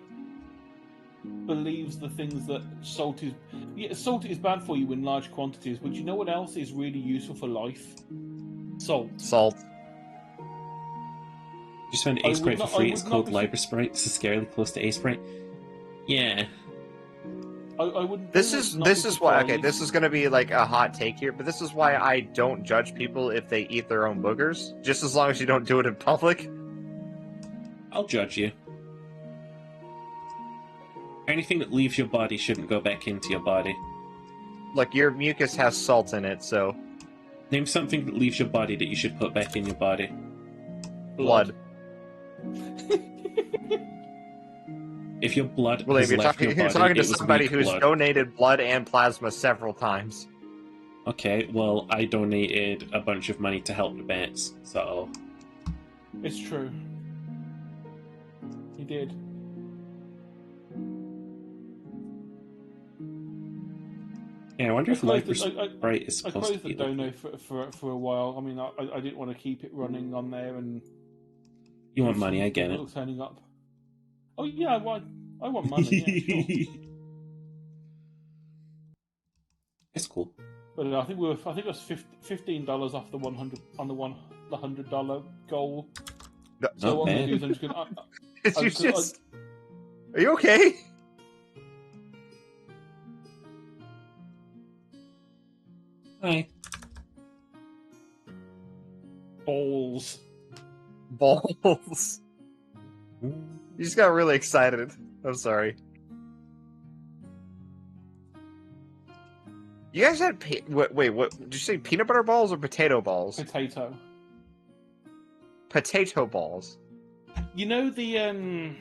believes the things that salt is. Yeah, salt is bad for you in large quantities, but you know what else is really useful for life? Salt. Salt. You found I Ace would Sprite not- for I free. would It's not called be- Liber Sprite. This is scarily close to Ace Sprite. Yeah. I would. This I is would not this be is why. Okay, surprised. this is gonna be like a hot take here, but this is why I don't judge people if they eat their own boogers. Just as long as you don't do it in public. I'll judge you. Anything that leaves your body shouldn't go back into your body. Look, your mucus has salt in it, so Name something that leaves your body that you should put back in your body. blood. If your blood William, has you're left talking, your you're body, talking to it was somebody weak who's blood. donated blood and plasma several times. Okay, well, I donated a bunch of money to help the vets, so... It's true. He did. Yeah, I wonder if I Liber closed it- I- Sprite is I supposed closed to be... the dono for a while. I mean, I didn't want to keep it running on there and. You want money, I get it. People turning up. Oh yeah, I want money. Yeah, sure. It's cool. But I think it was $15 off the the $100 goal. No, So Not what I'm bad. gonna do is I'm just gonna. It's I- you I- just. Are you okay? Hi. balls. Balls. You just got really excited. I'm sorry. You guys had wait, what did you say? Peanut butter balls or potato balls? Potato. Potato balls. You know the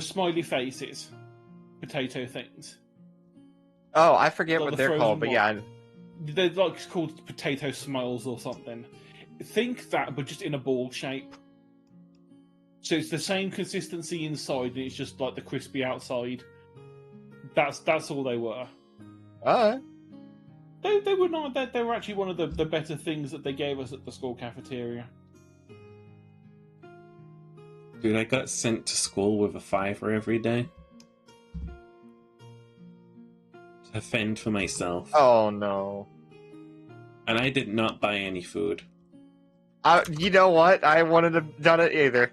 smiley faces, potato things. Oh, I forget Like what the they're frozen called, but one. yeah. They're like called potato smiles or something. Think that, but just in a ball shape. So it's the same consistency inside, and it's just like the crispy outside. That's all they were. They were not. They were actually one of the better things that they gave us at the school cafeteria. Dude, I got sent to school with a $5 every day. To fend for myself. Oh no. And I did not buy any food. You know what? I wouldn't have done it either.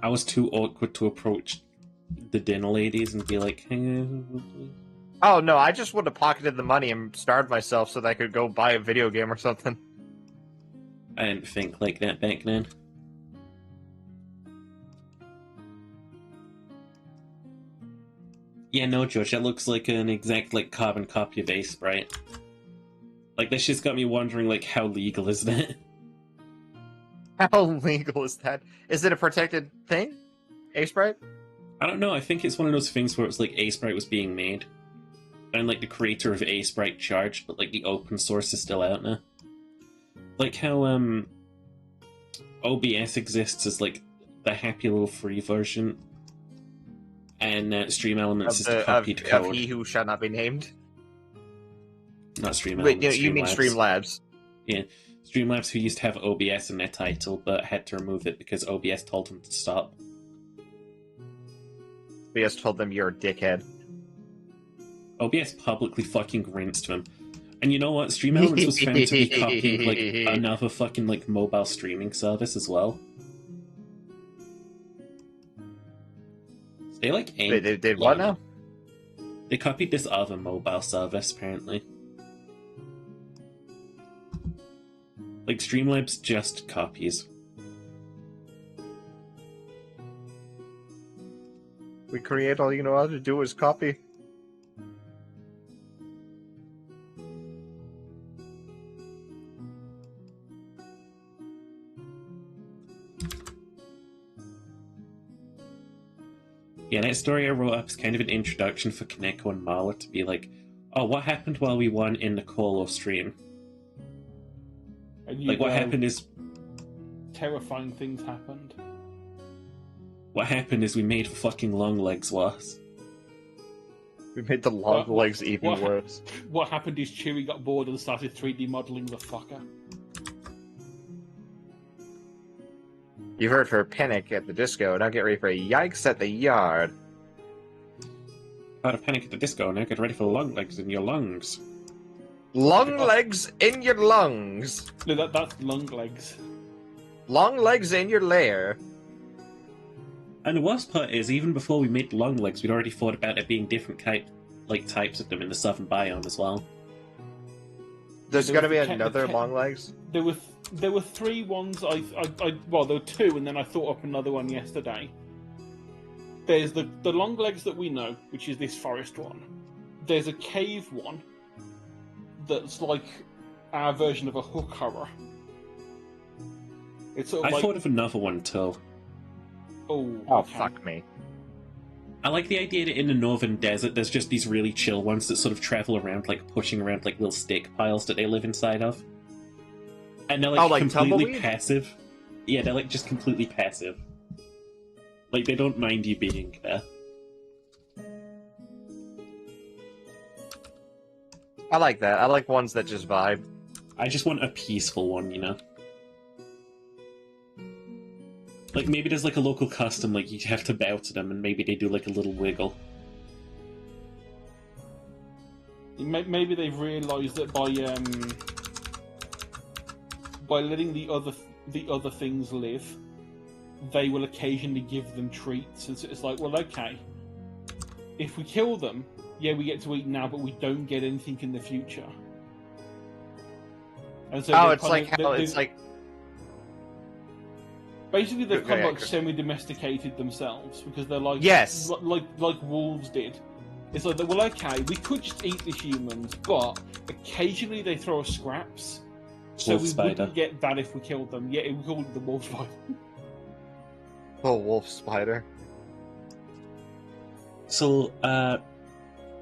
I was too awkward to approach the dinner ladies and be like, hey, Oh no, I just would have pocketed the money and starved myself so that I could go buy a video game or something. I didn't think like that back then. Yeah, no, Josh, that looks like an exact like carbon copy of Ace Sprite. Like this just got me wondering, like, how legal is that? How legal is that? Is it a protected thing? A-Sprite? I don't know. I think it's one of those things where it's like Ace Sprite was being made, and like the creator of Ace Sprite charged, but like the open source is still out now. Like how OBS exists as like the happy little free version, and Stream Elements is the copied Of code. he who shall not be named? Not Stream Wait, Elements. you mean Streamlabs? Yeah, Streamlabs, who used to have OBS in their title but had to remove it because OBS told them to stop. BS told them you're a dickhead. OBS publicly fucking rinsed them. And you know what? Stream Elements was found to be copying like another fucking like mobile streaming service as well. They like ain't They did what now? They copied this other mobile service apparently. Like Streamlabs just copies. We create, all you know how to do is copy. Yeah, that story I wrote up is kind of an introduction for Kaneko and Marla to be like, oh, what happened while we won in the call or stream? And you Like, what go, happened is terrifying things happened. we made fucking long legs worse. We made the long What- legs even what- worse. What happened is Chewie got bored and started 3D modeling the fucker. You heard for Panic at the Disco. Now get ready for a Yikes at the Yard. Out of Panic at the Disco, now get ready for long legs in your lungs. Long legs in your lungs. No, that's lung legs. Long legs in your lair. And the worst part is, even before we made long legs, we'd already thought about it being different types of them in the southern biome as well. There's There gonna be was the another cat- long legs. There were 3 ones. Well, there were 2, and then I thought up another one yesterday. There's the long legs that we know, which is this forest one. There's a cave one that's like our version of a hook horror. It's sort of I like, thought of another one too. Oh, okay. fuck me. I like the idea that in the northern desert, there's just these really chill ones that sort of travel around, like pushing around like little stick piles that they live inside of. And they're like, like completely tumbleweed? passive. Yeah, they're like just completely passive. Like they don't mind you being there. I like that. I like ones that just vibe. I just want a peaceful one, you know? Like maybe there's like a local custom, like you have to bow to them and maybe they do like a little wiggle. Maybe they've realised that by letting the other things live, they will occasionally give them treats. And so it's like, well, okay, if we kill them, yeah, we get to eat now, but we don't get anything in the future. And so It's like basically they've kind of like Okay. semi-domesticated themselves because they're like Yes. like wolves did. It's like, well, okay, we could just eat the humans, but occasionally they throw us scraps, so Wolf we spider. wouldn't get that if we killed them. Yeah, we called it the wolf spider. oh, wolf spider. So,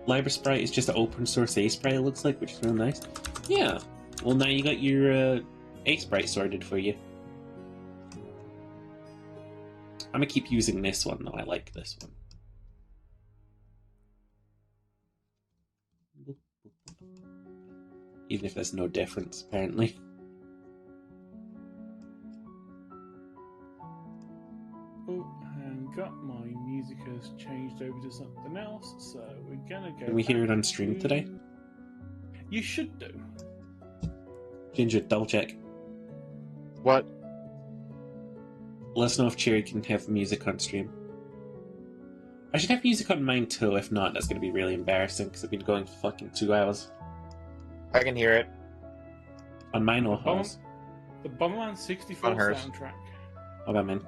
Libra Sprite is just an open source A Sprite, it looks like, which is real nice. Yeah. Well, now you got your A Sprite sorted for you. I'm gonna keep using this one, though. I like this one. Even if there's no difference, apparently. Oh, and got my music has changed over to something else, so we're gonna go. Can we hear it back on stream to- today? You should do. Ginger, double check. What? Let us know if Cherry can have music on stream. I should have music on mine too. If not, that's going to be really embarrassing because I've been going for fucking 2 hours. I can hear it. On mine or Oh. hers? The Bomberman 64 On hers. soundtrack. Oh, I'm in.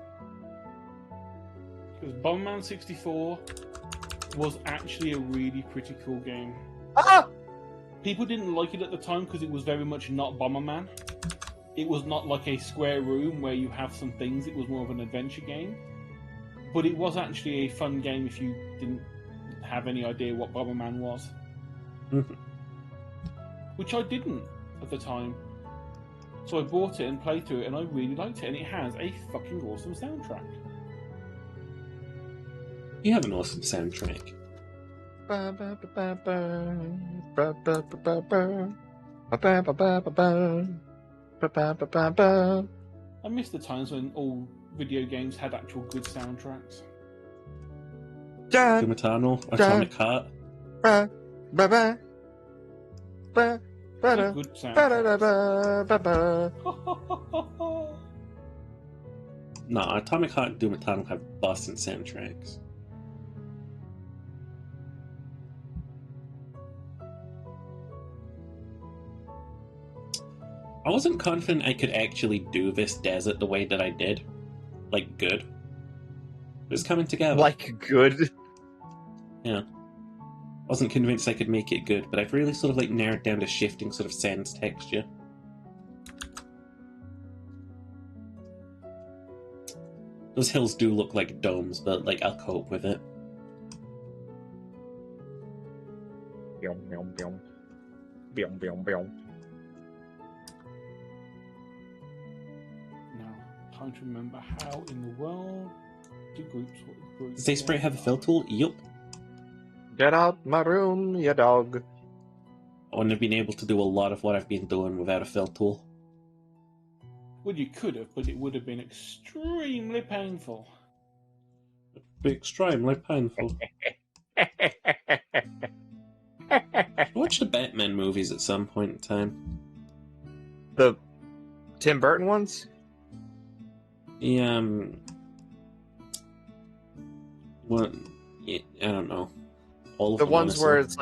Because Bomberman 64 was actually a really pretty cool game. Ah! People didn't like it at the time because it was very much not Bomberman. It was not like a square room where you have some things. It was more of an adventure game. But it was actually a fun game if you didn't have any idea what Bomberman was. Mhm. Which I didn't at the time. So I bought it and played through it and I really liked it. And it has a fucking awesome soundtrack. You have an awesome soundtrack. I miss the times when all video games had actual good soundtracks. Doom Eternal, Atomic Heart. They're good soundtracks. No, Atomic Heart and Doom Eternal have busting soundtracks. I wasn't confident I could actually do this desert the way that I did. Like, good. It was coming together. Like good. Yeah. Wasn't convinced I could make it good, but I've really sort of like narrowed down to shifting sort of sans texture. Those hills do look like domes, but like I'll cope with it. Now, trying to remember how in the world do groups what groups. Does A-Sprite have a fill tool? Yup. Get out my room, you dog. I wouldn't have been able to do a lot of what I've been doing without a fill tool. Well, you could have, but it would have been extremely painful. Be extremely painful. Watch the Batman movies at some point in time. The Tim Burton ones? What? I don't know. All of The them, ones honestly. where it's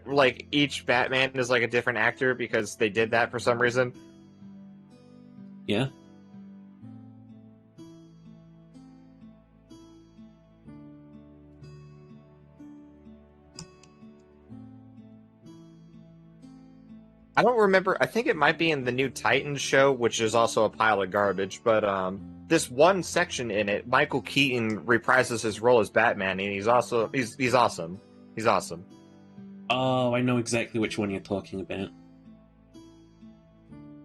like each Batman is like a different actor because they did that for some reason. Yeah. I don't remember. I think it might be in the new Titans show, which is also a pile of garbage. But this one section in it, Michael Keaton reprises his role as Batman, and he's awesome. He's awesome. Oh, I know exactly which one you're talking about.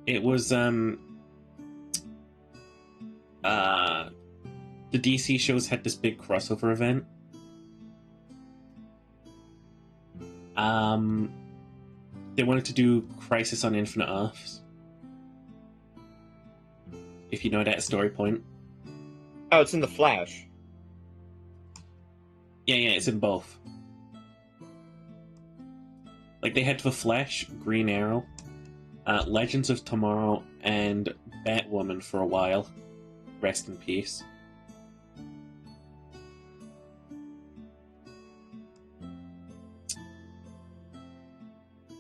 It was the DC shows had this big crossover event. They wanted to do Crisis on Infinite Earths. If you know that story point. Oh, it's in the Flash. Yeah, it's in both. Like, they had The Flash, Green Arrow, Legends of Tomorrow, and Batwoman for a while. Rest in peace.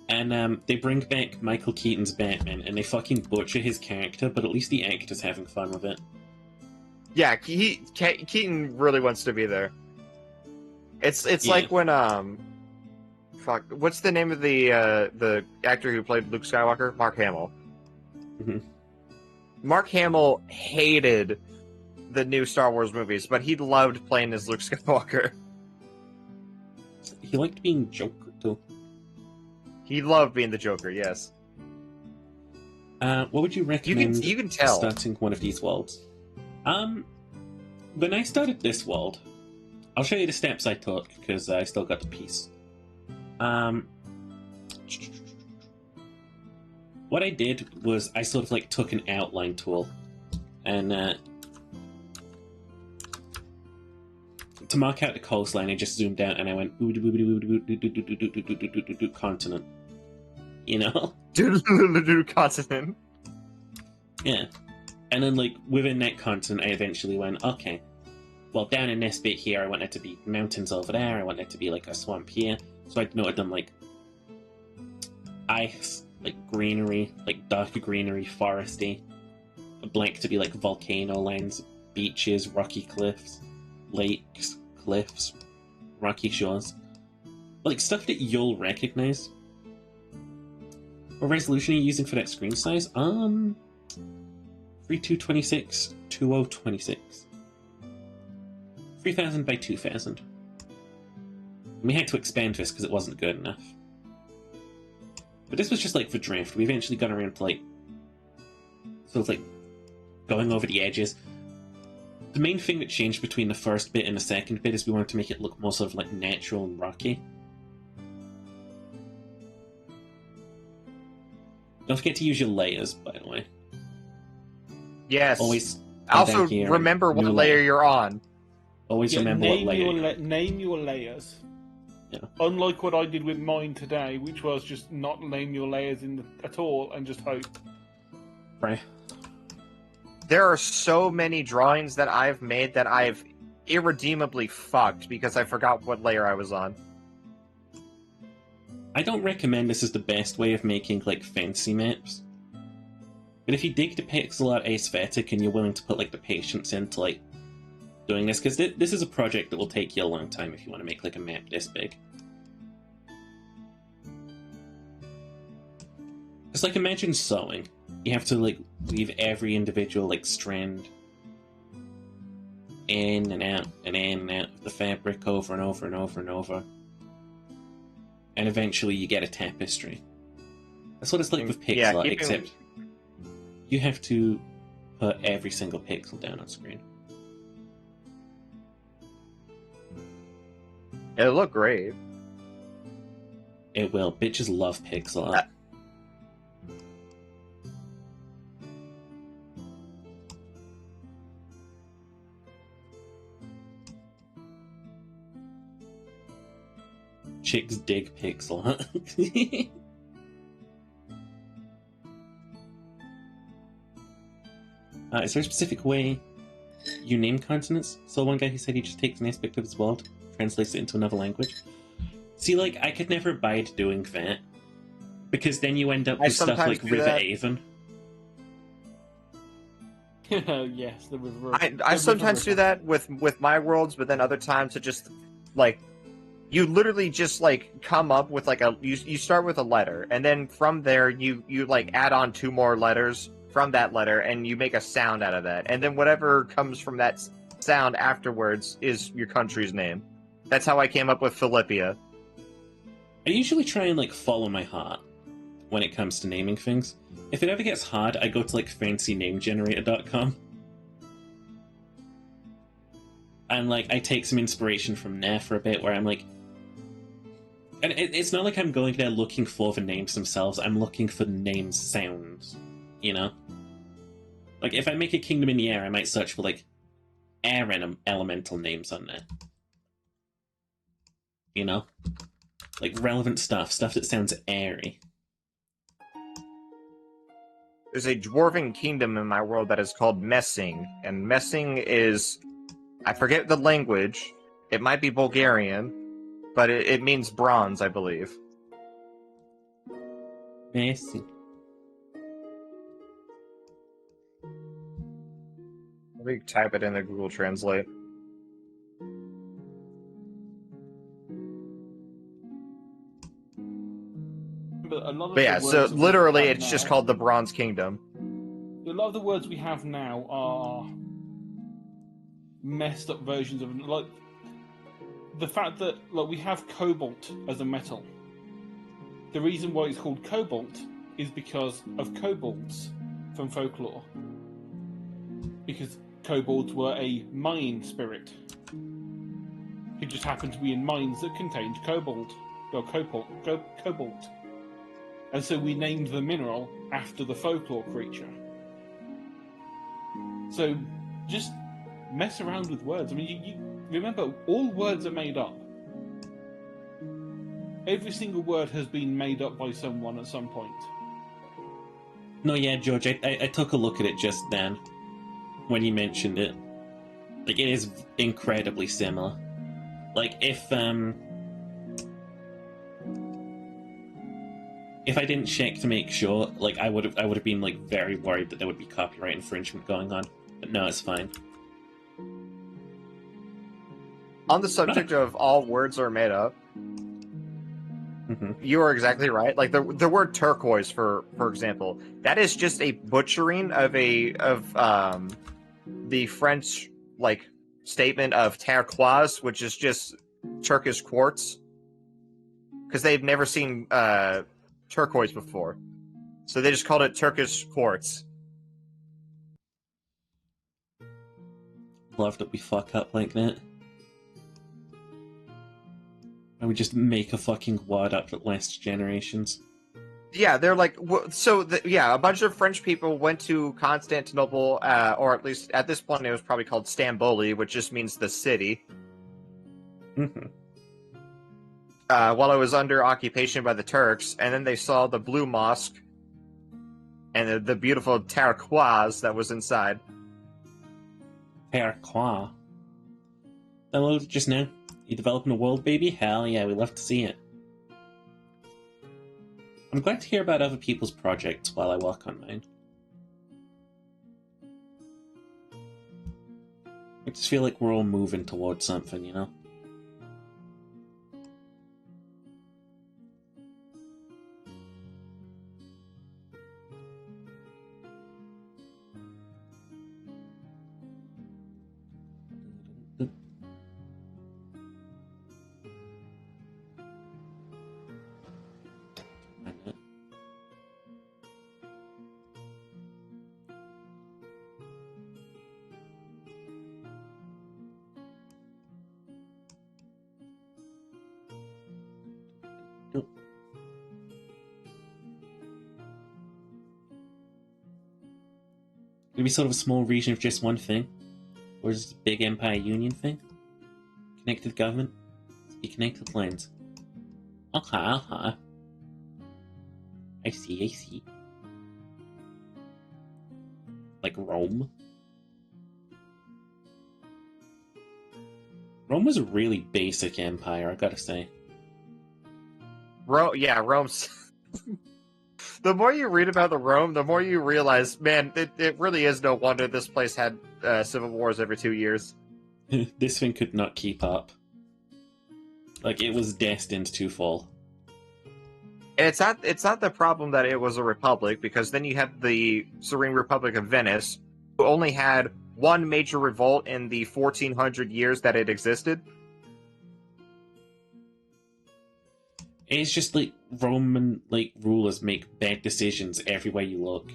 And they bring back Michael Keaton's Batman, and they fucking butcher his character, but at least the actor's having fun with it. Yeah, Keaton really wants to be there. It's Yeah. like when fuck, what's the name of the actor who played Luke Skywalker? Mark Hamill. Mhm. Mark Hamill hated the new Star Wars movies, but he loved playing as Luke Skywalker. He liked being Joker, too. He loved being the Joker. Yes, What would you recommend you can tell. starting one of these worlds? When I started this world, I'll show you the steps I took, because I still got the piece. What I did was I sort of like took an outline tool and to mark out the coastline, I just zoomed out and I went continent. You know? Continent. Yeah. And then, like, within that continent, I eventually went, okay, well, down in this bit here, I want it to be mountains over there, I want it to be, like, a swamp here. So I noted them, like, ice, like, greenery, like, dark greenery, foresty. A blank to be, like, volcano lands, beaches, rocky cliffs, lakes, cliffs, rocky shores. Like, stuff that you'll recognize. What resolution are you using for that screen size? 3226, 2026. 3000 by 2000. We had to expand this because it wasn't good enough. But this was just like for draft. We eventually got around to like sort of like going over the edges. The main thing that changed between the first bit and the second bit is we wanted to make it look more sort of like natural and rocky. Don't forget to use your layers, by the way. Yes. Always come Also, down here, remember what new layer layer. you're on. Always Yeah, remember what name layer. your name your layers. Yeah. Unlike what I did with mine today, which was just not name your layers at all and just hope. Right. There are so many drawings that I've made that I've irredeemably fucked because I forgot what layer I was on. I don't recommend this as the best way of making, like, fancy maps. But if you dig the pixel art aesthetic and you're willing to put, like, the patience into, like, doing this, because this is a project that will take you a long time if you want to make, like, a map this big. It's like, imagine sewing. You have to, like, weave every individual, like, strand in and out and in and out of the fabric over and over and over and over. And eventually you get a tapestry. That's what it's like with pixel Yeah, art, keeping- except you have to put every single pixel down on screen. It'll look great. It will. Bitches love pixel art. Chicks dig pics a lot. Is there a specific way you name continents? So one guy who said he just takes an aspect of his world, translates it into another language. See, like, I could never abide doing that. Because then you end up with stuff like River Avon. Yes, the river. I sometimes do that with my worlds, but then other times it just, like, you literally just, like, come up with, like, you start with a letter, and then from there you like, add on 2 more letters from that letter, and you make a sound out of that. And then whatever comes from that sound afterwards is your country's name. That's how I came up with Philippia. I usually try and, like, follow my heart when it comes to naming things. If it ever gets hard, I go to, like, fancynamegenerator.com. And, like, I take some inspiration from there for a bit, where I'm like... And it's not like I'm going there looking for the names themselves, I'm looking for the name sounds, you know? Like, if I make a kingdom in the air, I might search for, like, air elemental names on there. You know? Like, relevant stuff that sounds airy. There's a dwarven kingdom in my world that is called Messing, and Messing is... I forget the language. It might be Bulgarian, but it means bronze, I believe. Messing. Let me type it into Google Translate. But yeah, so literally it's just called the Bronze Kingdom. A lot of the words we have now are messed up versions of, like, the fact that, like, we have cobalt as a metal. The reason why it's called cobalt is because of kobolds from folklore. Because kobolds were a mine spirit who just happened to be in mines that contained cobalt. Cobalt. And so we named the mineral after the folklore creature. So just mess around with words. I mean, you remember, all words are made up. Every single word has been made up by someone at some point. No, yeah, George, I took a look at it just then, when you mentioned it. Like, it is incredibly similar. Like, if I didn't check to make sure, like, I would have been, like, very worried that there would be copyright infringement going on. But no, it's fine. On the subject of all words are made up, you are exactly right. Like, the word turquoise, for example, that is just a butchering of the French, like, statement of turquoise, which is just Turkish quartz, because they've never seen turquoise before, so they just called it Turkish quartz. Love that we fuck up like that. And we just make a fucking word up that lasts generations. Yeah, they're like, a bunch of French people went to Constantinople, or at least at this point it was probably called Stamboli, which just means the city. While it was under occupation by the Turks, and then they saw the Blue Mosque and the beautiful turquoise that was inside. Turquoise. Downloaded just now. You developing a world, baby? Hell yeah, we love to see it. I'm glad to hear about other people's projects while I work on mine. I just feel like we're all moving towards something, you know? Gonna be sort of a small region of just one thing? Or is it a big Empire Union thing? Connected government? Be connected lands. Okay, okay. I see, I see. Like Rome. Rome was a really basic empire, I gotta say. Rome's. The more you read about the Rome, the more you realize, man, it really is no wonder this place had civil wars every 2 years. This thing could not keep up. Like, it was destined to fall. And it's not the problem that it was a republic, because then you have the Serene Republic of Venice, who only had one major revolt in the 1400 years that it existed. It's just like Roman rulers make bad decisions everywhere you look.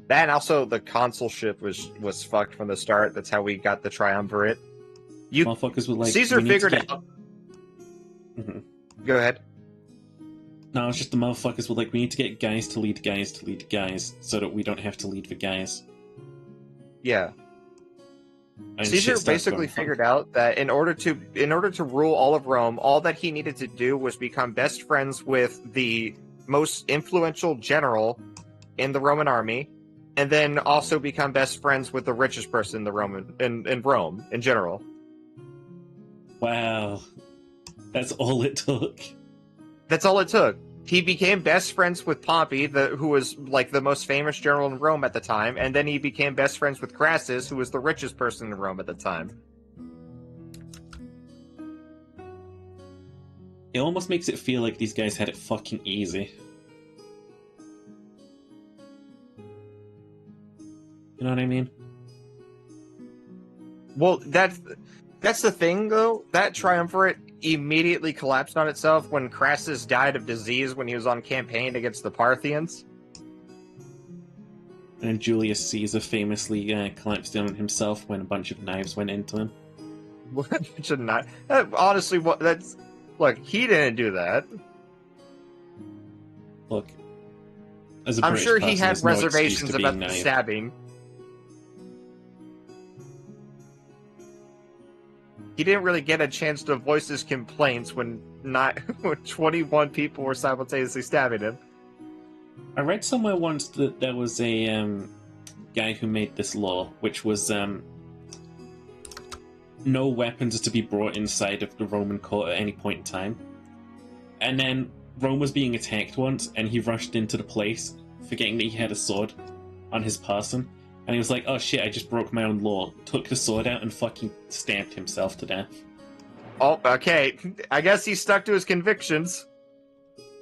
And also the consulship was fucked from the start. That's how we got the triumvirate. Motherfuckers were like, Caesar figured it out. Mm-hmm. Go ahead. No, it's just the motherfuckers were like, we need to get guys to lead guys to lead guys, so that we don't have to lead the guys. Yeah. And Caesar basically figured out that in order to rule all of Rome, all that he needed to do was become best friends with the most influential general in the Roman army, and then also become best friends with the richest person in the in Rome in general. Wow. That's all it took. That's all it took. He became best friends with Pompey, who was like the most famous general in Rome at the time, and then he became best friends with Crassus, who was the richest person in Rome at the time. It almost makes it feel like these guys had it fucking easy. You know what I mean? Well, that's the thing, though. That triumvirate immediately collapsed on itself when Crassus died of disease when he was on campaign against the Parthians. And Julius Caesar famously collapsed down on himself when a bunch of knives went into him. Should not. Honestly, look, he didn't do that. Look, as a I'm British sure person, he had there's no excuse reservations to being about the naive. stabbing. He didn't really get a chance to voice his complaints when 21 people were simultaneously stabbing him. I read somewhere once that there was a guy who made this law, which was no weapons are to be brought inside of the Roman court at any point in time. And then Rome was being attacked once, and he rushed into the place, forgetting that he had a sword on his person. And he was like, oh shit, I just broke my own law. Took the sword out and fucking stabbed himself to death. Oh, okay. I guess he stuck to his convictions.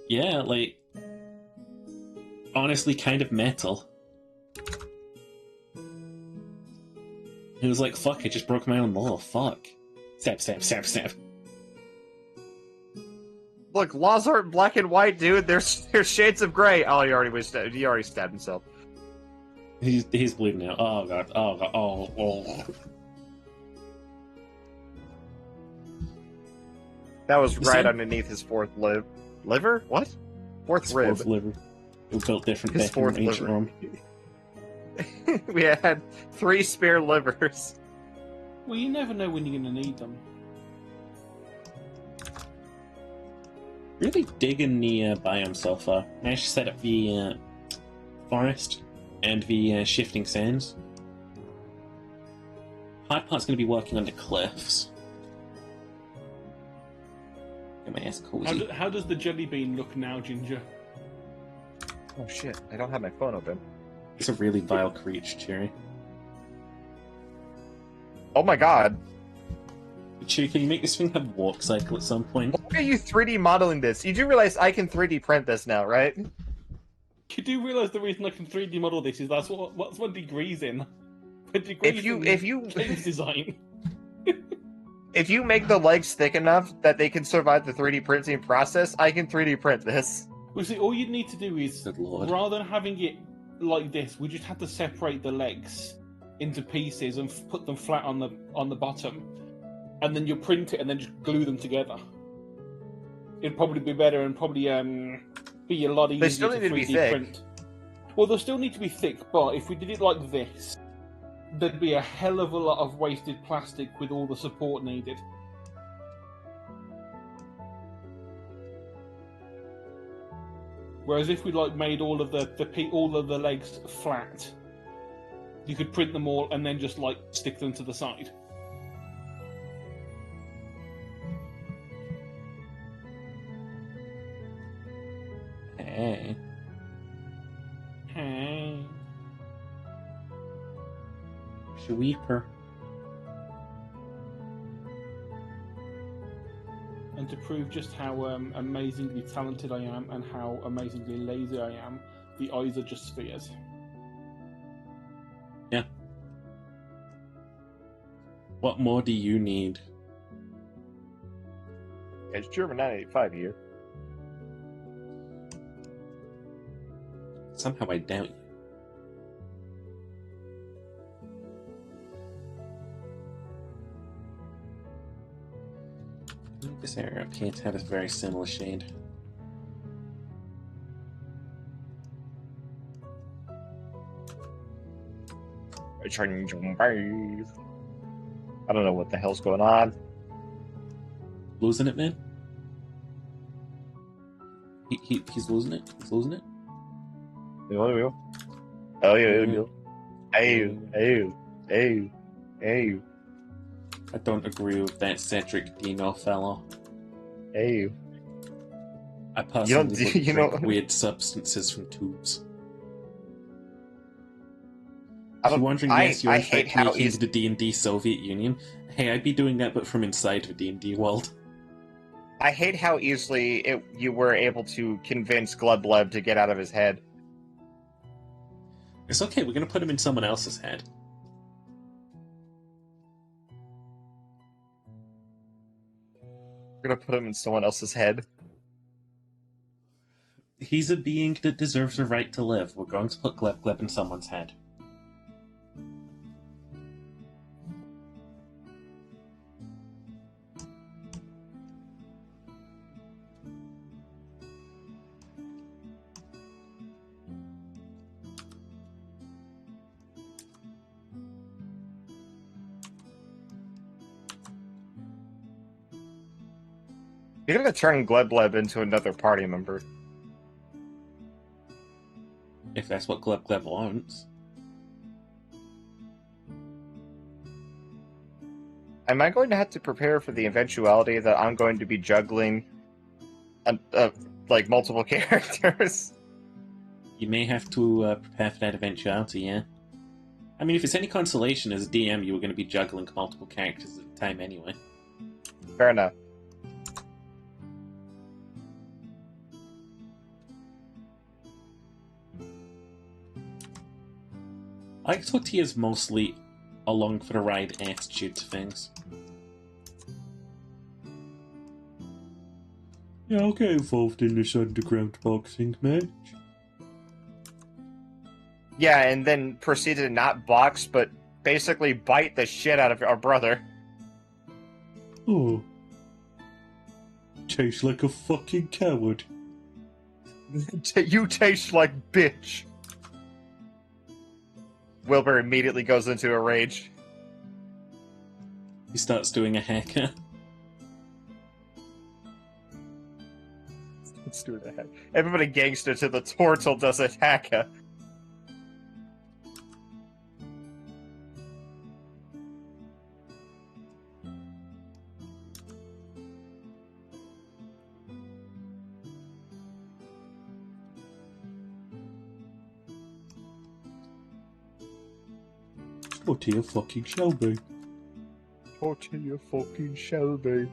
Yeah, like, honestly kind of metal. He was like, fuck, I just broke my own law, fuck. Stab, stab, stab, stab. Look, laws aren't black and white, dude. There's shades of gray. Oh, he already stabbed himself. He's bleeding now. Oh god. Oh god. Oh. That was You right said- underneath his fourth liver? What? Fourth His rib. fourth liver. It was built different His back fourth in ancient liver. Rome. We had 3 spare livers. Well, you never know when you're going to need them. Really digging the biome so far. I actually set up the forest and the shifting sands. Hard part's going to be working on the cliffs. Get my ass cozy. How does the jelly bean look now, Ginger? Oh shit, I don't have my phone open. It's a really vile creature, Cherry. Oh my god. Cherry, can you make this thing have warp cycle at some point? Why are you 3D modeling this? You do realize I can 3D print this now, right? You do realise the reason I can 3D model this is what's one degree's in. If you games design. if you make the legs thick enough that they can survive the 3D printing process, I can 3D print this. Well, see, all you need to do is, Good lord. rather than having it like this, we just have to separate the legs into pieces and put them flat on the bottom, and then you print it and then just glue them together. It'd probably be better and probably be a lot easier They still to need to 3D be thick. print. Well, they'll still need to be thick, but if we did it like this, there'd be a hell of a lot of wasted plastic with all the support needed. Whereas if we like made all of the legs flat, you could print them all and then just like stick them to the side. Hey. Hey. Sweeper. And to prove just how amazingly talented I am and how amazingly lazy I am, the eyes are just spheres. Yeah. What more do you need? It's German 985 here. Somehow I doubt you. This area up here to have a very similar shade. I don't know what the hell's going on. Losing it, man? He's losing it? He's losing it? Oh, yeah. Hey. I don't agree with that Cedric Dino fellow. Hey. I personally wouldn't you drink know- weird substances from tubes. I If you're don't- wondering, I- yes, you're I in hate fact how making he's- the D&D Soviet Union. Hey, I'd be doing that, but from inside the D&D world. I hate how easily you were able to convince Glubbleb to get out of his head. It's okay, we're gonna put him in someone else's head. We're gonna put him in someone else's head. He's a being that deserves a right to live. We're going to put Gleb in someone's head. You're gonna turn Glubbleb into another party member. If that's what Gleb wants. Am I going to have to prepare for the eventuality that I'm going to be juggling, like multiple characters? You may have to prepare for that eventuality, yeah? I mean, if it's any consolation, as a DM, you were going to be juggling multiple characters at a time anyway. Fair enough. I thought he is mostly along for the ride attitude to things. Yeah, I'll get involved in this underground boxing match. Yeah, and then proceed to not box, but basically bite the shit out of our brother. Oh. Tastes like a fucking coward. You taste like bitch. Wilbur immediately goes into a rage. He starts doing a haircut. Let's do that. Everybody gangster to the turtle does a hacker. Tortilla fucking Shelby. Tortilla fucking Shelby.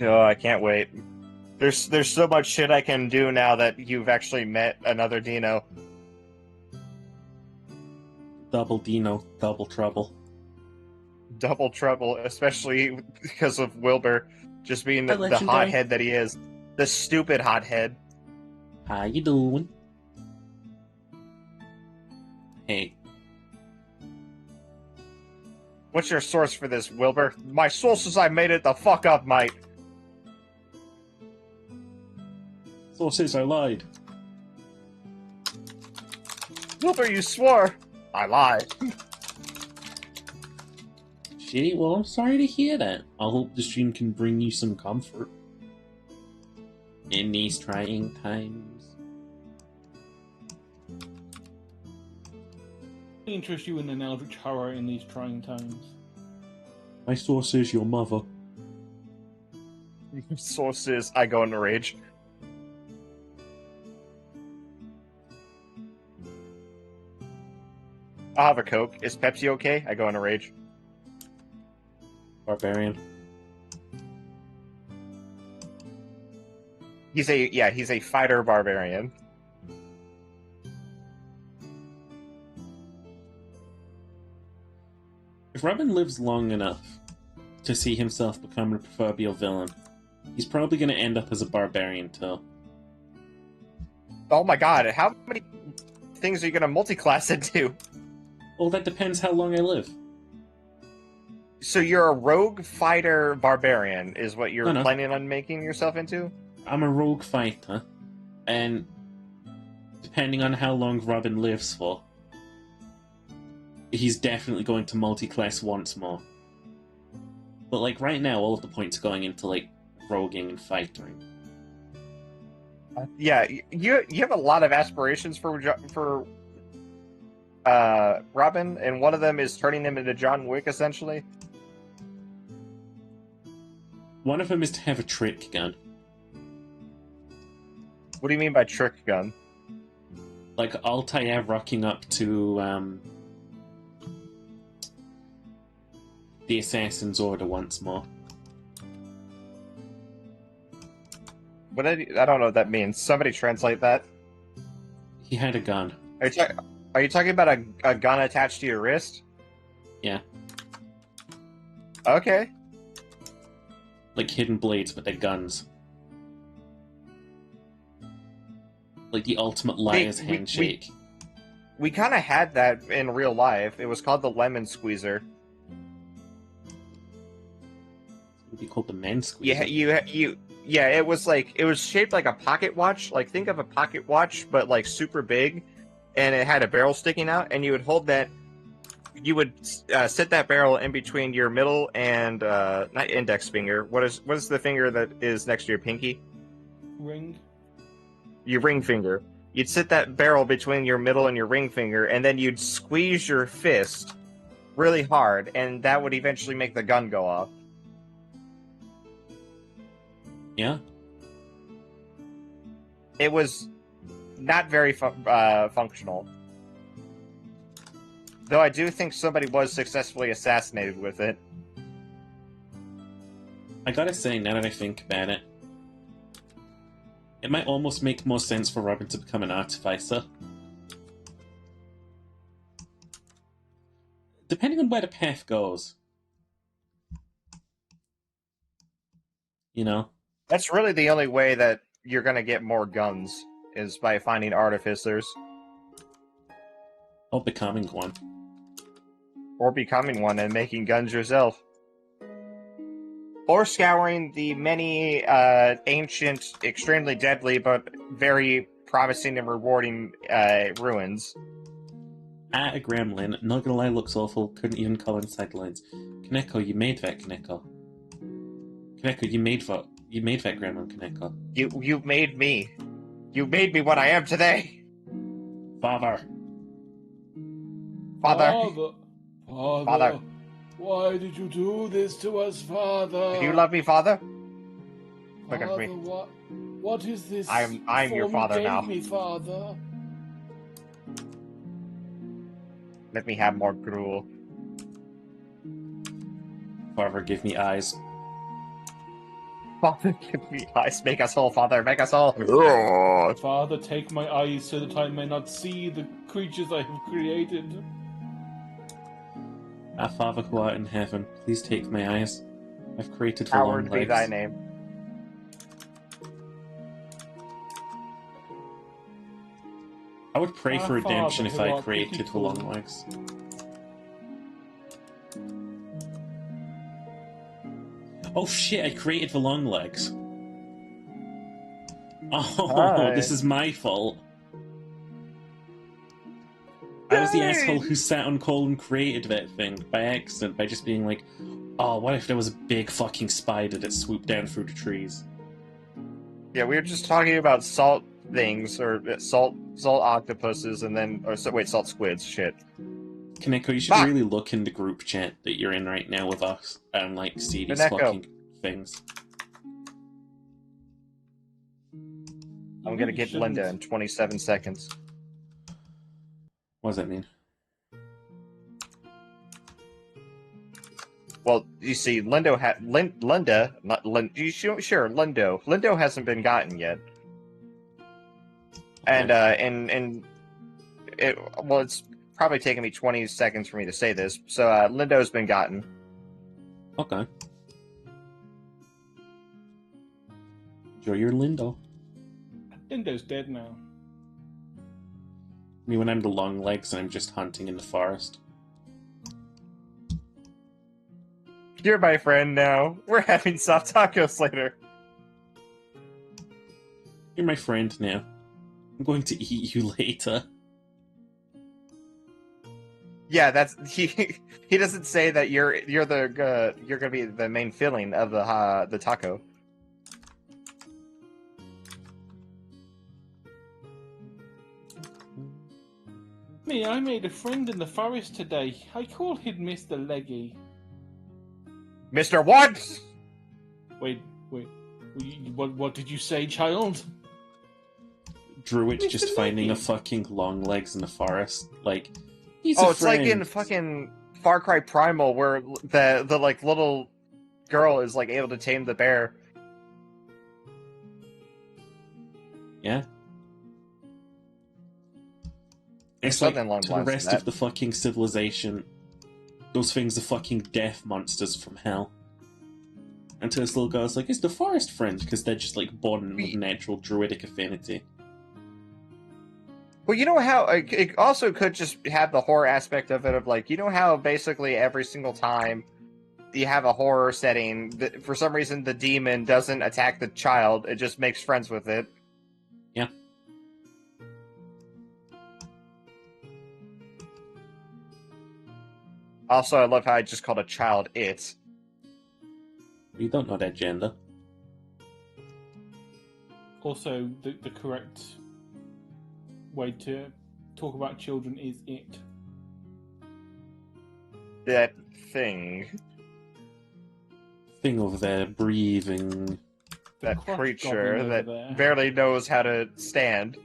Oh, I can't wait. There's so much shit I can do now that you've actually met another Dino. Double Dino, double trouble. Double trouble, especially because of Wilbur just being the Legendary. hothead that he is. The stupid hothead. How you doing? Hey, What's your source for this, Wilbur? My source is I made it the fuck up, mate. sources, I lied. Wilbur, you swore! I lied. Shitty, well, I'm sorry to hear that. I hope the stream can bring you some comfort in these trying times. Interest you in an eldritch horror in these trying times. My source is your mother. Source is I go into rage. I'll have a Coke. Is Pepsi okay? I go into rage. Barbarian. He's a fighter barbarian. If Robin lives long enough to see himself become a proverbial villain, he's probably going to end up as a barbarian too. Oh my god, how many things are you gonna multi-class into? Well, that depends how long I live. So you're a rogue fighter barbarian, is what you're No. planning on making yourself into? I'm a rogue fighter, and depending on how long Robin lives for, he's definitely going to multi-class once more. But like right now, all of the points are going into like roguing and fighting. Yeah, you have a lot of aspirations for Robin, and one of them is turning him into John Wick, essentially. One of them is to have a trick gun. What do you mean by trick gun? Like Altair rocking up to the Assassin's Order once more. What I don't know what that means. Somebody translate that. He had a gun. Are you talking about a gun attached to your wrist? Yeah. Okay. Like hidden blades, but they're guns. Like the ultimate liar's handshake. We kind of had that in real life. It was called the lemon squeezer. It would be called the man squeezer. Yeah, it was shaped like a pocket watch. Like, think of a pocket watch, but like super big, and it had a barrel sticking out, and you would hold that. You would sit that barrel in between your middle and not index finger. What is the finger that is next to your pinky? Ring. Your ring finger. You'd sit that barrel between your middle and your ring finger, and then you'd squeeze your fist really hard, and that would eventually make the gun go off. Yeah? It was not very functional. Though I do think somebody was successfully assassinated with it. I gotta say, now that I think about it, it might almost make more sense for Robin to become an artificer. Depending on where the path goes. You know? That's really the only way that you're gonna get more guns, is by finding artificers. Or becoming one. Or becoming one and making guns yourself. Or scouring the many ancient, extremely deadly, but very promising and rewarding ruins. A gremlin, not gonna lie, looks awful, couldn't even color inside the lines. Kaneko, you made that, Kaneko. Kaneko, you made that gremlin, Kaneko. You made me. You made me what I am today. Father. Father. Father. Why did you do this to us, Father? Do you love me, Father? Look Father, at me. What is this? I'm your form father you gave now. me, Father. Let me have more gruel. Father, give me eyes. Father, give me eyes. Make us whole, Father. Make us whole. Father, take my eyes so that I may not see the creatures I have created. Our Father who art in heaven, please take my eyes. I've created for long Hallowed be legs. thy name. I would pray Our for redemption Father if who I art created for long pitiful. legs. Oh shit, I created for long legs. Oh, Hi. this is my fault. was the asshole who sat on Cole and created that thing by accident by just being like, oh, what if there was a big fucking spider that swooped down through the trees? Yeah, we were just talking about salt things, or salt octopuses, and then... salt squids, shit. Kaneko, you should Fuck! really look in the group chat that you're in right now with us and, like, see these Kaneko. fucking things. I'm gonna get Linda in 27 seconds. What does that mean? Well, you see, Lindo hasn't been gotten yet. And it's probably taken me 20 seconds for me to say this. So Lindo's been gotten. Okay. Enjoy your Lindo. Lindo's dead now. I mean, when I'm the long legs and I'm just hunting in the forest. You're my friend now. We're having soft tacos later. You're my friend now. I'm going to eat you later. Yeah, that's he. He doesn't say that you're gonna be the main filling of the taco. Me, I made a friend in the forest today. I call him Mr. Leggy. Mr. What? Wait. What did you say, child? Druid's Mr. just finding a Leggy. fucking long legs in the forest. Like, he's Oh, a it's like in friend. fucking Far Cry Primal, where the like little girl is like able to tame the bear. Yeah. It's something like, along to the the lines of rest that. of the fucking civilization, those things are fucking death monsters from hell. And to this little girl, it's like, it's the forest friend, because they're just like born with natural druidic affinity. Well, you know how it also could just have the horror aspect of it, of like, you know how basically every single time you have a horror setting, for some reason the demon doesn't attack the child, it just makes friends with it. Yeah. Also, I love how I just called a child it. You don't know that gender. Also, the correct way to talk about children is it. That thing. Thing over there, breathing. The That crotch creature goblin over that there. barely knows how to stand.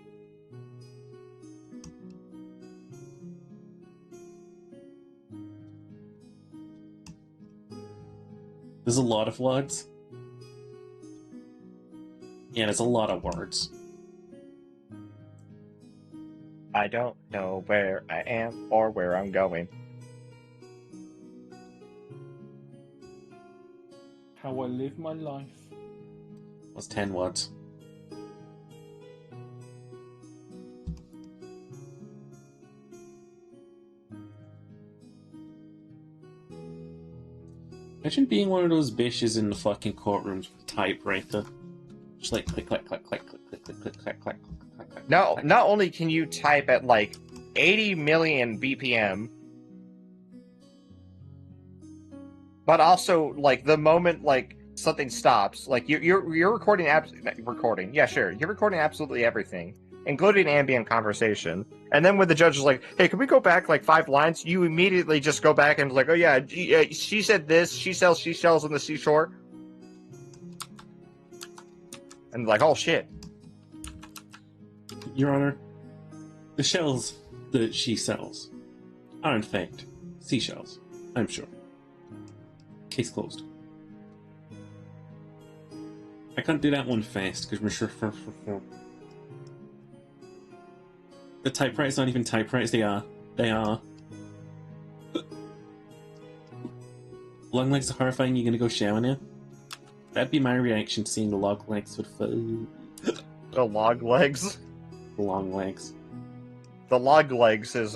There's a lot of words. Yeah, there's a lot of words. I don't know where I am or where I'm going. How I live my life. That's 10 words. Imagine being one of those bitches in the fucking courtrooms with a typewriter. Just like click, click, click, click, click, click, click, click, click, click, click, click. No, not only can you type at like 80 million BPM, but also like the moment like something stops, like you're recording yeah, sure, you're recording absolutely everything, including ambient conversation. And then when the judge is like, "Hey, can we go back like 5 lines?" You immediately just go back and like, "Oh yeah, she said this. She sells seashells on the seashore." And like, "Oh shit." Your Honor, the shells that she sells are in fact seashells, I'm sure. Case closed. I can't do that one fast because we're sure. The typewriters aren't even typewriters, they are. They are. Long legs are horrifying, you gonna go shower now? That'd be my reaction to seeing the long legs with the The log legs. long legs. The log legs is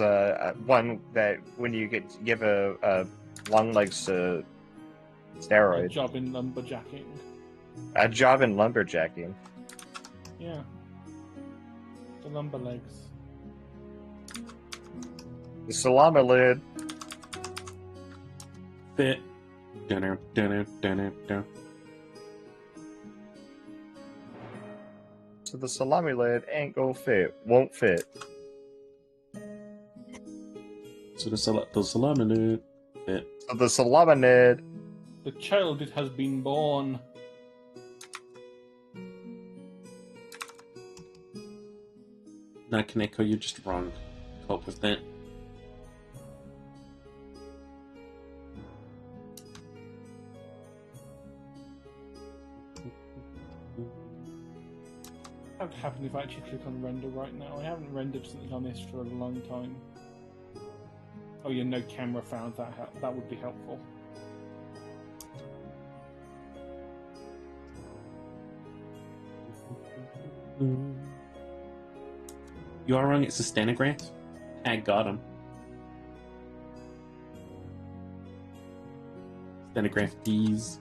one that when you give a long legs A steroid, job in lumberjacking. a job in lumberjacking. Yeah. The lumber legs. The salami lid. Fit. Dunno, dunno, dunno, dunno. So the salami lid ain't gonna fit. Won't fit. So the salami lid. Fit. So the salami lid. The child it has been born. Nah, Kaneko, you're just wrong. Cope with that. What would happen if I actually click on render right now? I haven't rendered something on this for a long time. Oh yeah, no camera found. That would be helpful. You are wrong, it's a stenograph. I got him. Stenograph D's.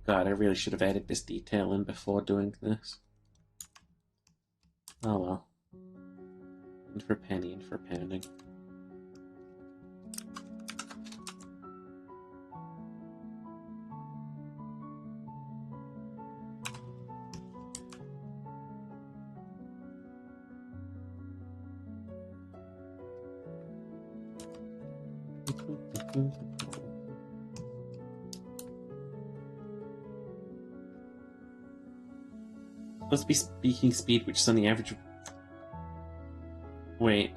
God, I really should have added this detail in before doing this. Oh well. And for penny and for pounding. Supposed to be speaking speed, which is on the average. Wait.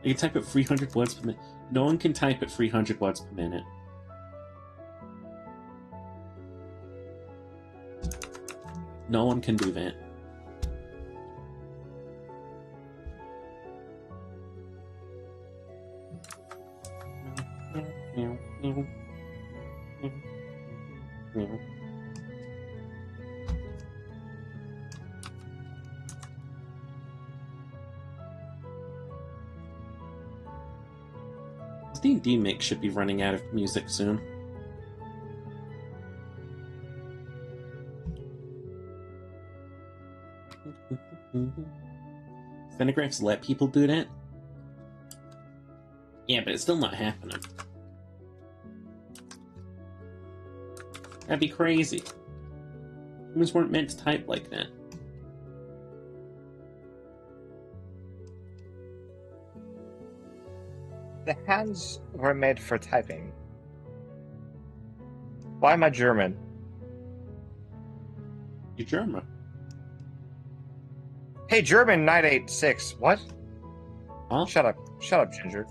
You can type at 300 words per minute. No one can type at 300 words per minute. No one can do that. D&D mix should be running out of music soon. Phonographs let people do that? Yeah, but it's still not happening. That'd be crazy. Humans weren't meant to type like that. The hands were made for typing. Why am I German? You're German. Hey, German 986. What? Huh? Shut up, Ginger.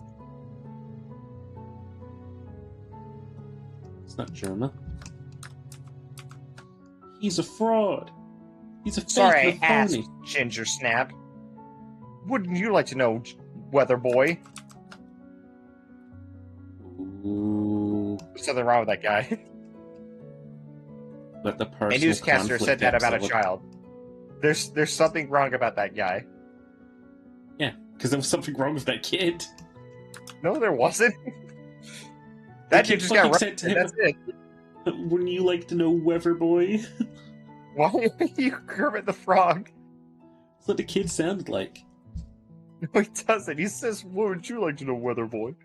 It's not German. He's a fraud. He's a fake Sorry, I and a asked, phony. Ginger Snap. Wouldn't you like to know, Weather Boy? Ooh. There's something wrong with that guy. But the A personal newscaster conflict said that about a episode. child. There's something wrong about that guy. Yeah, because there was something wrong with that kid. No, there wasn't. That kid dude just got fucking said to arrested. him- That's it. Wouldn't you like to know, Weather Boy? Why are you Kermit the Frog? That's what the kid sounded like. No, he doesn't. He says, "What would you like to know, Weather Boy?"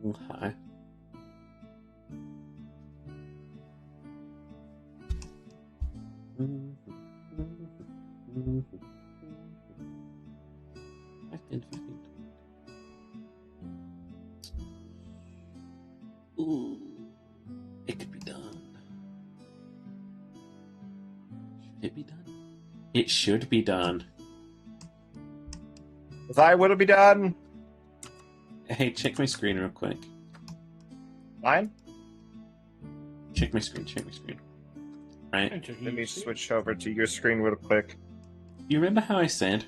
Oh, hi. Ooh, it could be done. Should it be done? It should be done. If I would have been done. Hey, check my screen real quick. Mine? Check my screen, check my screen. Right? Let me switch over to your screen real quick. You remember how I said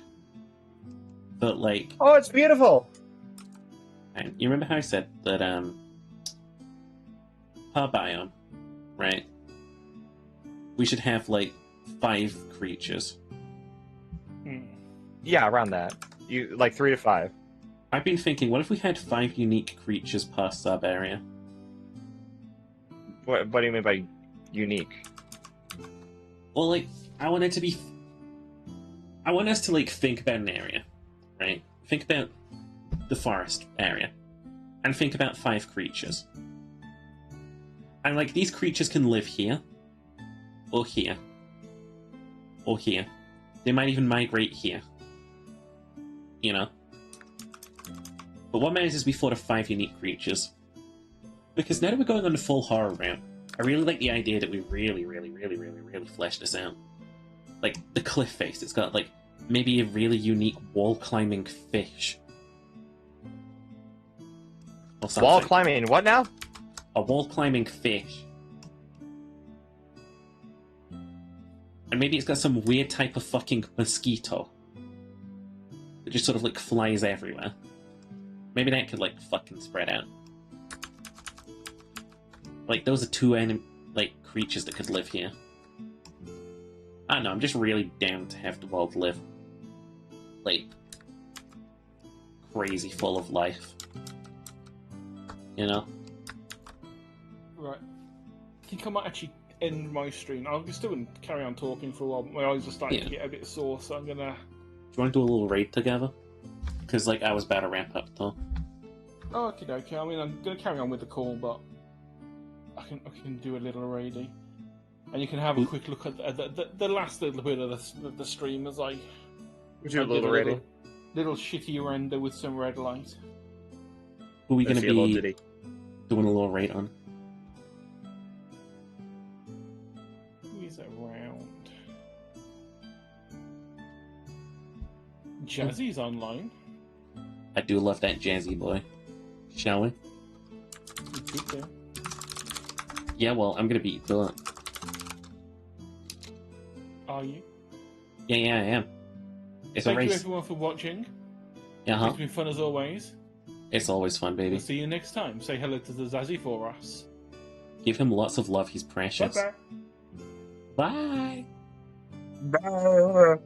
that, like, Oh, it's beautiful! And you remember how I said that per biome, right? We should have like 5 creatures. Yeah, around that. You like 3 to 5. I've been thinking, what if we had 5 unique creatures per sub area? What do you mean by unique? Well, like, I want us to like think about an area, right? Think about the forest area, and think about 5 creatures. And like, these creatures can live here, or here, or here. They might even migrate here. You know? But what matters is we thought of 5 unique creatures. Because now that we're going on the full horror route, I really like the idea that we really flesh this out. Like, the cliff face, it's got, like, maybe a really unique wall-climbing fish. Or something. Wall climbing, what now? A wall-climbing fish. And maybe it's got some weird type of fucking mosquito that just sort of, like, flies everywhere. Maybe that could, like, fucking spread out. Like, those are 2 creatures that could live here. I don't know, I'm just really down to have the world live, like, crazy full of life. You know? Right. I think I might actually end my stream. I'll still gonna carry on talking for a while, but my eyes are starting to get a bit sore, so I'm gonna... Do you want to do a little raid together? Because, like, I was about to ramp up, though. Oh, okay. I mean, I'm gonna carry on with the call, but I can do a little raiding, and you can have a quick look at the last little bit of the stream as I Do a little raiding. Little shitty render with some red light. Who are we going to be ditty. doing a little raid on? Who is around? Jazzy's online. I do love that jazzy boy. Shall we? You could do. Yeah, well, I'm going to beat you to it. Are you? Yeah, I am. It's Thank a race. you everyone for watching. Uh-huh. It's been fun as always. It's always fun, baby. We'll see you next time. Say hello to the Zazzy for us. Give him lots of love, he's precious. Bye-bye. Bye! Bye.